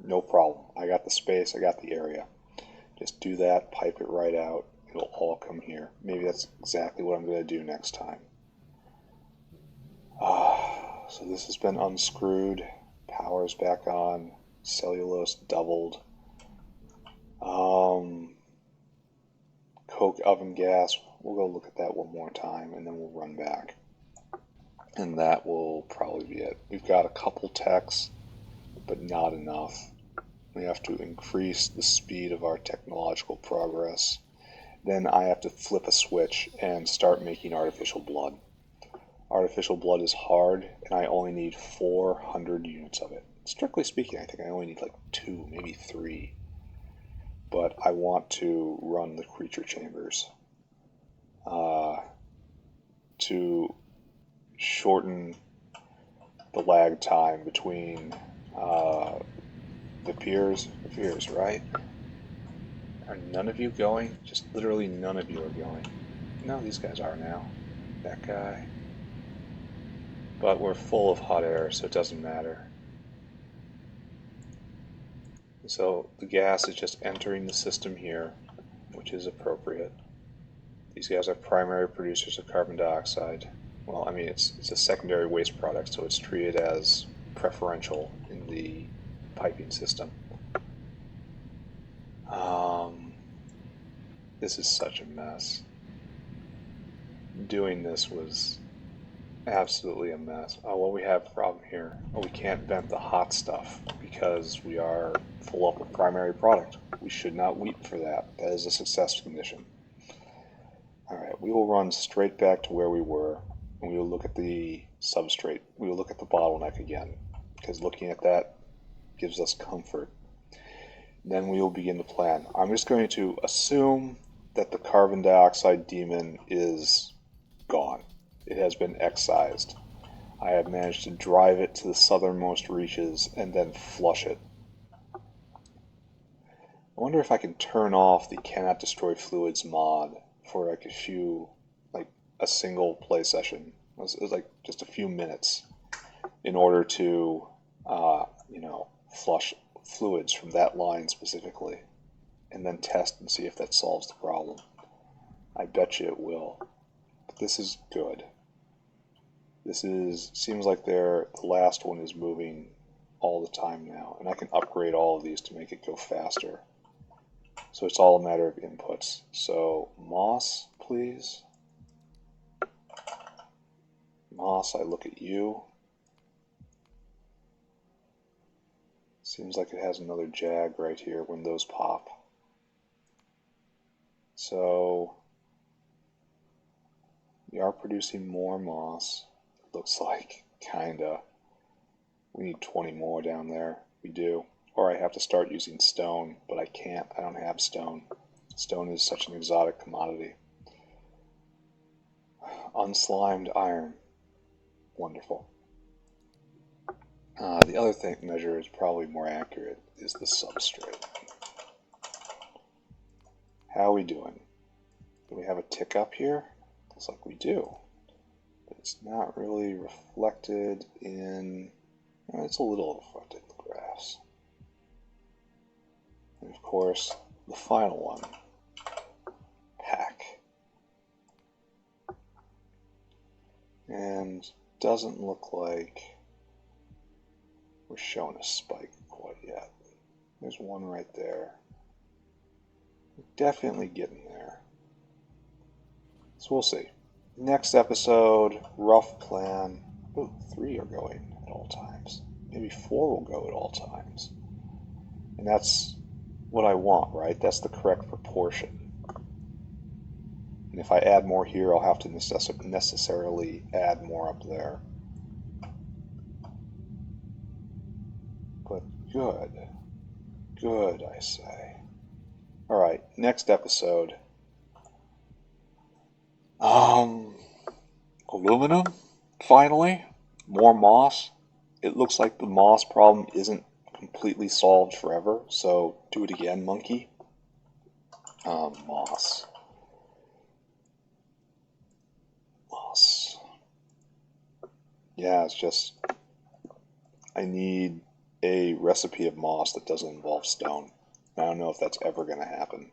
No problem. I got the space, I got the area. Just do that, pipe it right out. It'll all come here. Maybe that's exactly what I'm going to do next time. So this has been unscrewed. Power's back on. Cellulose doubled. Coke oven gas. We'll go look at that one more time and then we'll run back. And that will probably be it. We've got a couple techs, but not enough. We have to increase the speed of our technological progress. Then I have to flip a switch and start making artificial blood. Artificial blood is hard, and I only need 400 units of it. Strictly speaking, I think I only need like 2, maybe 3. But I want to run the creature chambers to shorten the lag time between the piers, right? Are none of you going? Just literally none of you are going. No, these guys are now. That guy. But we're full of hot air, so it doesn't matter. So the gas is just entering the system here, which is appropriate. These guys are primary producers of carbon dioxide. Well, I mean, it's a secondary waste product, so it's treated as preferential in the piping system. This is such a mess. Doing this was absolutely a mess. Oh, well, we have a problem here. Oh, we can't vent the hot stuff because we are full up with primary product. We should not weep for that. That is a success condition. Alright, we will run straight back to where we were, and we will look at the substrate. We will look at the bottleneck again, because looking at that gives us comfort. Then we will begin to plan. I'm just going to assume that the carbon dioxide demon is gone. It has been excised. I have managed to drive it to the southernmost reaches and then flush it. I wonder if I can turn off the cannot destroy fluids mod for like a single play session. It was like just a few minutes in order to, flush fluids from that line specifically, and then test and see if that solves the problem. I bet you it will. But this is good. seems like the last one is moving all the time now, and I can upgrade all of these to make it go faster. So it's all a matter of inputs. So moss, please. Moss, I look at you. Seems like it has another jag right here when those pop. So we are producing more moss. It looks like, kinda. We need 20 more down there. We do. Or I have to start using stone, but I can't. I don't have stone. Stone is such an exotic commodity. Unslimed iron. Wonderful. The other measure is probably more accurate, is the substrate. How are we doing? Do we have a tick up here? Looks like we do. But it's not really reflected in... Well, it's a little reflected in the graphs. And of course, the final one. Pack. And doesn't look like we're showing a spike quite yet. There's one right there. We're definitely getting there. So we'll see. Next episode, rough plan. Ooh, 3 are going at all times. Maybe 4 will go at all times. And that's what I want, right? That's the correct proportion. And if I add more here, I'll have to necessarily add more up there. But good. Good, I say. Alright, next episode. Aluminum, finally. More moss. It looks like the moss problem isn't completely solved forever, so do it again, monkey. Moss. Moss. Yeah, it's just... I need a recipe of moss that doesn't involve stone. I don't know if that's ever going to happen.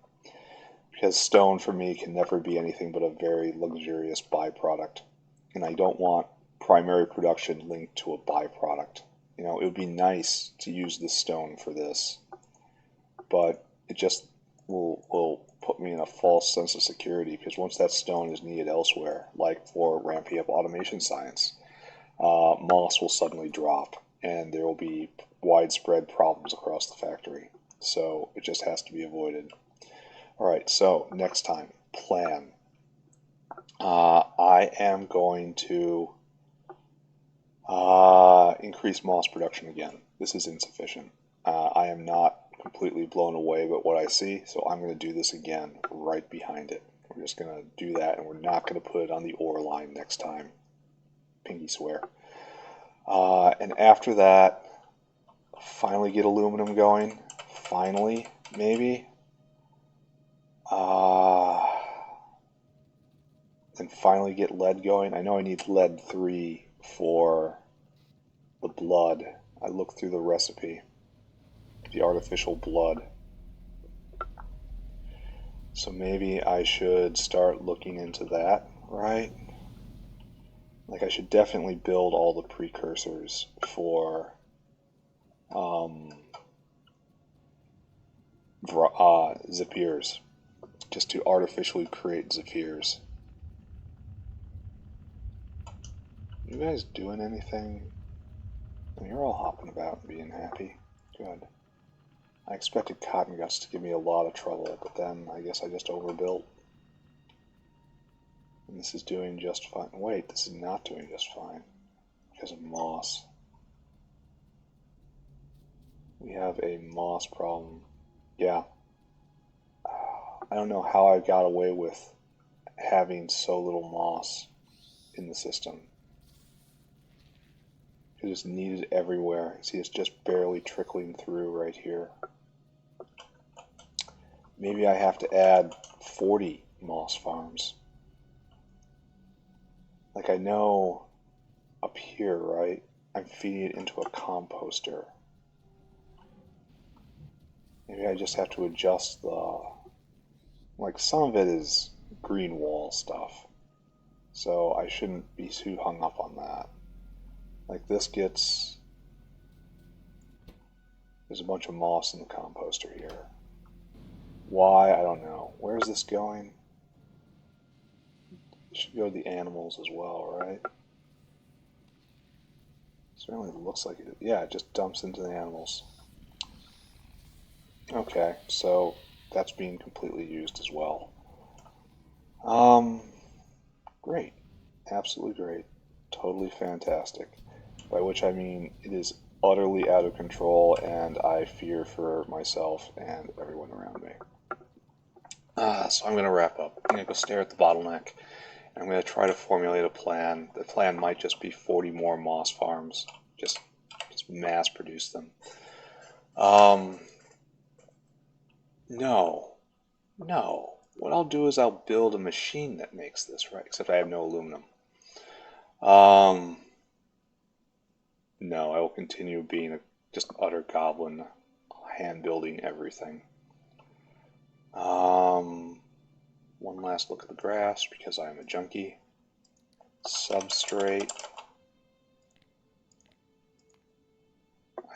Because stone for me can never be anything but a very luxurious byproduct. And I don't want primary production linked to a byproduct. You know, it would be nice to use this stone for this, but it just will put me in a false sense of security, because once that stone is needed elsewhere, like for ramping up automation science, moss will suddenly drop, and there will be widespread problems across the factory. So it just has to be avoided. Alright, so next time, plan. I am going to increase moss production again. This is insufficient. I am not completely blown away by what I see, so I'm going to do this again right behind it. We're just going to do that, and we're not going to put it on the ore line next time. Pinky swear. And after that, finally get aluminum going. Finally, maybe. And finally get lead going. I know I need lead 3 for the blood. I looked through the recipe. The artificial blood. So maybe I should start looking into that, right? Like, I should definitely build all the precursors for Zephyrs, just to artificially create Zephyrs. You guys doing anything? I mean, you're all hopping about and being happy. Good. I expected Cotton Guts to give me a lot of trouble, but then I guess I just overbuilt. And this is doing just fine. Wait, this is not doing just fine because of moss. We have a moss problem. Yeah. I don't know how I got away with having so little moss in the system. It is needed everywhere. See, it's just barely trickling through right here. Maybe I have to add 40 moss farms. Like, I know up here, right? I'm feeding it into a composter. Maybe I just have to adjust the... Like, some of it is green wall stuff. So I shouldn't be too hung up on that. Like this gets... There's a bunch of moss in the composter here. Why? I don't know. Where's this going? It should go to the animals as well, right? Certainly looks like it. Yeah, it just dumps into the animals. Okay, so that's being completely used as well. Great. Absolutely great. Totally fantastic. By which I mean it is utterly out of control and I fear for myself and everyone around me. So I'm going to wrap up. I'm going to go stare at the bottleneck. And I'm going to try to formulate a plan. The plan might just be 40 more moss farms. Just mass produce them. No. What I'll do is I'll build a machine that makes this, right? Except I have no aluminum. No, I will continue being just an utter goblin, hand building everything. One last look at the grass because I am a junkie. Substrate.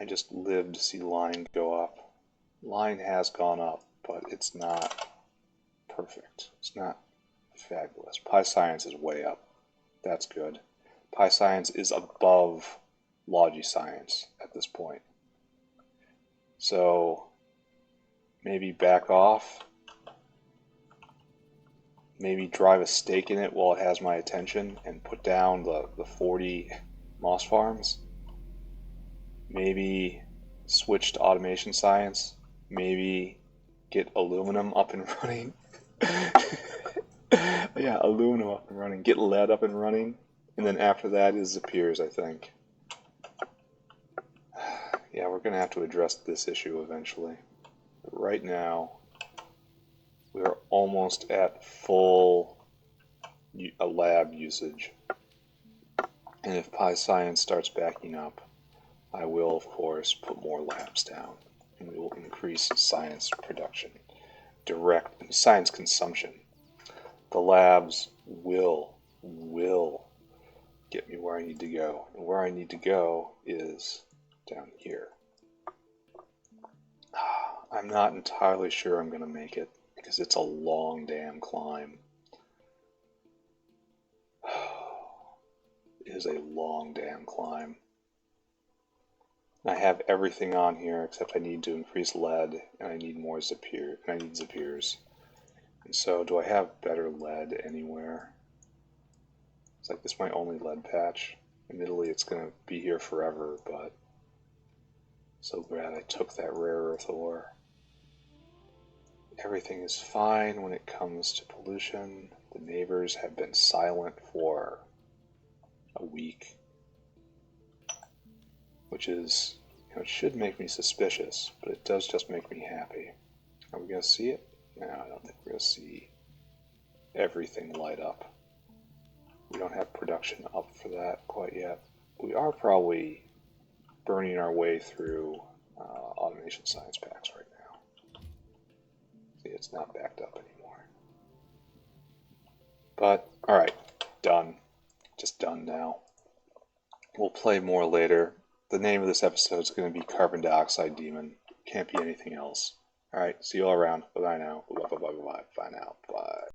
I just live to see line go up. Line has gone up, but it's not perfect. It's not fabulous. Pi science is way up. That's good. Pi science is above logi science at this point. So maybe back off. Maybe drive a stake in it while it has my attention and put down the 40 moss farms. Maybe switch to automation science. Maybe get aluminum up and running. Yeah, aluminum up and running. Get lead up and running. And then after that is Zapiers, I think. Yeah, we're going to have to address this issue eventually. But right now, we are almost at full lab usage. And if Pi Science starts backing up, I will, of course, put more labs down. And we will increase science production. Direct science consumption. The labs will get me where I need to go. And where I need to go is down here. I'm not entirely sure I'm going to make it because it's a long damn climb. It is a long damn climb. I have everything on here except I need to increase lead and I need more Zapier, and I need Zapiers. And so do I have better lead anywhere? It's like this is my only lead patch. Admittedly, it's going to be here forever, but so glad I took that rare earth ore. Everything is fine when it comes to pollution. The neighbors have been silent for a week, which is, it should make me suspicious, but it does just make me happy. Are we going to see it? No, I don't think we're going to see everything light up. We don't have production up for that quite yet. We are probably burning our way through automation science packs right now. See, it's not backed up anymore. But, alright, done. Just done now. We'll play more later. The name of this episode is going to be Carbon Dioxide Demon. Can't be anything else. Alright, see you all around. Bye-bye now. Bye-bye. Bye now.